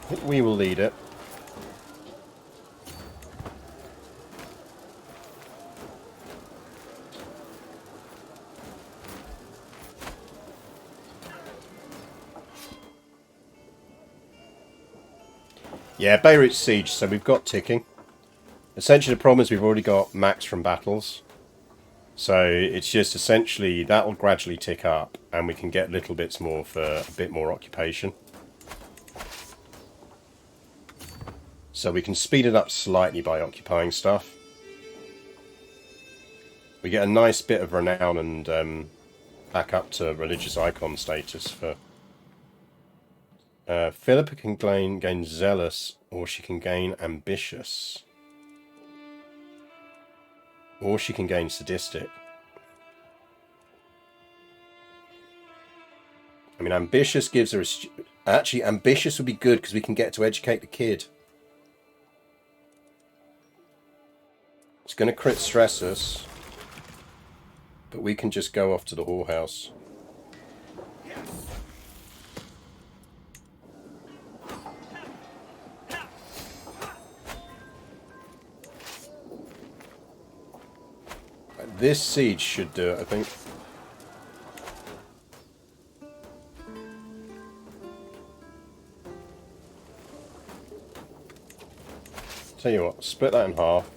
I think we will lead it. Yeah, Beirut siege, so we've got ticking. Essentially the problem is we've already got max from battles. So it's just essentially that will gradually tick up and we can get little bits more for a bit more occupation. So we can speed it up slightly by occupying stuff. We get a nice bit of renown and back up to religious icon status for... Philippa can gain zealous, or she can gain ambitious. Or she can gain sadistic. I mean, ambitious gives her a... Actually, ambitious would be good because we can get to educate the kid. It's going to crit stress us, but we can just go off to the whorehouse. This siege should do it, I think. Tell you what, split that in half.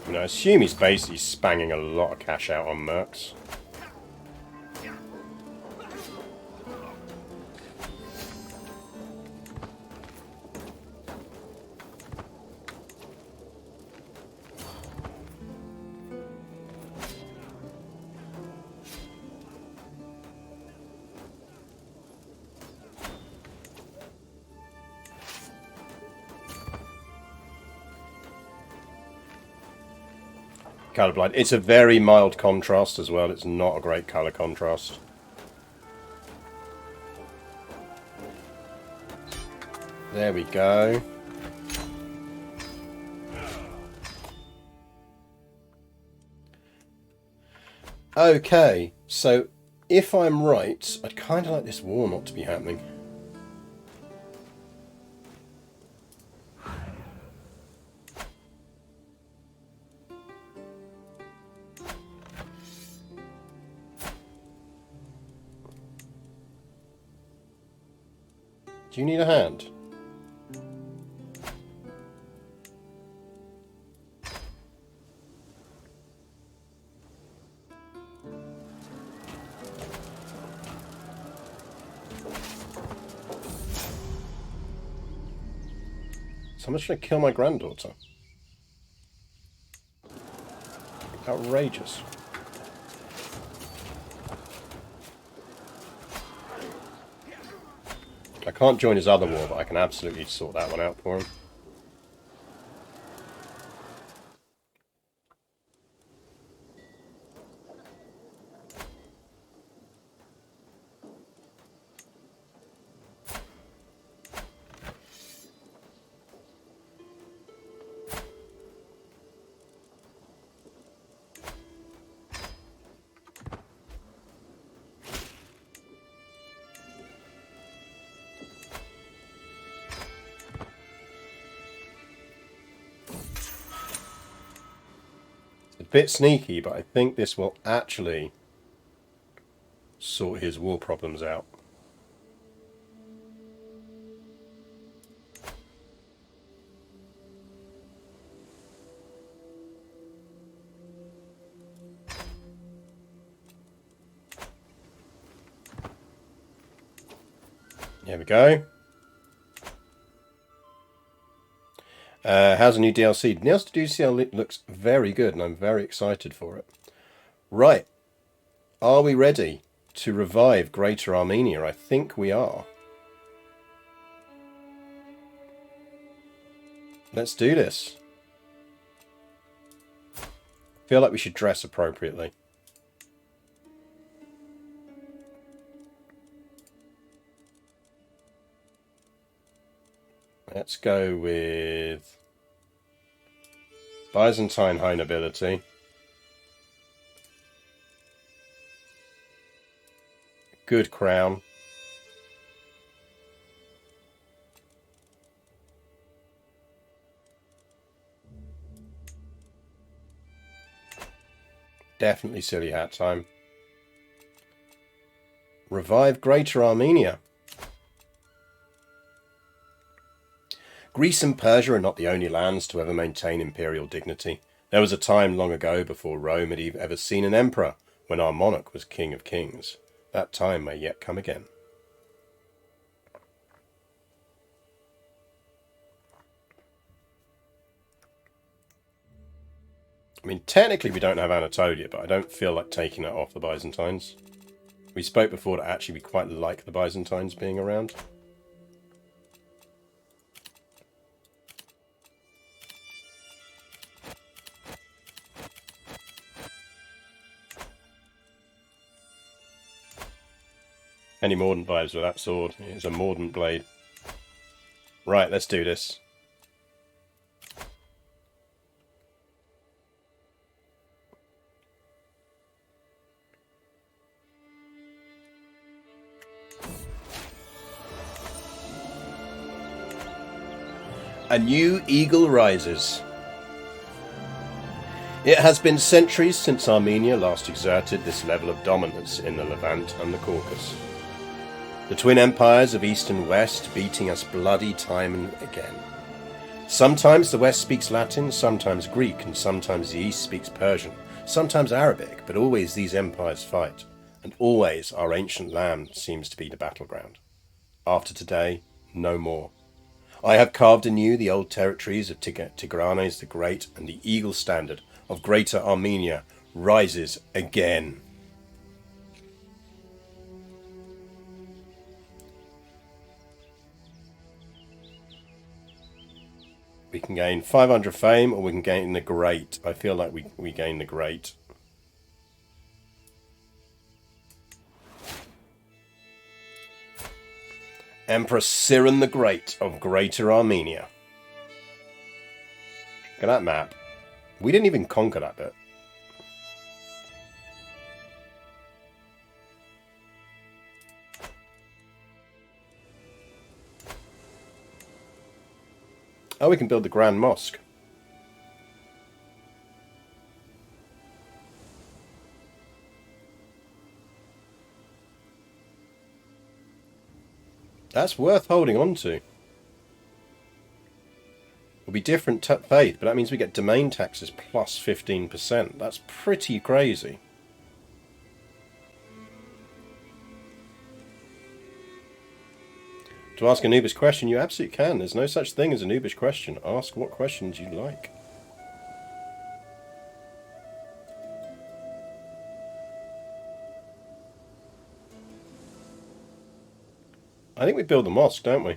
I mean, I assume he's basically spanging a lot of cash out on mercs. Colourblind. It's a very mild contrast as well. It's not a great colour contrast. There we go. Okay, so if I'm right, I'd kind of like this war not to be happening. Do you need a hand? Someone's trying to kill my granddaughter. Outrageous. I can't join his other war, but I can absolutely sort that one out for him. Bit sneaky, but I think this will actually sort his war problems out. Here we go. How's a new DLC? Nails to DCL looks very good, and I'm very excited for it. Right. Are we ready to revive Greater Armenia? I think we are. Let's do this. I feel like we should dress appropriately. Let's go with Byzantine High Nobility. Good crown. Definitely silly hat time. Revive Greater Armenia. Greece and Persia are not the only lands to ever maintain imperial dignity. There was a time long ago before Rome had ever seen an emperor, when our monarch was king of kings. That time may yet come again. I mean, technically we don't have Anatolia, but I don't feel like taking that off the Byzantines. We spoke before that actually we quite like the Byzantines being around. Any Mordant vibes with that sword? It's a Mordant blade. Right, let's do this. A new eagle rises. It has been centuries since Armenia last exerted this level of dominance in the Levant and the Caucasus. The twin empires of East and West beating us bloody time and again. Sometimes the West speaks Latin, sometimes Greek, and sometimes the East speaks Persian, sometimes Arabic, but always these empires fight, and always our ancient land seems to be the battleground. After today, no more. I have carved anew the old territories of Tigranes the Great, and the eagle standard of Greater Armenia rises again. We can gain 500 fame, or we can gain the Great. I feel like we gain the Great. Emperor Siran the Great of Greater Armenia. Look at that map. We didn't even conquer that bit. Oh, we can build the Grand Mosque. That's worth holding on to. It'll be different faith, but that means we get domain taxes plus 15%. That's pretty crazy. To ask a noobish question, you absolutely can. There's no such thing as a noobish question. Ask what questions you like. I think we build the mosque, don't we?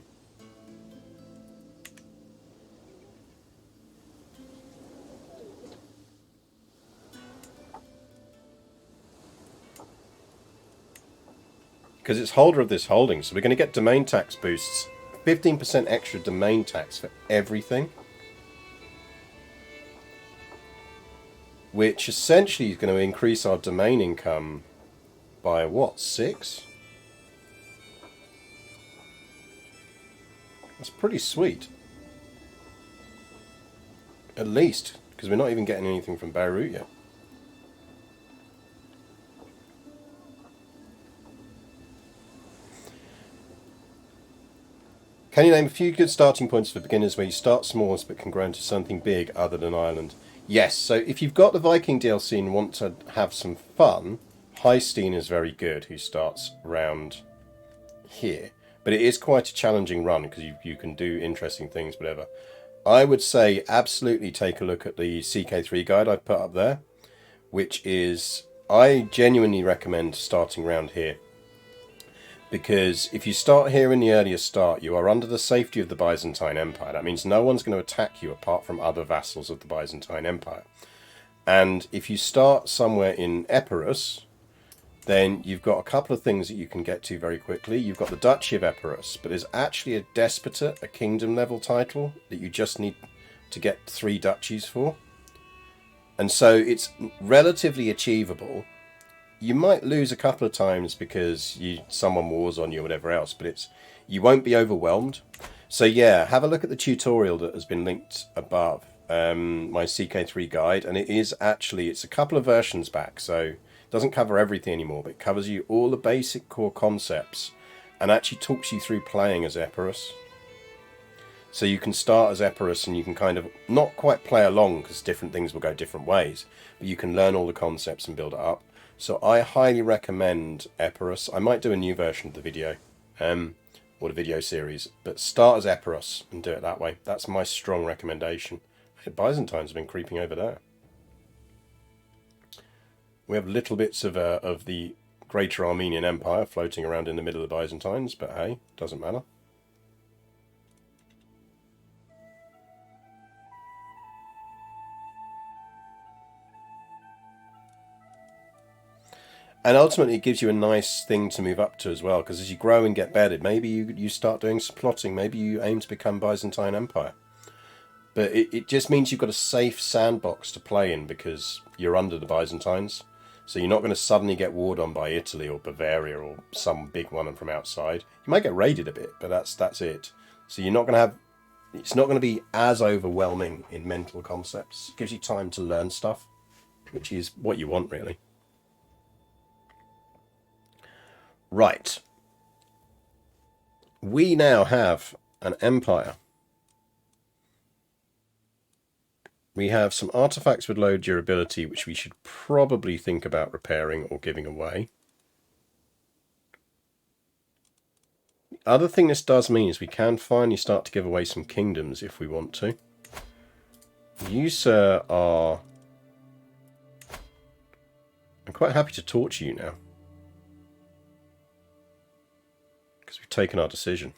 Because it's holder of this holding, so we're going to get domain tax boosts. 15% extra domain tax for everything. Which essentially is going to increase our domain income by what, 6? That's pretty sweet. At least, because we're not even getting anything from Beirut yet. Can you name a few good starting points for beginners where you start small but can grow into something big other than Ireland? Yes, so if you've got the Viking DLC and want to have some fun, Heisteen is very good, who starts around here. But it is quite a challenging run because you can do interesting things, whatever. I would say absolutely take a look at the CK3 guide I've put up there, which is, I genuinely recommend starting around here. Because if you start here in the earlier start, you are under the safety of the Byzantine Empire. That means no one's going to attack you apart from other vassals of the Byzantine Empire. And if you start somewhere in Epirus, then you've got a couple of things that you can get to very quickly. You've got the Duchy of Epirus, but there's actually a despotate, a kingdom level title that you just need to get 3 duchies for. And so it's relatively achievable. You might lose a couple of times because someone wars on you or whatever else, but you won't be overwhelmed. So yeah, have a look at the tutorial that has been linked above, my CK3 guide, and it's a couple of versions back, so it doesn't cover everything anymore, but it covers you all the basic core concepts and actually talks you through playing as Epirus. So you can start as Epirus and you can kind of not quite play along because different things will go different ways, but you can learn all the concepts and build it up. So I highly recommend Epirus. I might do a new version of the video, or the video series, but start as Epirus and do it that way. That's my strong recommendation. Byzantines have been creeping over there. We have little bits of the Greater Armenian Empire floating around in the middle of the Byzantines, but hey, doesn't matter. And ultimately, it gives you a nice thing to move up to as well, because as you grow and get bedded, maybe you start doing some plotting. Maybe you aim to become Byzantine Empire. But it just means you've got a safe sandbox to play in because you're under the Byzantines. So you're not going to suddenly get warred on by Italy or Bavaria or some big one from outside. You might get raided a bit, but that's it. So you're not going to have... It's not going to be as overwhelming in mental concepts. It gives you time to learn stuff, which is what you want, really. Right. We now have an empire. We have some artifacts with low durability, which we should probably think about repairing or giving away. The other thing this does mean is we can finally start to give away some kingdoms if we want to. You, sir, are... I'm quite happy to torture you now. Because we've taken our decision.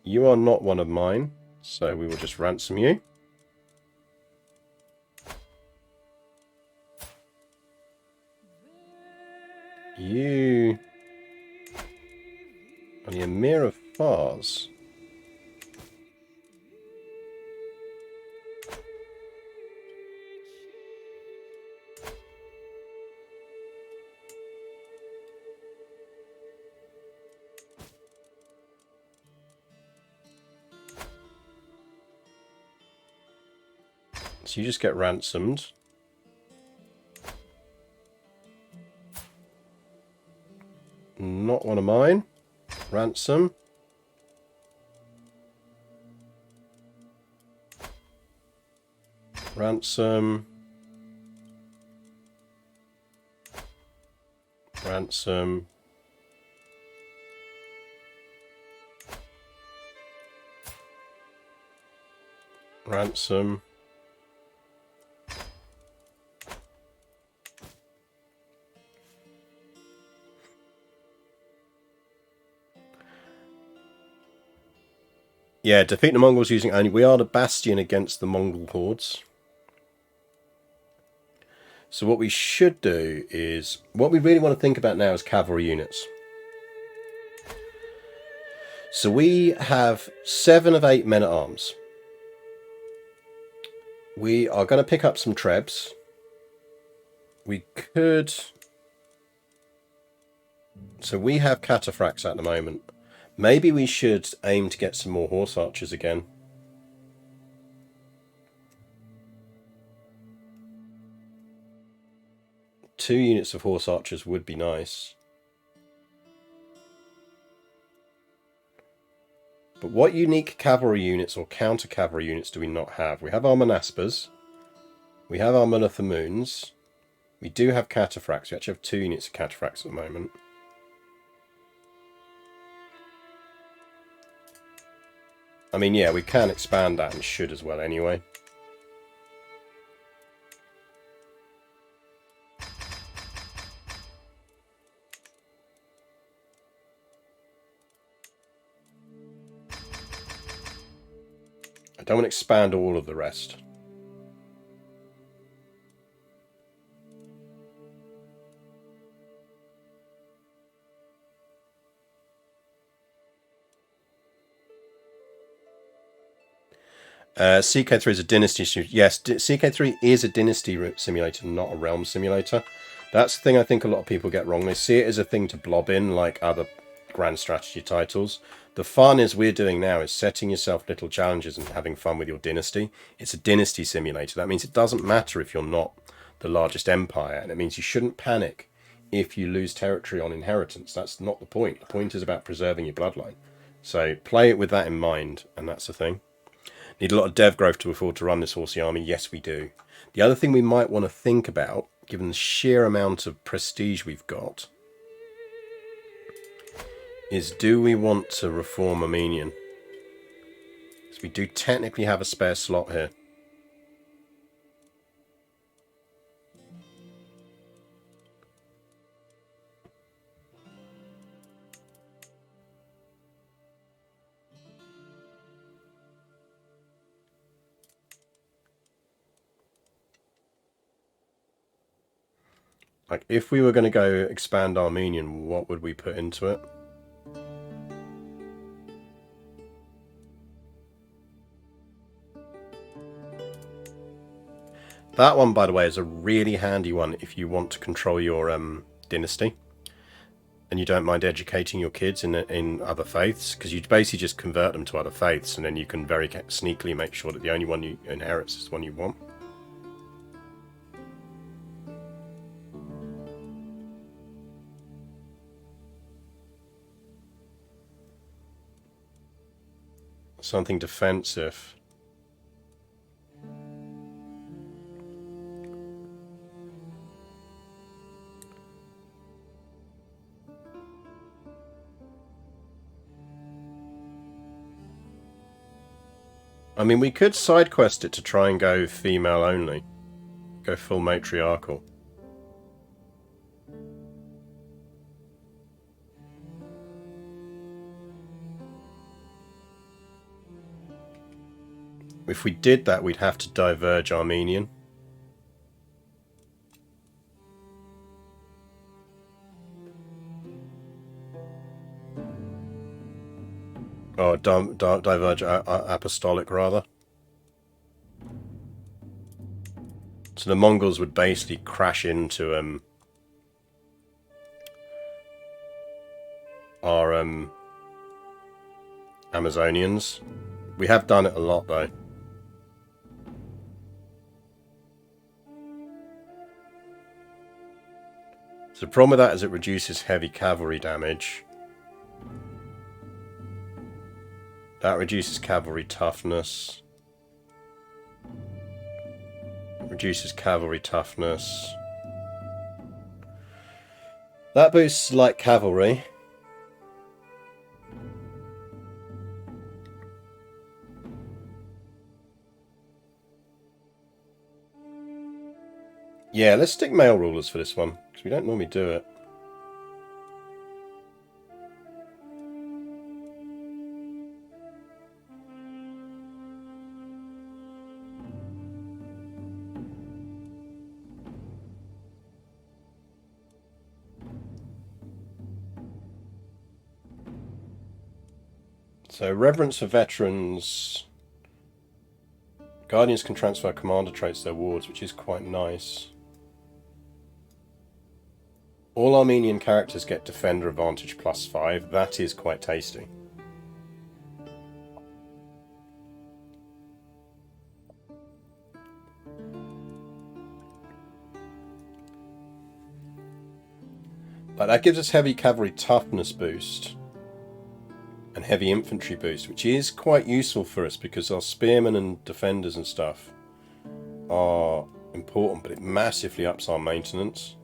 You are not one of mine, so we will just ransom you. You are the Emir of Fars. So you just get ransomed. Not one of mine. Ransom. Ransom. Ransom. Ransom. Yeah, defeat the Mongols using only... We are the bastion against the Mongol hordes. So what we should do is... What we really want to think about now is cavalry units. So we have 7 of 8 men-at-arms. We are going to pick up some trebs. We could... So we have cataphracts at the moment. Maybe we should aim to get some more horse archers again. Two units of horse archers would be nice. But what unique cavalry units or counter cavalry units do we not have? We have our Monaspas. We have our Mulathamoons. We do have cataphracts. We actually have 2 units of cataphracts at the moment. I mean, yeah, we can expand that and should as well anyway. I don't want to expand all of the rest. CK3 is a dynasty simulator. Yes, CK3 is a dynasty simulator, not a realm simulator. That's the thing I think a lot of people get wrong. They see it as a thing to blob in like other grand strategy titles. The fun is we're doing now is setting yourself little challenges and having fun with your dynasty. It's a dynasty simulator. That means it doesn't matter if you're not the largest empire, and it means you shouldn't panic if you lose territory on inheritance. That's not the point. The point is about preserving your bloodline. So play it with that in mind, and that's the thing. Need a lot of dev growth to afford to run this horsey army? Yes, we do. The other thing we might want to think about, given the sheer amount of prestige we've got, is do we want to reform Armenian? Because we do technically have a spare slot here. Like, if we were going to go expand Armenian, what would we put into it? That one, by the way, is a really handy one if you want to control your dynasty and you don't mind educating your kids in other faiths, because you basically just convert them to other faiths, and then you can very sneakily make sure that the only one you inherit is the one you want. Something defensive. I mean, we could side quest it to try and go female only. Go full matriarchal. If we did that, we'd have to diverge Armenian. Or diverge apostolic, rather. So the Mongols would basically crash into our Amazonians. We have done it a lot, though. So the problem with that is it reduces heavy cavalry damage. That reduces cavalry toughness. Reduces cavalry toughness. That boosts light cavalry. Yeah, let's stick male rulers for this one, because we don't normally do it. So, reverence for veterans. Guardians can transfer commander traits to their wards, which is quite nice. All Armenian characters get defender advantage +5. That is quite tasty. Like, that gives us heavy cavalry toughness boost and heavy infantry boost, which is quite useful for us because our spearmen and defenders and stuff are important, but it massively ups our maintenance.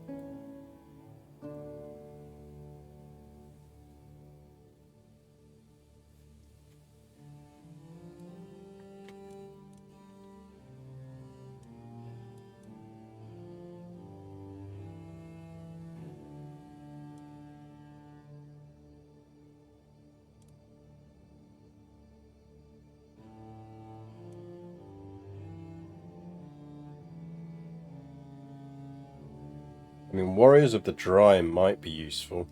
I mean, Warriors of the Dry might be useful.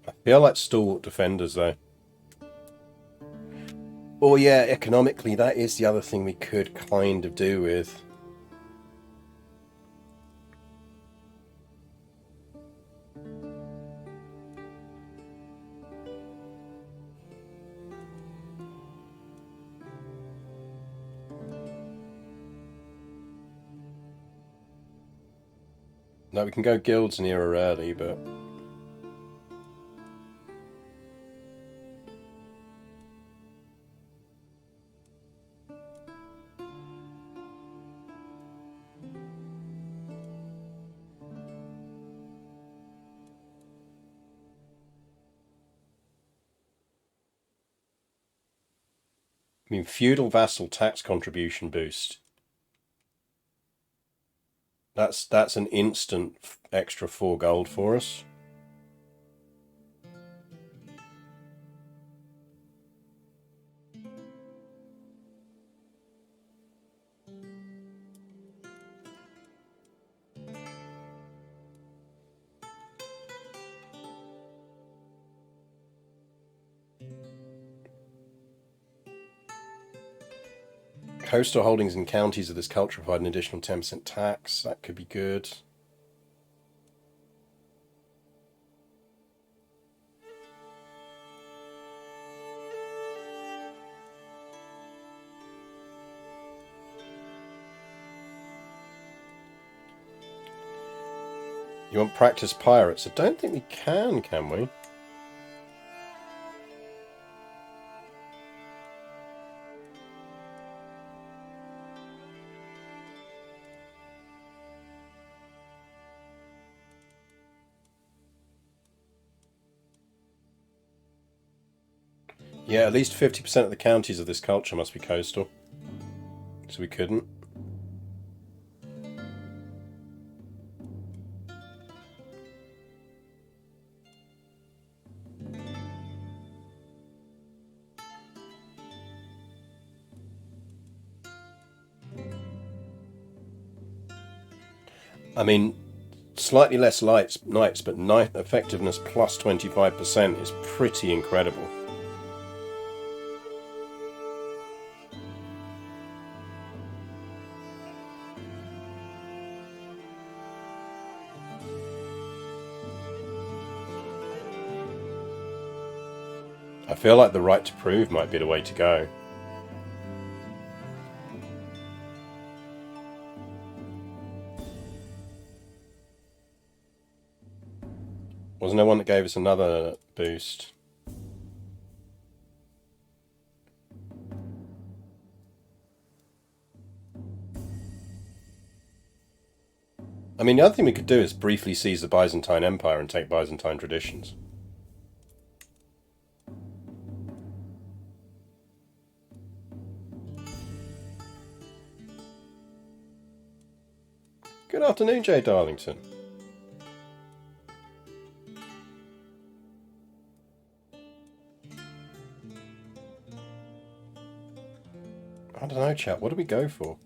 I feel like Stalwart Defenders, though. Oh yeah, economically, that is the other thing we could kind of do with. No, we can go guilds and era early, but... I mean, feudal vassal tax contribution boost. That's an instant extra 4 gold for us. Coastal holdings and counties of this culture provide an additional 10% tax. That could be good. You want practice pirates? I don't think we can we? Yeah, at least 50% of the counties of this culture must be coastal. So we couldn't. I mean, slightly less knights, but knight effectiveness plus 25% is pretty incredible. I feel like the right to prove might be the way to go. Wasn't there one that gave us another boost? I mean, the other thing we could do is briefly seize the Byzantine Empire and take Byzantine traditions. Good afternoon, Jay Darlington. I don't know, chat. What do we go for?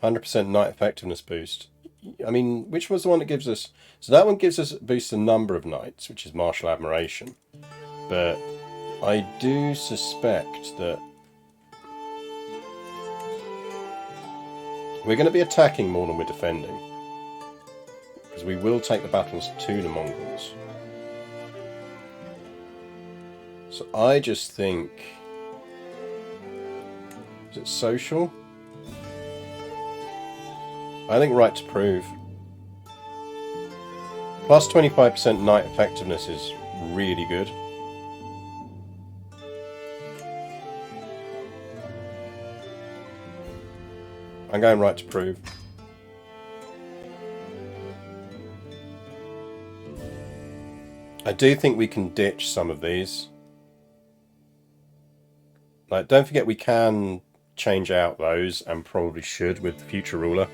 %100% knight effectiveness boost. I mean, which was the one that gives us... So that one gives us boost the number of knights, which is martial admiration. But I do suspect that we're going to be attacking more than we're defending. Because we will take the battles to the Mongols. So I just think... Is it social? I think right to prove. Plus 25% knight effectiveness is really good. I'm going right to prove. I do think we can ditch some of these. Like, don't forget we can change out those, and probably should with the future ruler.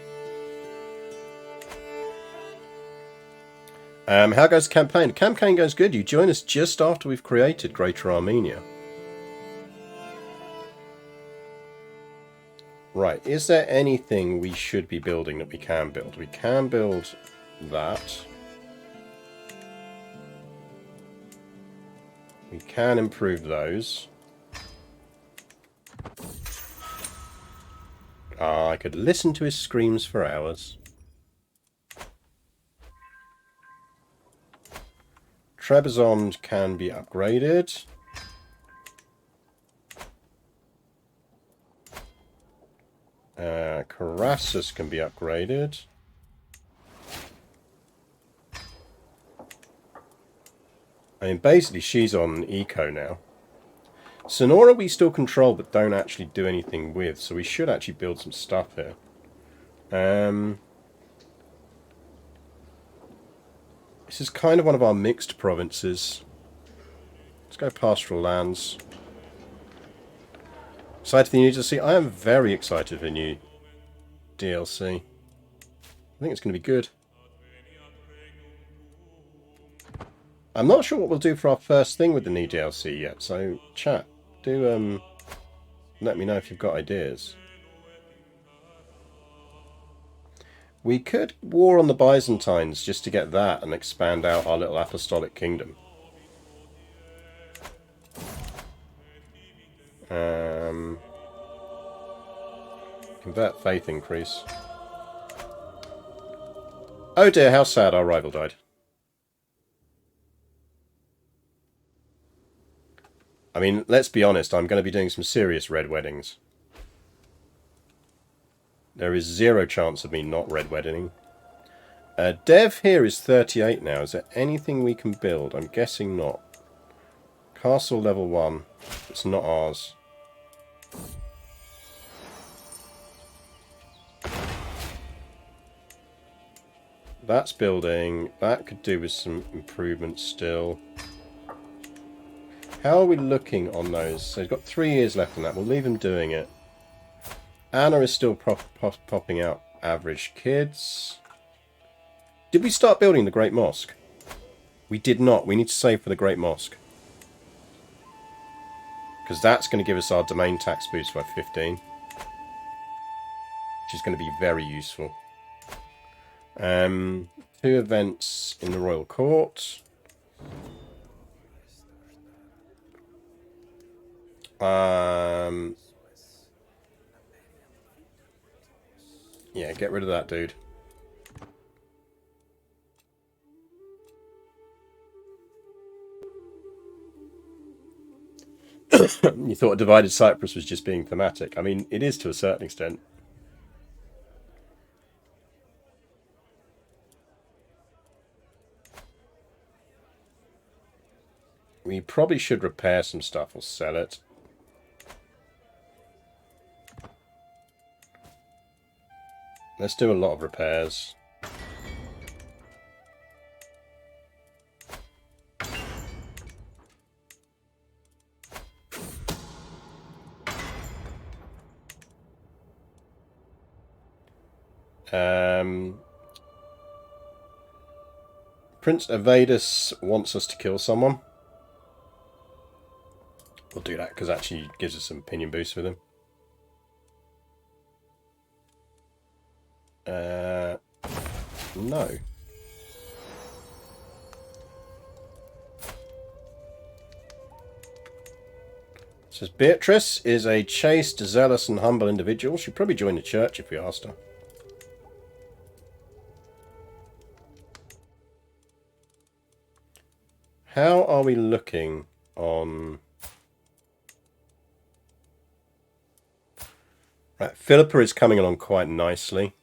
How goes the campaign? The campaign goes good. You join us just after we've created Greater Armenia. Right, is there anything we should be building that we can build? We can build that. We can improve those. I could listen to his screams for hours. Trebizond can be upgraded. Carassus can be upgraded. I mean, basically, she's on eco now. Sonora we still control, but don't actually do anything with, so we should actually build some stuff here. This is kind of one of our mixed provinces. Let's go pastoral lands. Excited for the new DLC? I am very excited for the new DLC. I think it's going to be good. I'm not sure what we'll do for our first thing with the new DLC yet, so chat, do let me know if you've got ideas. We could war on the Byzantines just to get that and expand out our little apostolic kingdom. Convert faith increase. Oh dear, how sad, our rival died. I mean, let's be honest, I'm going to be doing some serious red weddings. There is zero chance of me not red wedding. Dev here is 38 now. Is there anything we can build? I'm guessing not. Castle level 1. It's not ours. That's building. That could do with some improvements still. How are we looking on those? So he's got 3 years left on that. We'll leave him doing it. Anna is still popping out average kids. Did we start building the Great Mosque? We did not. We need to save for the Great Mosque. Because that's going to give us our domain tax boost by 15. Which is going to be very useful. 2 events in the Royal Court. Yeah, get rid of that dude. You thought a divided Cyprus was just being thematic. I mean, it is to a certain extent. We probably should repair some stuff or sell it. Let's do a lot of repairs. Prince Evadus wants us to kill someone. We'll do that because actually it gives us some opinion boost with him. No. It says Beatrice is a chaste, zealous, and humble individual. She'd probably join the church if we asked her. How are we looking on... Right, Philippa is coming along quite nicely.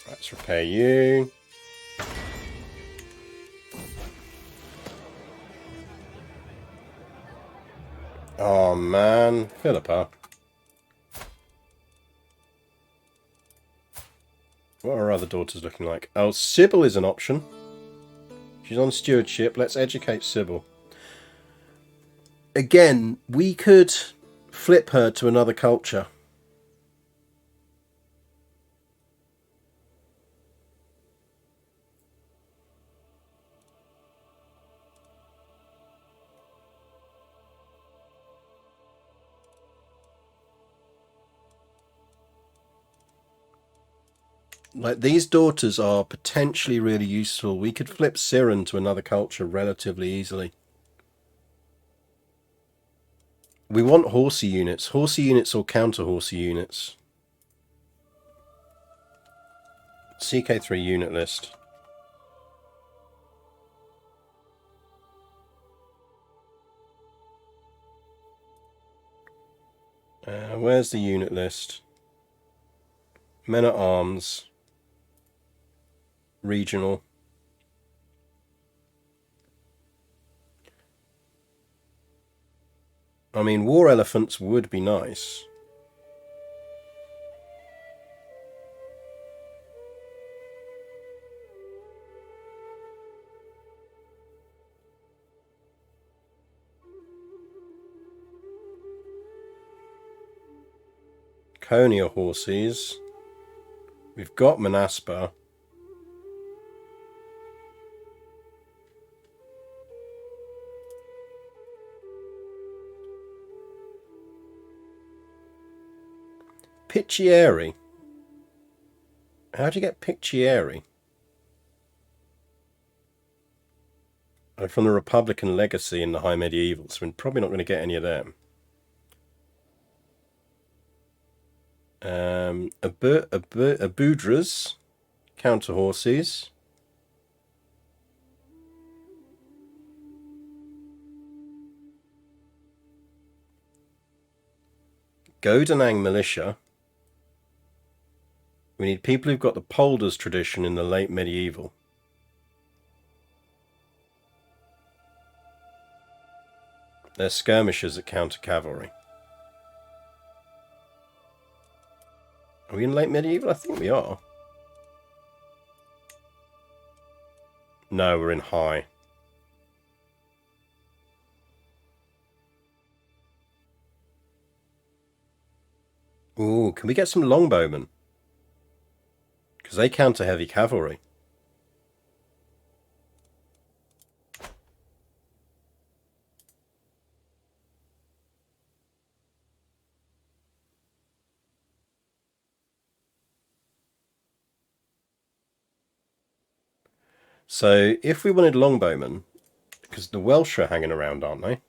Let's repair you. Oh man, Philippa. What are our other daughters looking like? Oh, Sybil is an option. She's on stewardship. Let's educate Sybil. Again, we could flip her to another culture. Like, these daughters are potentially really useful. We could flip Siran to another culture relatively easily. We want horsey units. Horsey units or counter horsey units. CK3 unit list. Where's the unit list? Men at Arms. Regional. I mean, war elephants would be nice. Konya horses. We've got Manaspa. Piccieri. How do you get Pictieri? From the Republican legacy in the High Medieval, so we're probably not going to get any of them. Abudras, counter horses. Godanang militia. We need people who've got the polders tradition in the late medieval. They're skirmishers at counter cavalry. Are we in late medieval? I think we are. No, we're in high. Ooh, can we get some longbowmen? Because they counter heavy cavalry. So if we wanted longbowmen, because the Welsh are hanging around, aren't they?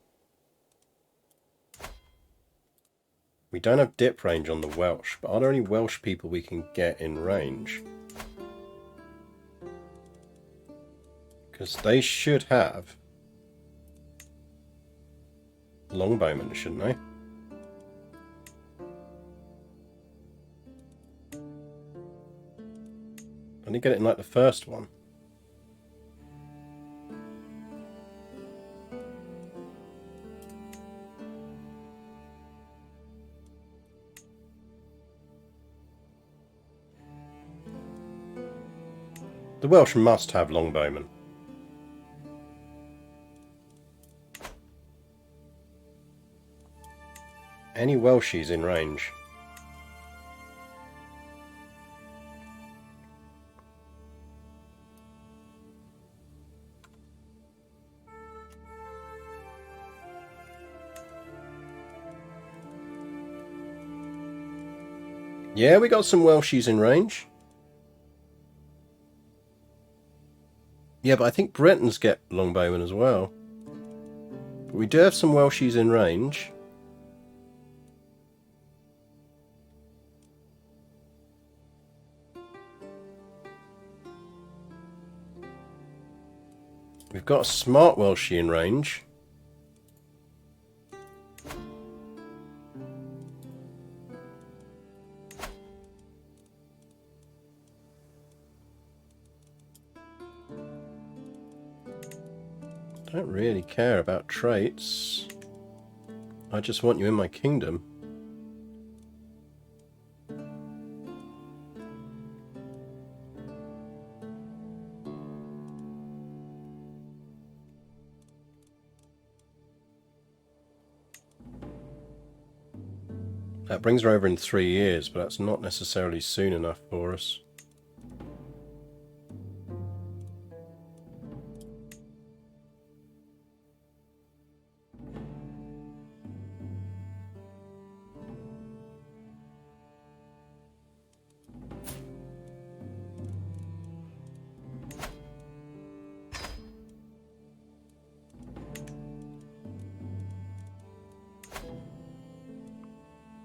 We don't have dip range on the Welsh, but are there any Welsh people we can get in range? Because they should have longbowmen, shouldn't they? Don't you get it in like the first one? The Welsh must have longbowmen. Any Welshies in range? Yeah, we got some Welshies in range. Yeah, but I think Bretons get longbowmen as well. But we do have some Welshies in range. We've got a smart Welshie in range. Don't really care about traits. I just want you in my kingdom. That brings her over in 3 years, but that's not necessarily soon enough for us.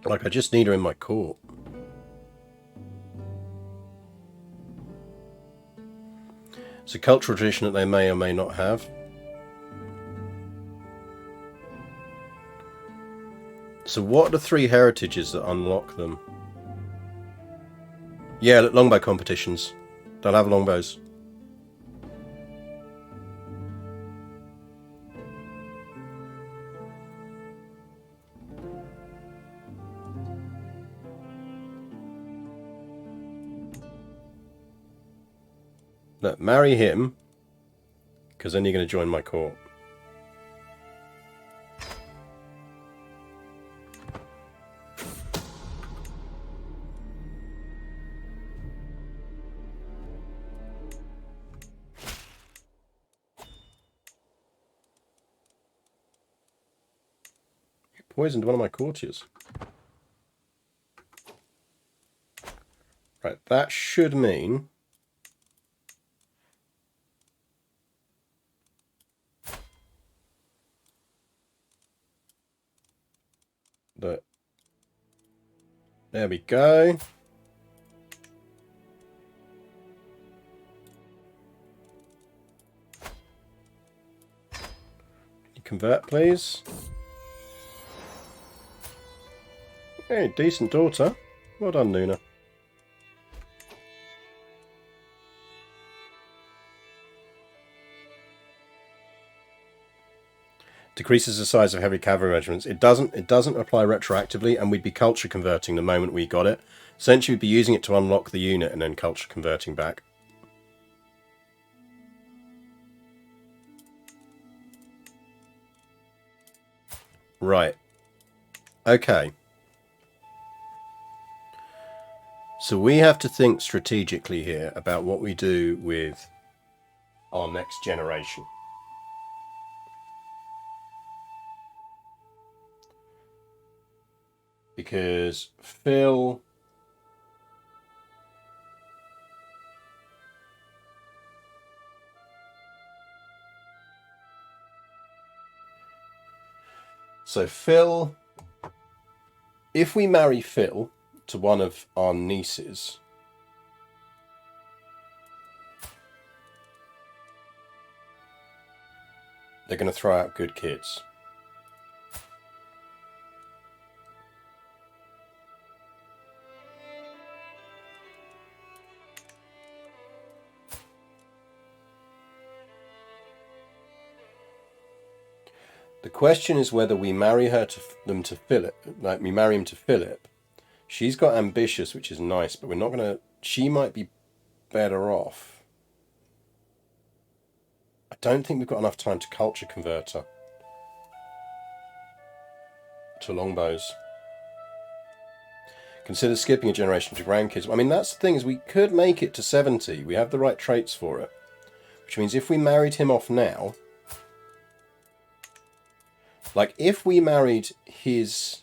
Like, I just need her in my court. It's a cultural tradition that they may or may not have. So what are the 3 heritages that unlock them? Yeah, longbow competitions. They'll have longbows. Look, marry him, because then you're going to join my court. You poisoned one of my courtiers. Right, that should mean that, there we go. Convert, please. Hey, decent daughter. Well done, Nuna. Decreases the size of heavy cavalry regiments. It doesn't apply retroactively, and we'd be culture converting the moment we got it. Essentially, we'd be using it to unlock the unit and then culture converting back. Right. Okay. So we have to think strategically here about what we do with our next generation. Because Phil... So Phil... If we marry Phil to one of our nieces... they're going to throw out good kids. The question is whether we marry them to Philip, like we marry him to Philip. She's got ambitious, which is nice, but we're not going to... She might be better off. I don't think we've got enough time to culture convert her to longbows. Consider skipping a generation to grandkids. I mean, that's the thing, is we could make it to 70. We have the right traits for it. Which means if we married him off now... Like, if we married his...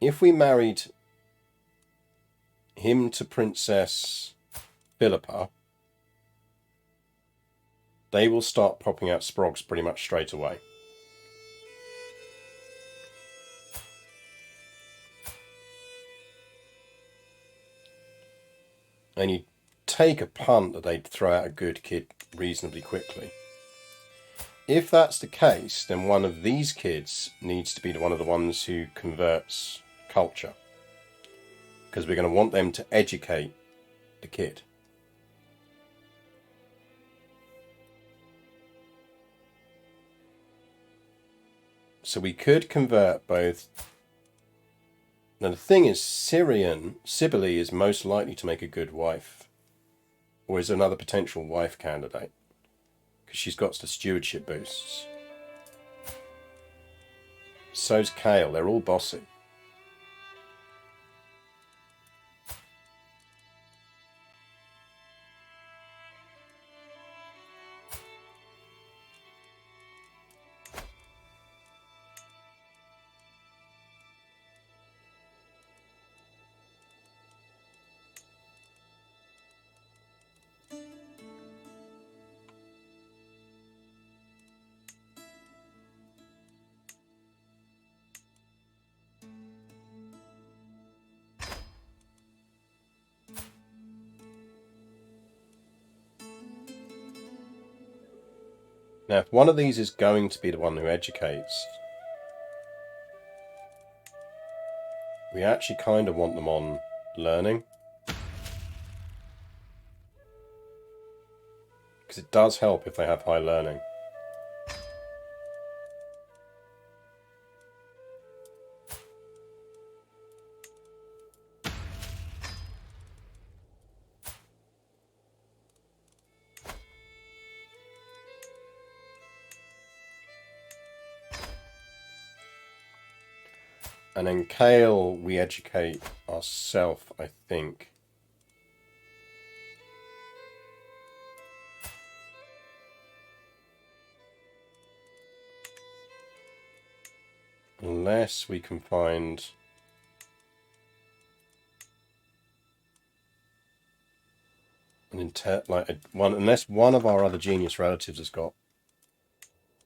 If we married him to Princess Philippa, they will start popping out sprogs pretty much straight away. And you take a punt that they'd throw out a good kid reasonably quickly. If that's the case, then one of these kids needs to be one of the ones who converts culture. Because we're going to want them to educate the kid. So we could convert both. Now the thing is, Sibylle is most likely to make a good wife. Or is another potential wife candidate. Because she's got the stewardship boosts. So's Kale, they're all bossy. Now, if one of these is going to be the one who educates, we actually kind of want them on learning. Because it does help if they have high learning. And then Kale, we educate ourselves, I think. Unless we can find... unless one of our other genius relatives has got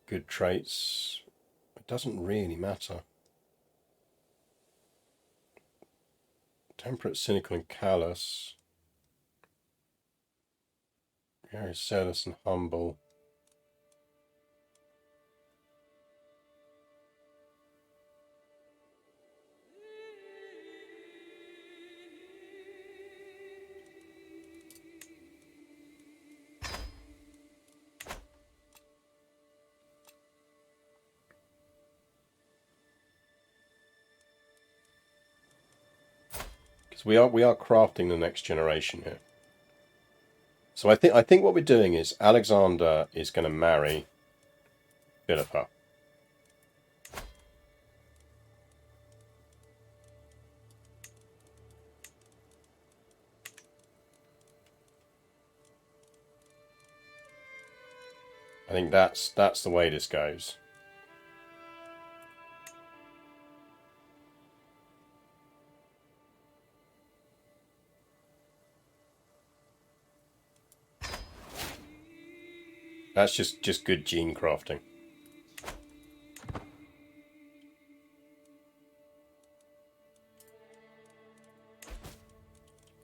good traits, it doesn't really matter. Temperate, cynical, and callous. Very zealous and humble. Because we are crafting the next generation here. So I think what we're doing is Alexander is going to marry Philippa. I think that's the way this goes. That's just good gene crafting.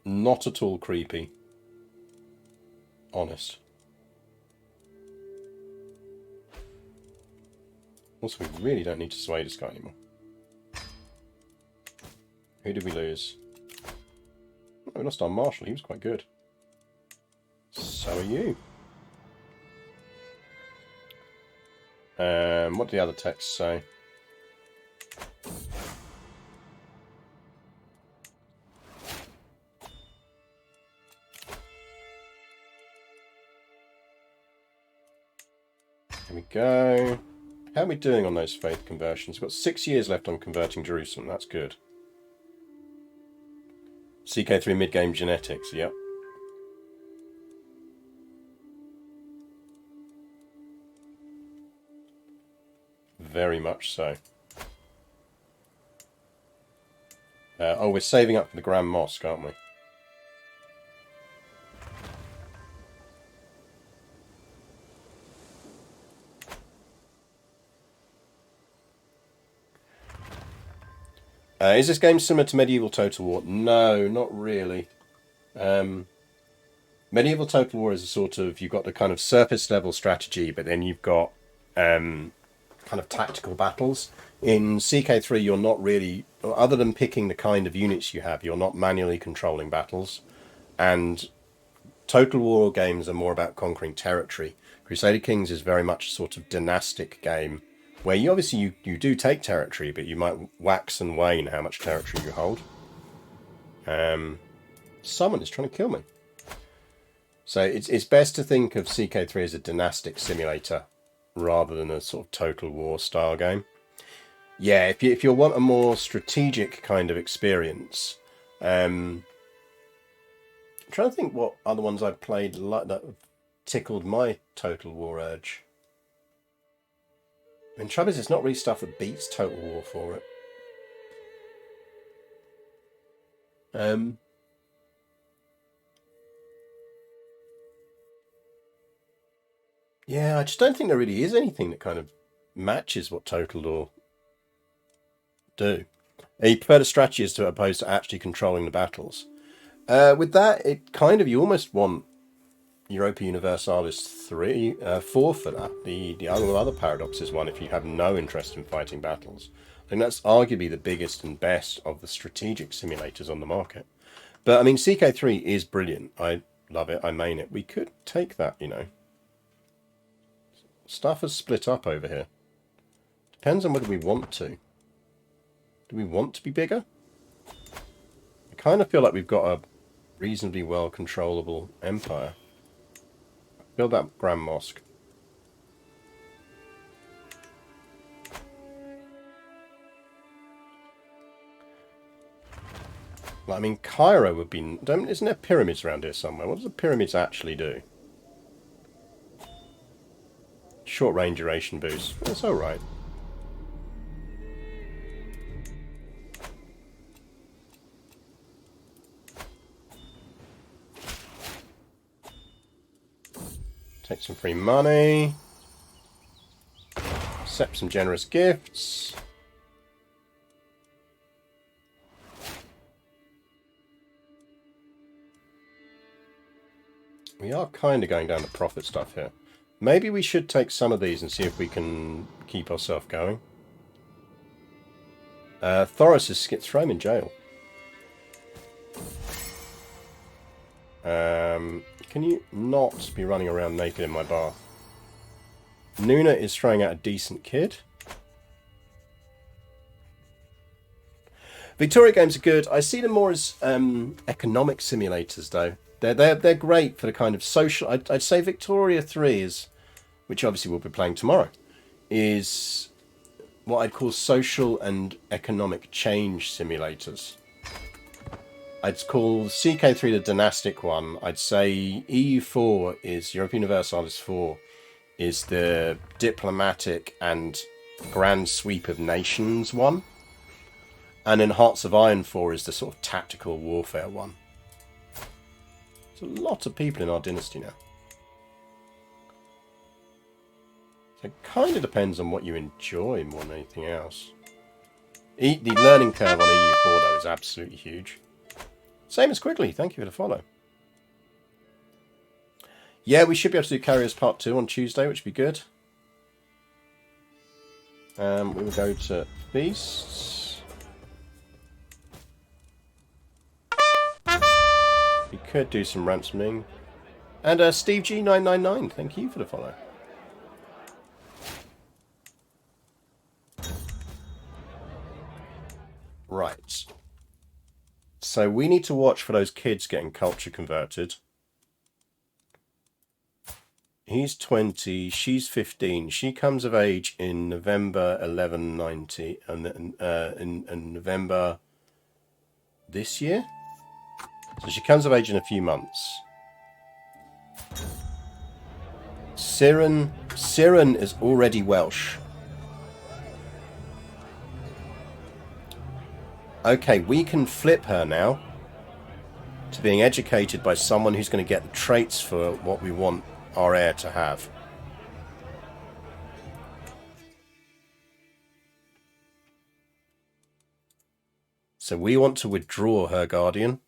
Not at all creepy. Honest. Also, we really don't need to sway this guy anymore. Who did we lose? Oh, we lost our marshal. He was quite good. So are you. What do the other texts say? Here we go. How are we doing on those faith conversions? We've got 6 years left on converting Jerusalem. That's good. CK3 mid-game genetics. Yep. Very much so. Oh, we're saving up for the Grand Mosque, aren't we? Is this game similar to Medieval Total War? No, not really. Medieval Total War is a sort of, you've got the kind of surface level strategy, but then you've got kind of tactical battles. In CK3, you're not really, other than picking the kind of units you have, you're not manually controlling battles. And Total War games are more about conquering territory. Crusader Kings is very much a sort of dynastic game, where you obviously you do take territory, but you might wax and wane how much territory you hold. Someone is trying to kill me. So it's best to think of CK3 as a dynastic simulator rather than a sort of Total War style game. Yeah, if you want a more strategic kind of experience, I'm trying to think what other ones I've played like that have tickled my Total War urge. I mean, trouble is, it's not really stuff that beats Total War for it. Yeah, I just don't think there really is anything that kind of matches what Total War do. You prefer the strategy as opposed to actually controlling the battles. With that, it kind of, you almost want Europa Universalis 4 for that. The other Paradox is one if you have no interest in fighting battles. I think that's arguably the biggest and best of the strategic simulators on the market. But I mean, CK3 is brilliant. I love it. I main it. We could take that, you know. Stuff has split up over here. Depends on whether we want to. Do we want to be bigger? I kind of feel like we've got a reasonably well controllable empire. Build that Grand Mosque. Well, I mean, Cairo would be... Isn't there pyramids around here somewhere? What do the pyramids actually do? Short range duration boost. That's alright. Take some free money. Accept some generous gifts. We are kind of going down the profit stuff here. Maybe we should take some of these and see if we can keep ourselves going. Thoros is throw him in jail. Can you not be running around naked in my bath? Nuna is throwing out a decent kid. Victoria games are good. I see them more as economic simulators, though. They're great for the kind of social. I'd say Victoria 3 is, which obviously we'll be playing tomorrow, is what I'd call social and economic change simulators. I'd call CK3 the dynastic one. I'd say EU4 is European Universalis 4 is the diplomatic and grand sweep of nations one. And then Hearts of Iron 4 is the sort of tactical warfare one. There's a lot of people in our dynasty now. So it kind of depends on what you enjoy more than anything else. The learning curve on EU4 though is absolutely huge. Same as Quigley, thank you for the follow. Yeah, we should be able to do Carriers Part 2 on Tuesday, which would be good. We will go to Feasts. We could do some ransoming. And Steve G999, thank you for the follow. Right. So we need to watch for those kids getting culture converted. He's 20, she's 15. She comes of age in November 1190, and in November this year. So she comes of age in a few months. Siran is already Welsh. Okay, we can flip her now to being educated by someone who's going to get the traits for what we want our heir to have. So we want to withdraw her guardian.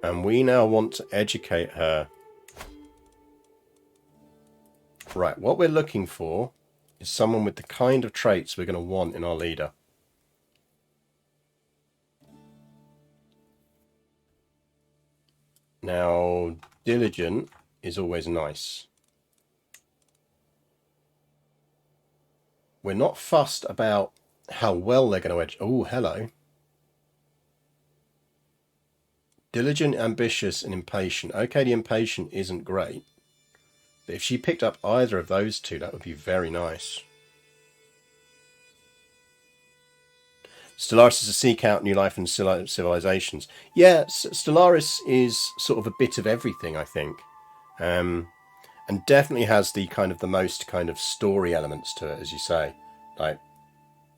And we now want to educate her. Right, what we're looking for is someone with the kind of traits we're going to want in our leader. Now, diligent is always nice. We're not fussed about how well they're going to educate. Oh, hello. Diligent, ambitious, and impatient. Okay, the impatient isn't great. But if she picked up either of those two, that would be very nice. Stellaris is a seek out new life and civilizations. Yeah, Stellaris is sort of a bit of everything, I think. And definitely has the most kind of story elements to it, as you say. Like,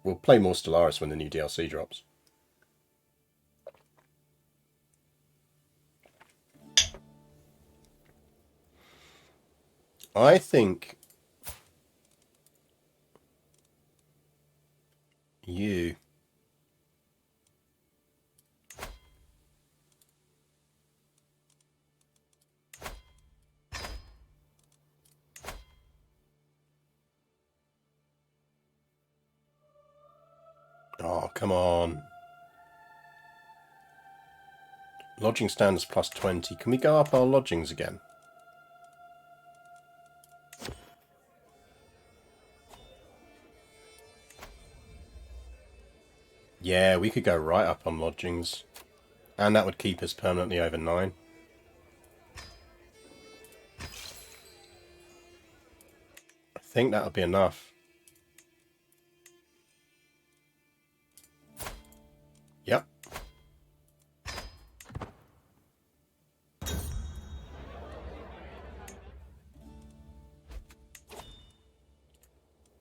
we'll play more Stellaris when the new DLC drops. I think you oh, come on. Lodging standards plus 20. Can we go up our lodgings again? Yeah, we could go right up on lodgings. And that would keep us permanently over 9. I think that would be enough. Yep.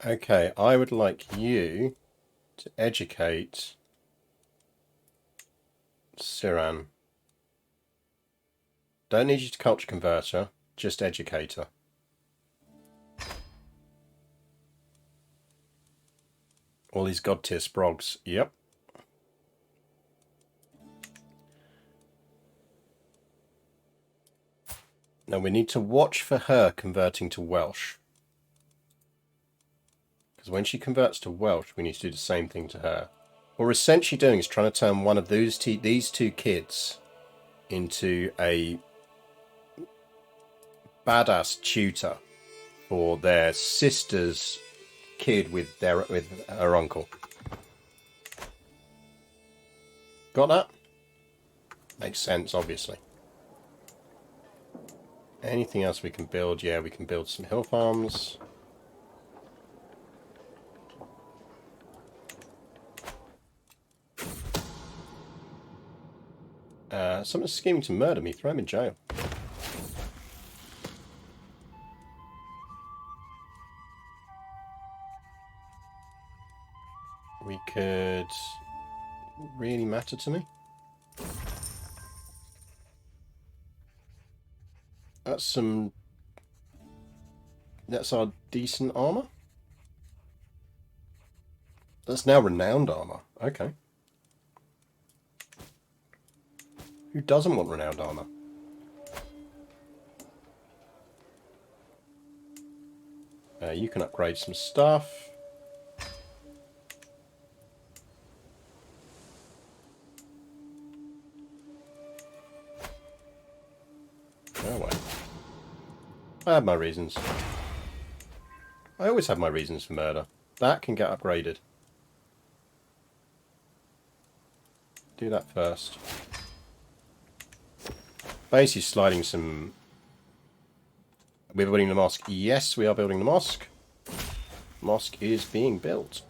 Okay, I would like you to educate Siran. Don't need you to culture converter, just educator. All these god tier sprogs. Yep. Now we need to watch for her converting to Welsh. Because when she converts to Welsh, we need to do the same thing to her. What we're essentially doing is trying to turn one of these two kids into a badass tutor for their sister's kid with her uncle. Got that? Makes sense, obviously. Anything else we can build? Yeah, we can build some hill farms. Someone's scheming to murder me. Throw him in jail. We could... Really matter to me? That's our decent armor. That's now renowned armor. Okay. Who doesn't want renowned armor? You can upgrade some stuff. Oh wait. I have my reasons. I always have my reasons for murder. That can get upgraded. Do that first. Basically sliding some... Are we building the mosque? Yes, we are building the mosque. Mosque is being built.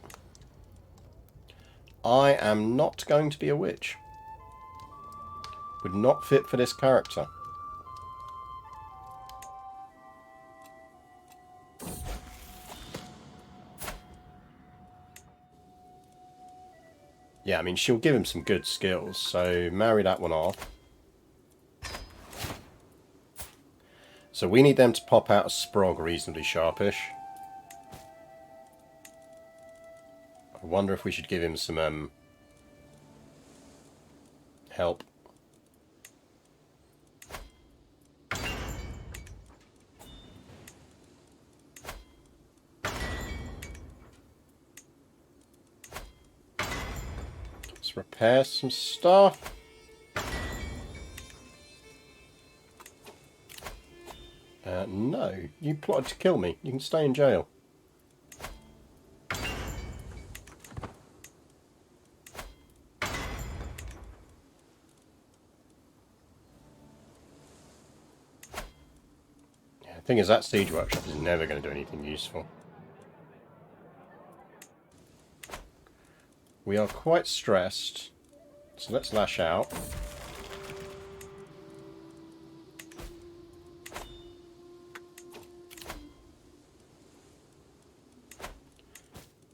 I am not going to be a witch. Would not fit for this character. Yeah, I mean, she'll give him some good skills, so marry that one off. So we need them to pop out a sprog reasonably sharpish. I wonder if we should give him some help. Let's repair some stuff. No, you plotted to kill me. You can stay in jail. Yeah, the thing is, that siege workshop is never going to do anything useful. We are quite stressed, so let's lash out.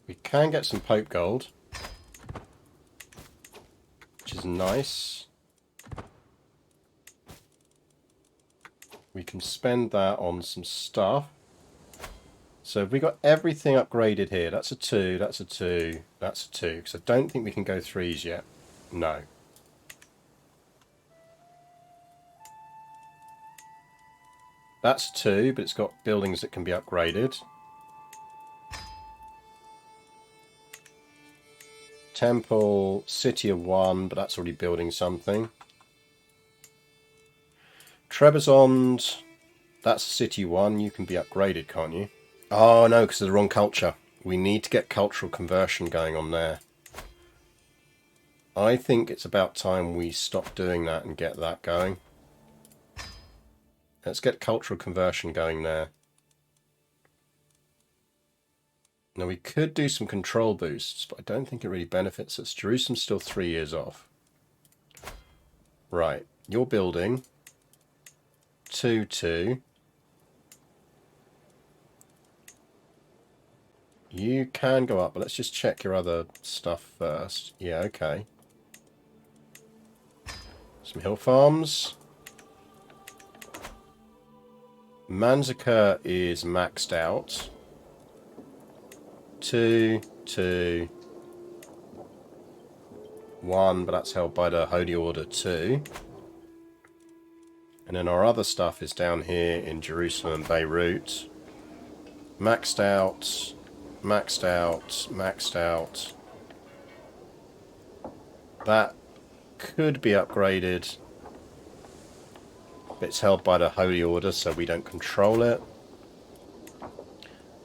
We can get some Pope gold, which is nice. We can spend that on some stuff. So have we got everything upgraded here? That's a 2, that's a 2, that's a 2. Because I don't think we can go 3s yet. No. That's 2, but it's got buildings that can be upgraded. Temple, City of 1, but that's already building something. Trebizond, that's City 1, you can be upgraded, can't you? Oh no, because of the wrong culture. We need to get cultural conversion going on there. I think it's about time we stop doing that and get that going. Let's get cultural conversion going there. Now we could do some control boosts, but I don't think it really benefits us. Jerusalem's still 3 years off. Right, you're building 2-2. You can go up, but let's just check your other stuff first. Yeah, okay. Some hill farms. Manzika is maxed out. 2, 2, 1, but that's held by the Holy Order 2. And then our other stuff is down here in Jerusalem and Beirut. Maxed out, maxed out, maxed out. That could be upgraded. But it's held by the Holy Order, so we don't control it.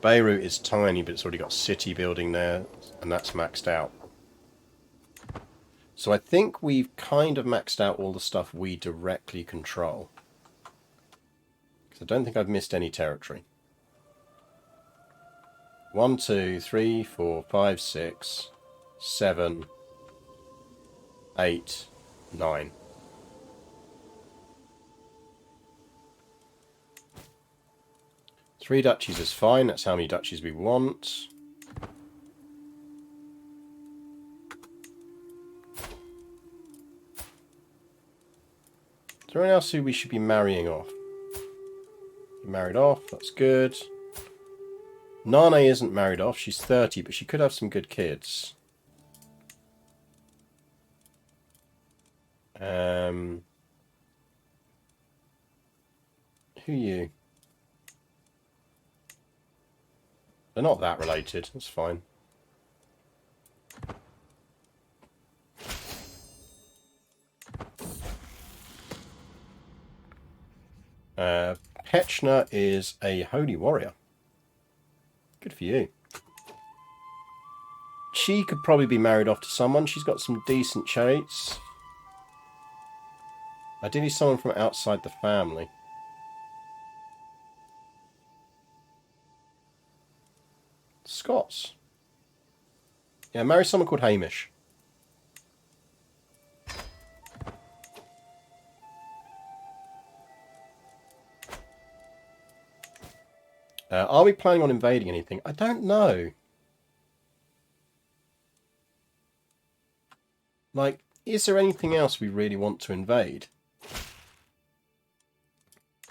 Beirut is tiny, but it's already got city building there, and that's maxed out. So I think we've kind of maxed out all the stuff we directly control. Because I don't think I've missed any territory. 1, 2, 3, 4, 5, 6, 7, 8, 9. Three duchies is fine. That's how many duchies we want. Is there anyone else who we should be marrying off? Married off, that's good. Nane isn't married off, she's 30, but she could have some good kids. Who are you? They're not that related, that's fine. Pechna is a holy warrior. Good for you. She could probably be married off to someone. She's got some decent traits. Ideally someone from outside the family. Scots. Yeah, marry someone called Hamish. Are we planning on invading anything? I don't know. Like, is there anything else we really want to invade?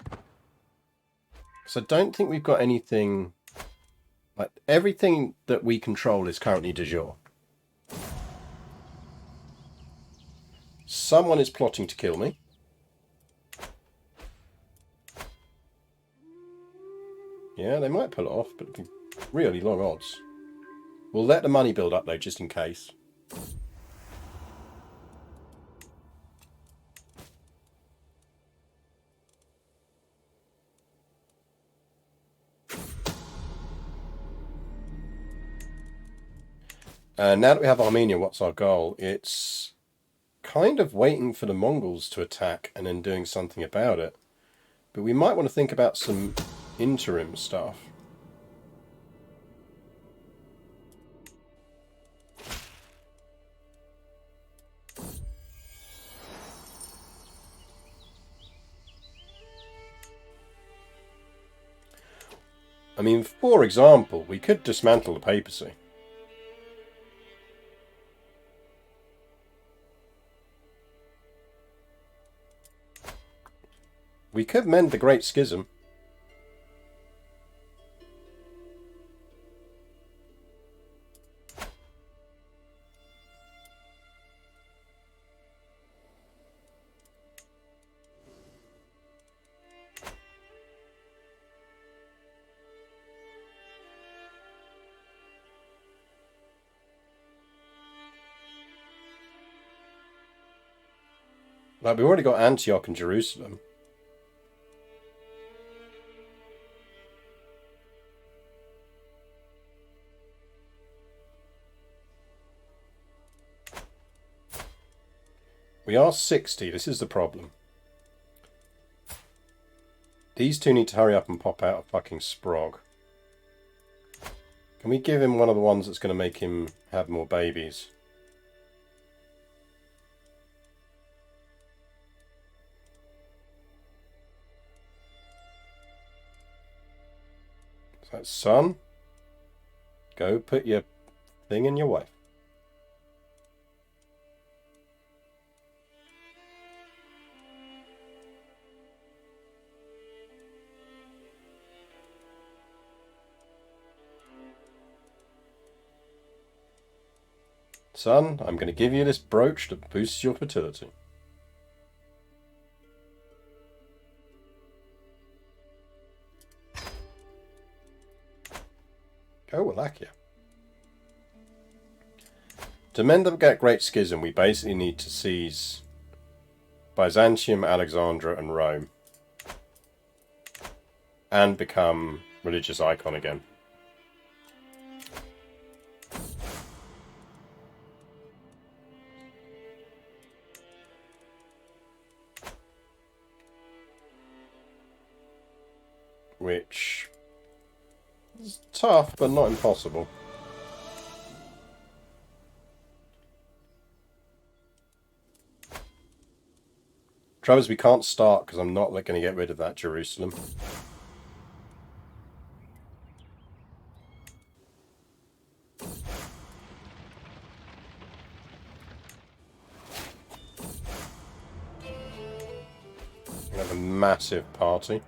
Because I don't think we've got anything... Like, everything that we control is currently de jure. Someone is plotting to kill me. Yeah, they might pull it off, but it'd be really long odds. We'll let the money build up, though, just in case. Now that we have Armenia, what's our goal? It's kind of waiting for the Mongols to attack and then doing something about it. But we might want to think about some interim stuff. I mean, for example, we could dismantle the papacy. We could mend the Great Schism. Like, we've already got Antioch and Jerusalem. We are 60, this is the problem. These two need to hurry up and pop out a fucking Sprog. Can we give him one of the ones that's going to make him have more babies? So, son, go put your thing in your wife. Son, I'm going to give you this brooch that boosts your fertility. Go Wallachia. To mend the Great Schism, we basically need to seize Byzantium, Alexandria, and Rome. And become religious icon again. Which is tough, but not impossible. Trouble is we can't start because I'm not going to get rid of that Jerusalem. We have a massive party.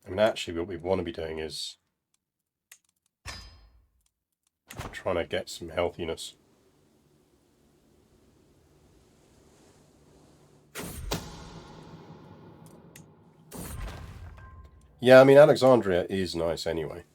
I mean, actually, what we want to be doing is trying to get some healthiness. Yeah, I mean, Alexandria is nice anyway.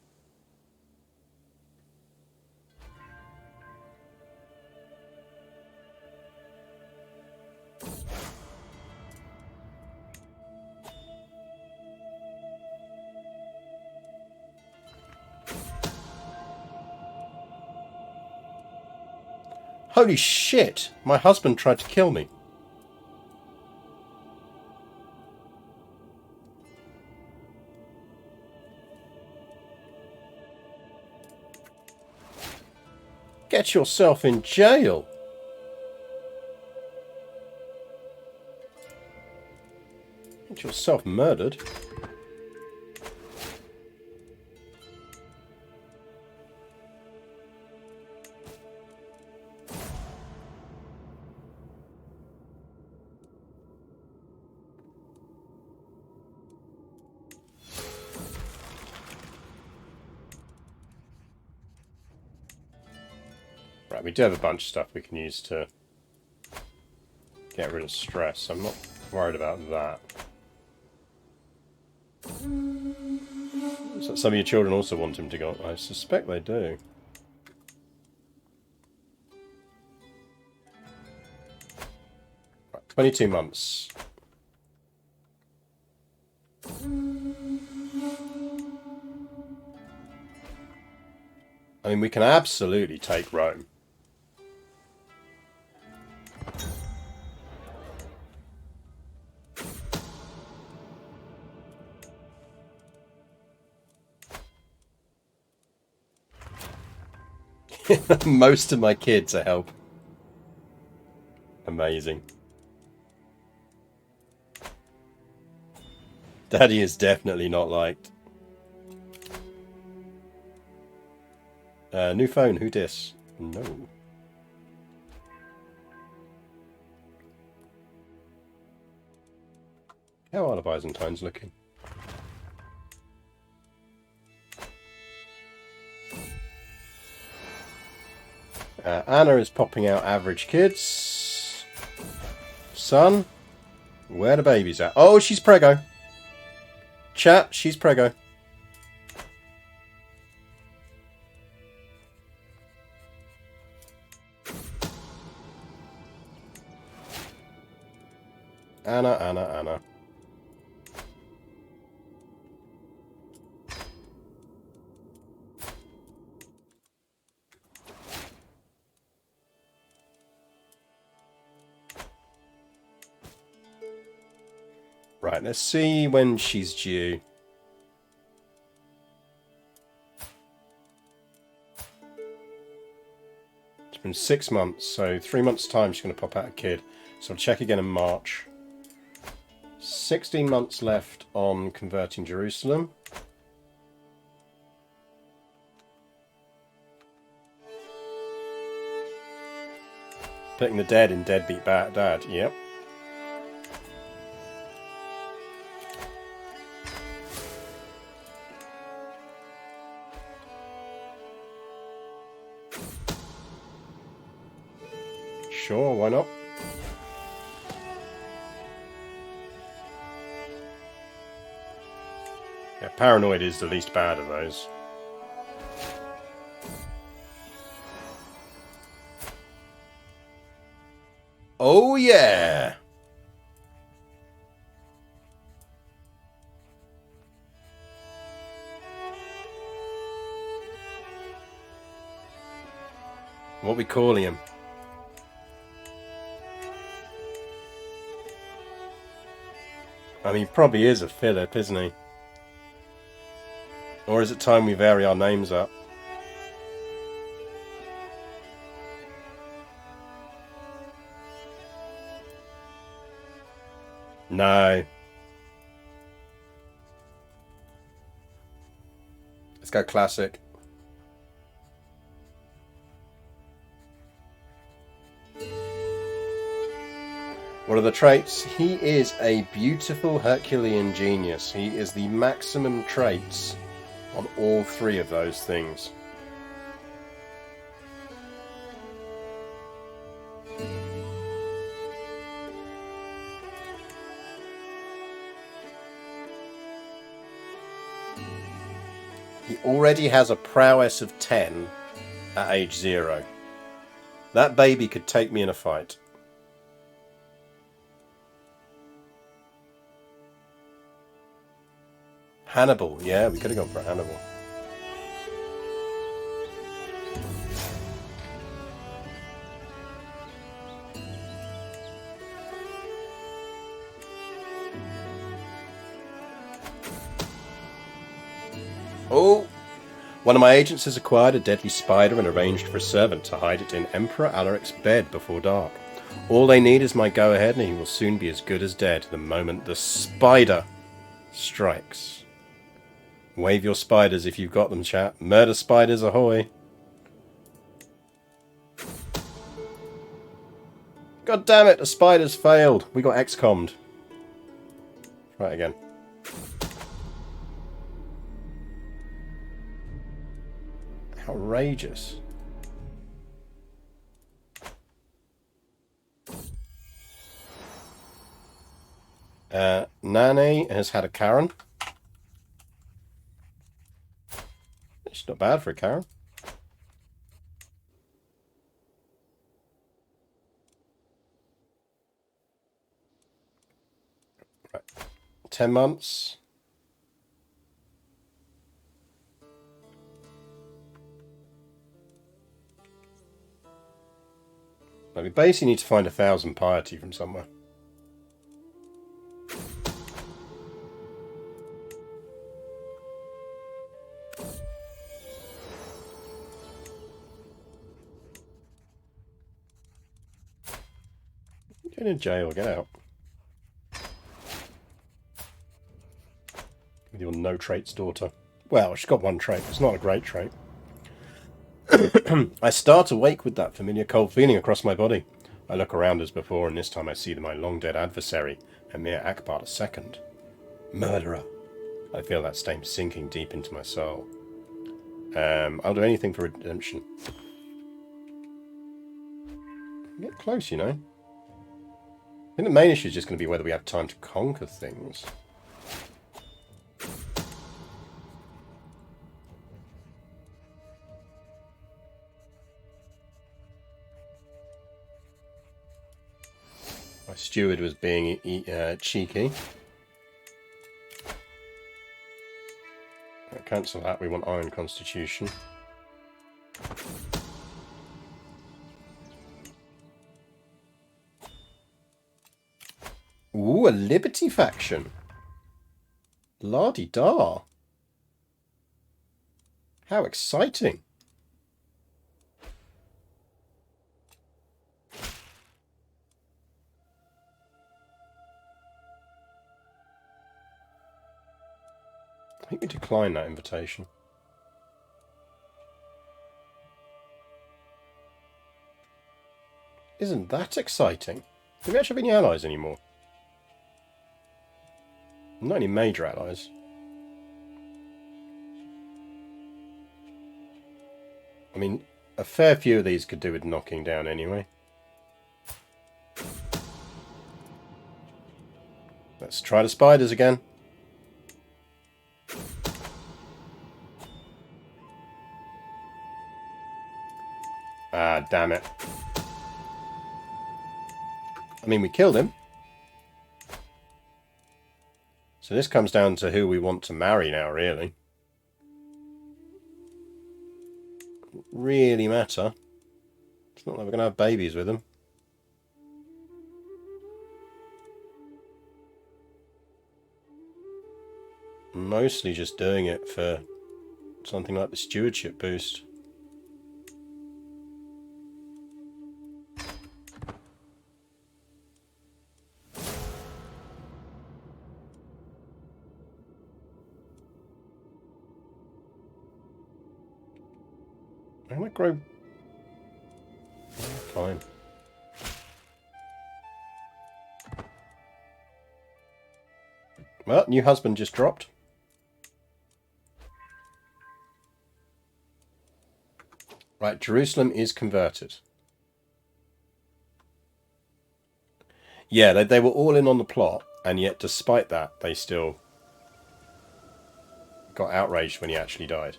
Holy shit! My husband tried to kill me. Get yourself in jail. Get yourself murdered. Right, we do have a bunch of stuff we can use to get rid of stress. I'm not worried about that. So some of your children also want him to go. I suspect they do. Right, 22 months. I mean, we can absolutely take Rome. Most of my kids are help. Amazing. Daddy is definitely not liked. New phone, who dis? No. How are the Byzantines looking? Anna is popping out average kids. Son, where the baby's at? Oh, she's preggo. Chat, she's preggo. Anna. Right, let's see when she's due. It's been 6 months, so 3 months' time she's going to pop out a kid. So I'll check again in March. 16 months left on converting Jerusalem. Putting the dead in deadbeat dad. Yep. Sure, why not? Yeah, paranoid is the least bad of those. Oh yeah! What we calling him? I mean, he probably is a Philip, isn't he? Or is it time we vary our names up? No. Let's go classic. What are the traits? He is a beautiful Herculean genius. He is the maximum traits on all three of those things. He already has a prowess of 10 at age 0. That baby could take me in a fight. Hannibal, yeah, we could have gone for Hannibal. Oh! One of my agents has acquired a deadly spider and arranged for a servant to hide it in Emperor Alaric's bed before dark. All they need is my go-ahead and he will soon be as good as dead the moment the spider strikes. Wave your spiders if you've got them, chat. Murder spiders ahoy! God damn it, the spiders failed. We got XCOM'd. Try it again. Outrageous. Nane has had a Karen. It's not bad for a Karen. Right. 10 months. But we basically need to find 1,000 piety from somewhere. Get in jail, get out. With your no traits daughter. Well, she's got one trait. It's not a great trait. I start awake with that familiar cold feeling across my body. I look around as before, and this time I see my long-dead adversary, Emir Akbar II. Murderer. I feel that stain sinking deep into my soul. I'll do anything for redemption. Get close, you know. I think the main issue is just going to be whether we have time to conquer things. My steward was being cheeky. I'll cancel that. We want Iron Constitution. Ooh, a Liberty faction. La-di-da. How exciting. I think we decline that invitation. Isn't that exciting? Do we actually have any allies anymore? Not any major allies. I mean, a fair few of these could do with knocking down anyway. Let's try the spiders again. Ah, damn it. I mean, we killed him. So this comes down to who we want to marry now, really. Doesn't really matter. It's not like we're going to have babies with them. Mostly just doing it for something like the stewardship boost. I'm going to grow... Fine. Well, new husband just dropped. Right, Jerusalem is converted. Yeah, they were all in on the plot, and yet despite that, they still got outraged when he actually died.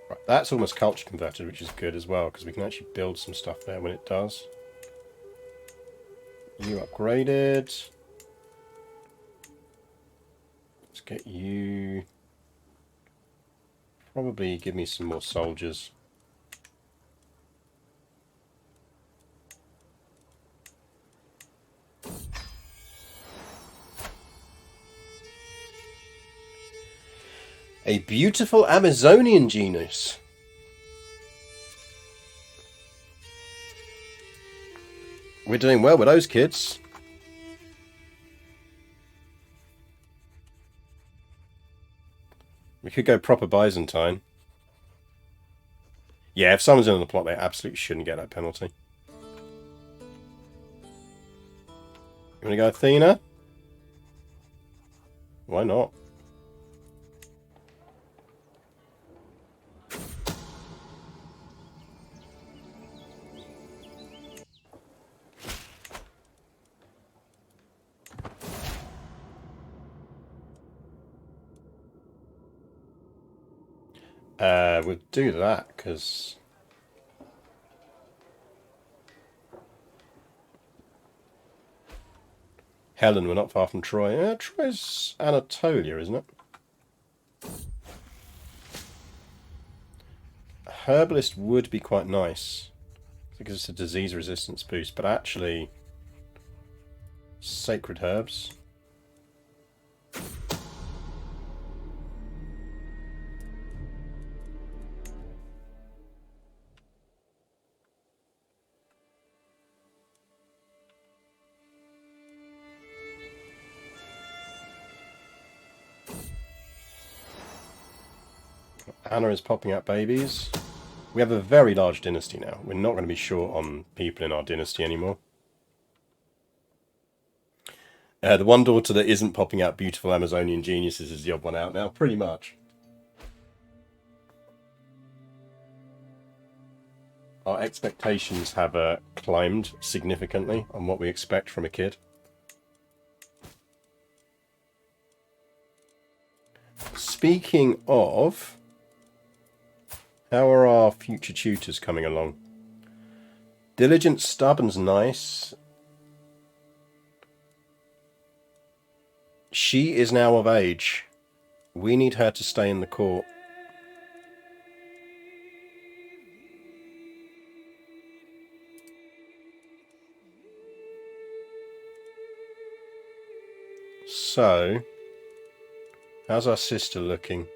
Right, that's almost culture converted, which is good as well, because we can actually build some stuff there when it does. You upgraded. Let's get you... Probably give me some more soldiers. A beautiful Amazonian genus. We're doing well with those kids. We could go proper Byzantine. Yeah, if someone's in on the plot, they absolutely shouldn't get that penalty. You want to go Athena? Why not? We'll do that, because... Helen, we're not far from Troy. Troy's Anatolia, isn't it? Herbalist would be quite nice, because it's a disease resistance boost, but actually... Sacred herbs. Anna is popping out babies. We have a very large dynasty now. We're not going to be short on people in our dynasty anymore. The one daughter that isn't popping out beautiful Amazonian geniuses is the odd one out now, pretty much. Our expectations have climbed significantly on what we expect from a kid. Speaking of... How are our future tutors coming along? Diligent Stubborn's nice. She is now of age. We need her to stay in the court. So, how's our sister looking?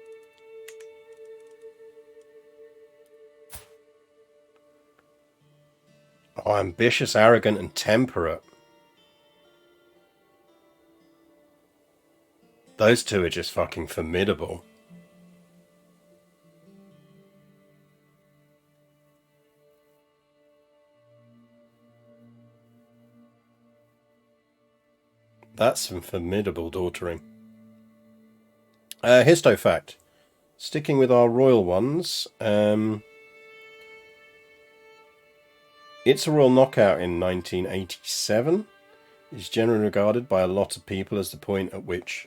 Oh, ambitious, arrogant, and temperate. Those two are just fucking formidable. That's some formidable daughtering. Histo fact. Sticking with our royal ones, It's a Royal Knockout in 1987 is generally regarded by a lot of people as the point at which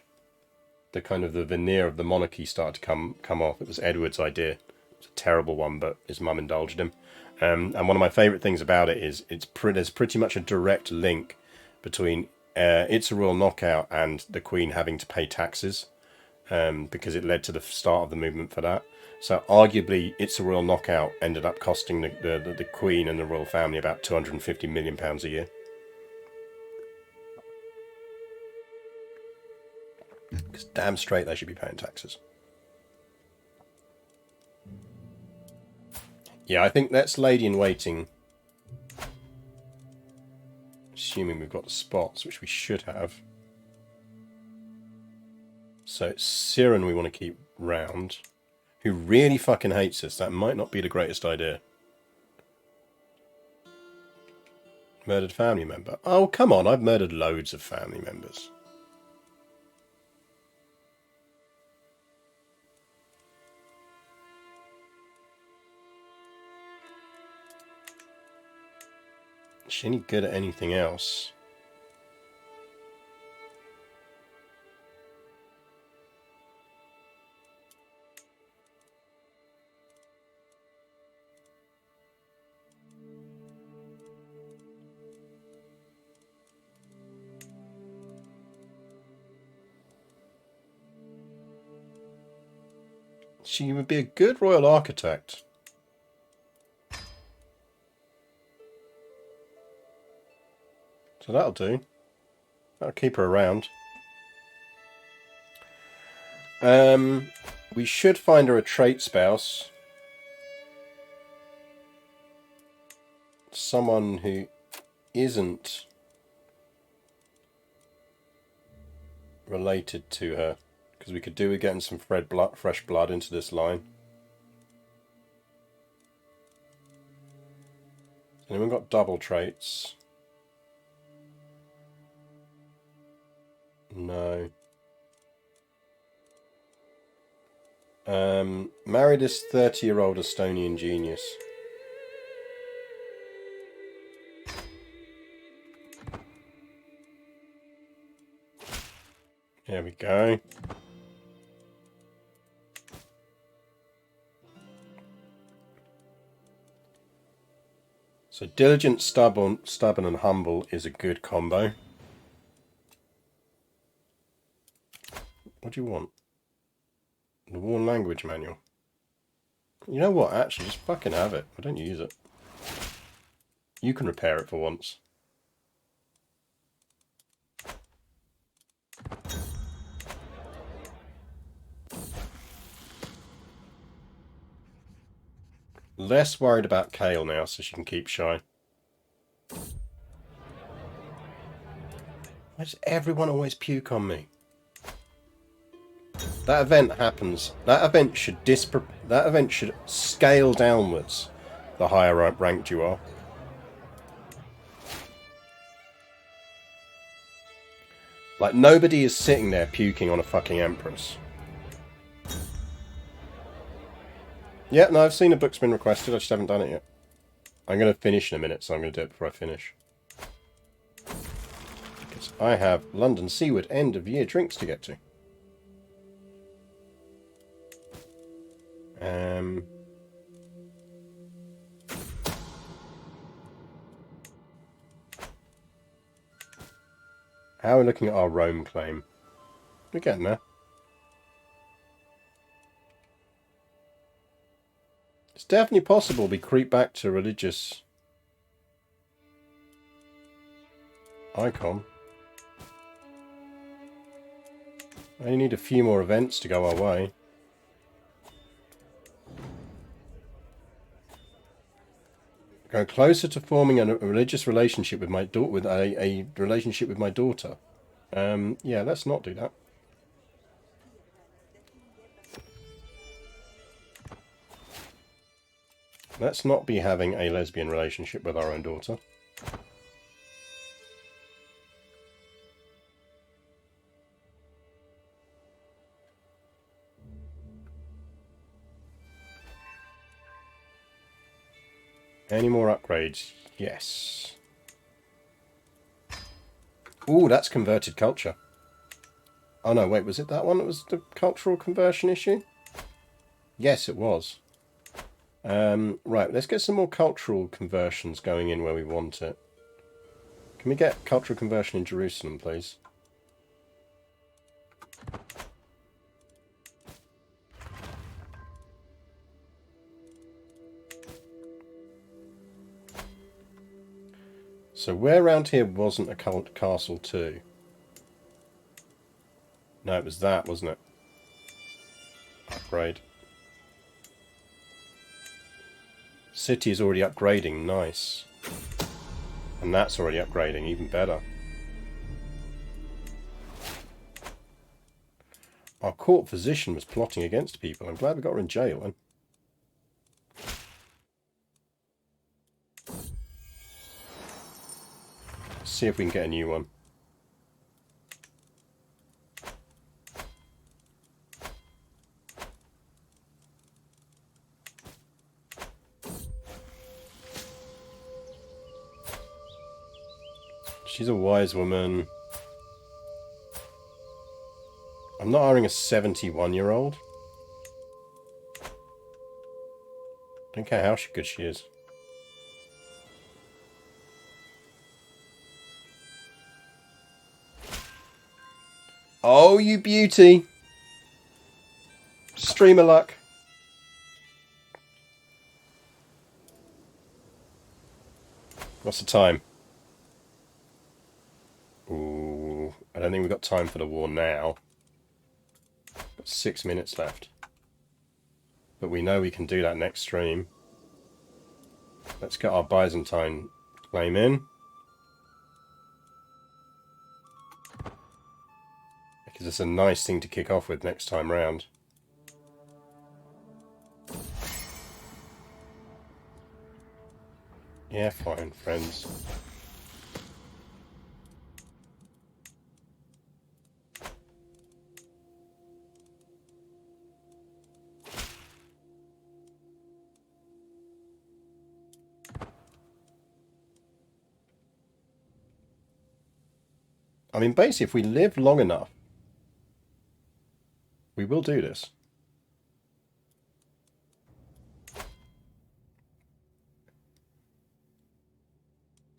the kind of the veneer of the monarchy started to come off. It was Edward's idea. It's a terrible one, but his mum indulged him. And one of my favourite things about it is there's pretty much a direct link between It's a Royal Knockout and the Queen having to pay taxes, because it led to the start of the movement for that. So arguably, It's a Royal Knockout ended up costing the Queen and the royal family about £250 million a year. Because damn straight they should be paying taxes. Yeah, I think that's Lady in Waiting. Assuming we've got the spots, which we should have. So it's Siran we want to keep round. Who really fucking hates us. That might not be the greatest idea. Murdered family member. Oh, come on. I've murdered loads of family members. Is she any good at anything else? She would be a good royal architect. So that'll do. That'll keep her around. We should find her a trait spouse. Someone who isn't related to her. Because we could do with getting some fresh blood into this line. And then we've got double traits. No. Marry this 30-year-old Estonian genius. There we go. So diligent, stubborn and humble is a good combo. What do you want? The Worn Language Manual. You know what, actually, just fucking have it. I don't use it. You can repair it for once. Less worried about Kale now, so she can keep shy. Why does everyone always puke on me? That event happens. That event should scale downwards the higher ranked you are. Like, nobody is sitting there puking on a fucking empress. Yeah, no, I've seen a book's been requested. I just haven't done it yet. I'm going to finish in a minute, so I'm going to do it before I finish. Because I have London Seaward end of year drinks to get to. How are we looking at our Rome claim? We're getting there. It's definitely possible we creep back to religious icon. I only need a few more events to go our way. Go closer to forming a religious relationship with my daughter, with a relationship with my daughter. Yeah, let's not do that. Let's not be having a lesbian relationship with our own daughter. Any more upgrades? Yes. Ooh, that's converted culture. Oh no, wait, was it that one that was the cultural conversion issue? Yes, it was. Right, let's get some more cultural conversions going in where we want it. Can we get cultural conversion in Jerusalem, please? So where around here wasn't a castle too? No, it was that, wasn't it? Upgrade. City is already upgrading, nice. And that's already upgrading, even better. Our court physician was plotting against people. I'm glad we got her in jail then. Let's see if we can get a new one. She's a wise woman. I'm not hiring a 71-year-old. Don't care how good she is. Oh, you beauty! Streamer luck. What's the time? Ooh, I don't think we've got time for the war now. Got 6 minutes left. But we know we can do that next stream. Let's get our Byzantine claim in. Because it's a nice thing to kick off with next time round. Yeah, fine, friends. I mean, basically, if we live long enough, we will do this.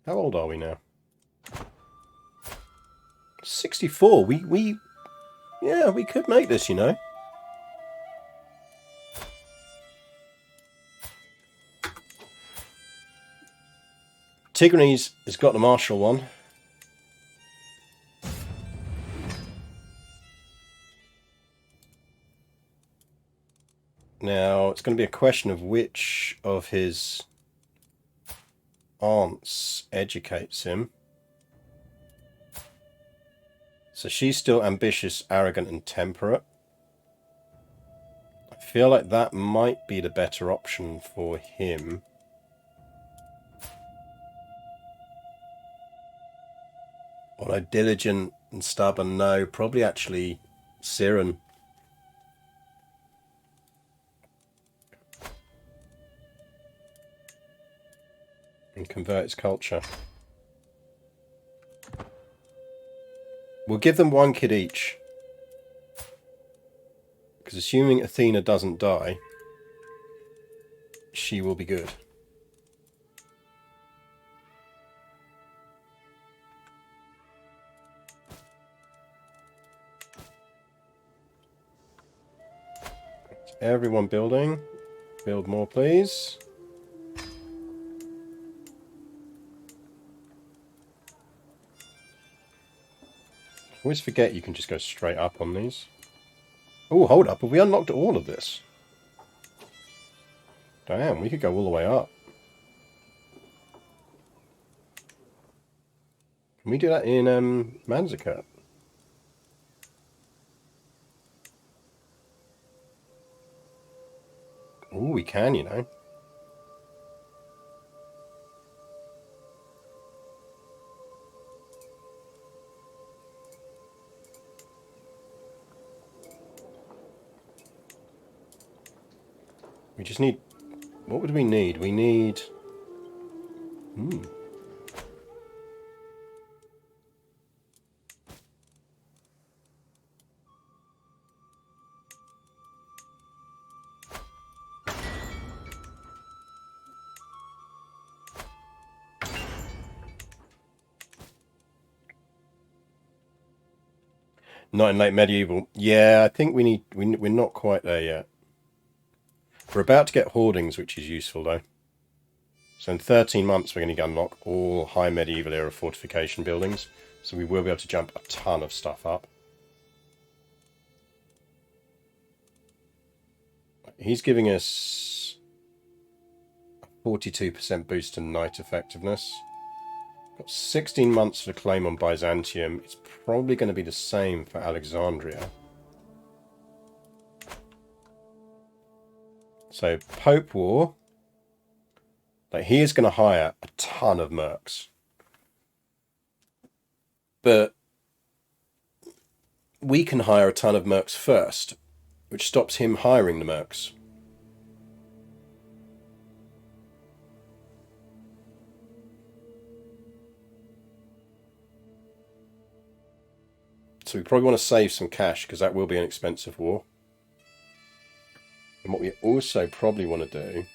How old are we now? 64. Yeah, we could make this, you know. Tigriny's has got the martial one. Now, it's going to be a question of which of his aunts educates him. So she's still ambitious, arrogant, and temperate. I feel like that might be the better option for him. Although diligent and stubborn, no. Probably actually Siran. And convert its culture. We'll give them 1 kid each. Because assuming Athena doesn't die, she will be good. Everyone building. Build more, please. I always forget you can just go straight up on these. Oh, hold up. Have we unlocked all of this? Damn, we could go all the way up. Can we do that in Manzikert? Oh, we can, you know. We just need... What would we need? We need... Not in late medieval. Yeah, I think we need... We're not quite there yet. We're about to get hoardings, which is useful, though. So in 13 months, we're going to unlock all high medieval era fortification buildings. So we will be able to jump a ton of stuff up. He's giving us a 42% boost to knight effectiveness. Got 16 months for the claim on Byzantium. It's probably going to be the same for Alexandria. So Pope War. Like, he is going to hire a ton of mercs. But we can hire a ton of mercs first, which stops him hiring the mercs. So we probably want to save some cash, because that will be an expensive war. And what we also probably want to do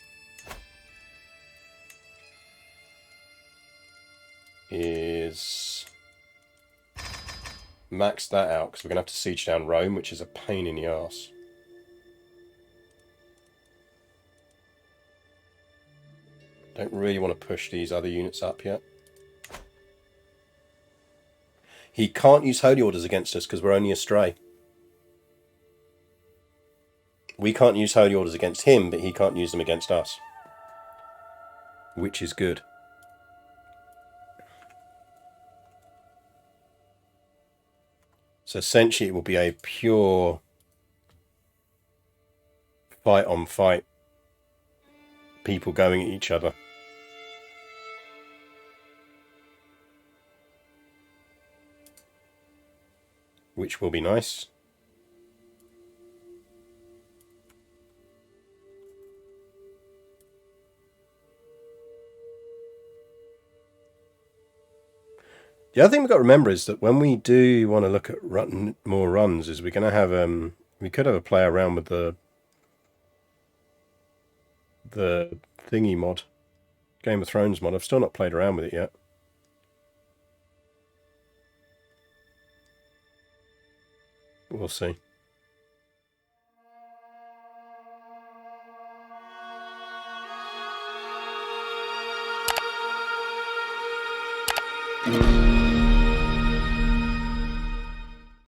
is max that out, because we're going to have to siege down Rome, which is a pain in the arse. Don't really want to push these other units up yet. He can't use holy orders against us because we're only a stray. We can't use holy orders against him, but he can't use them against us. Which is good. So essentially it will be a pure fight on fight. People going at each other. Which will be nice. The other thing we've got to remember is that when we do want to look at more runs, is we're going to have we could have a play around with the thingy mod, Game of Thrones mod. I've still not played around with it yet. We'll see.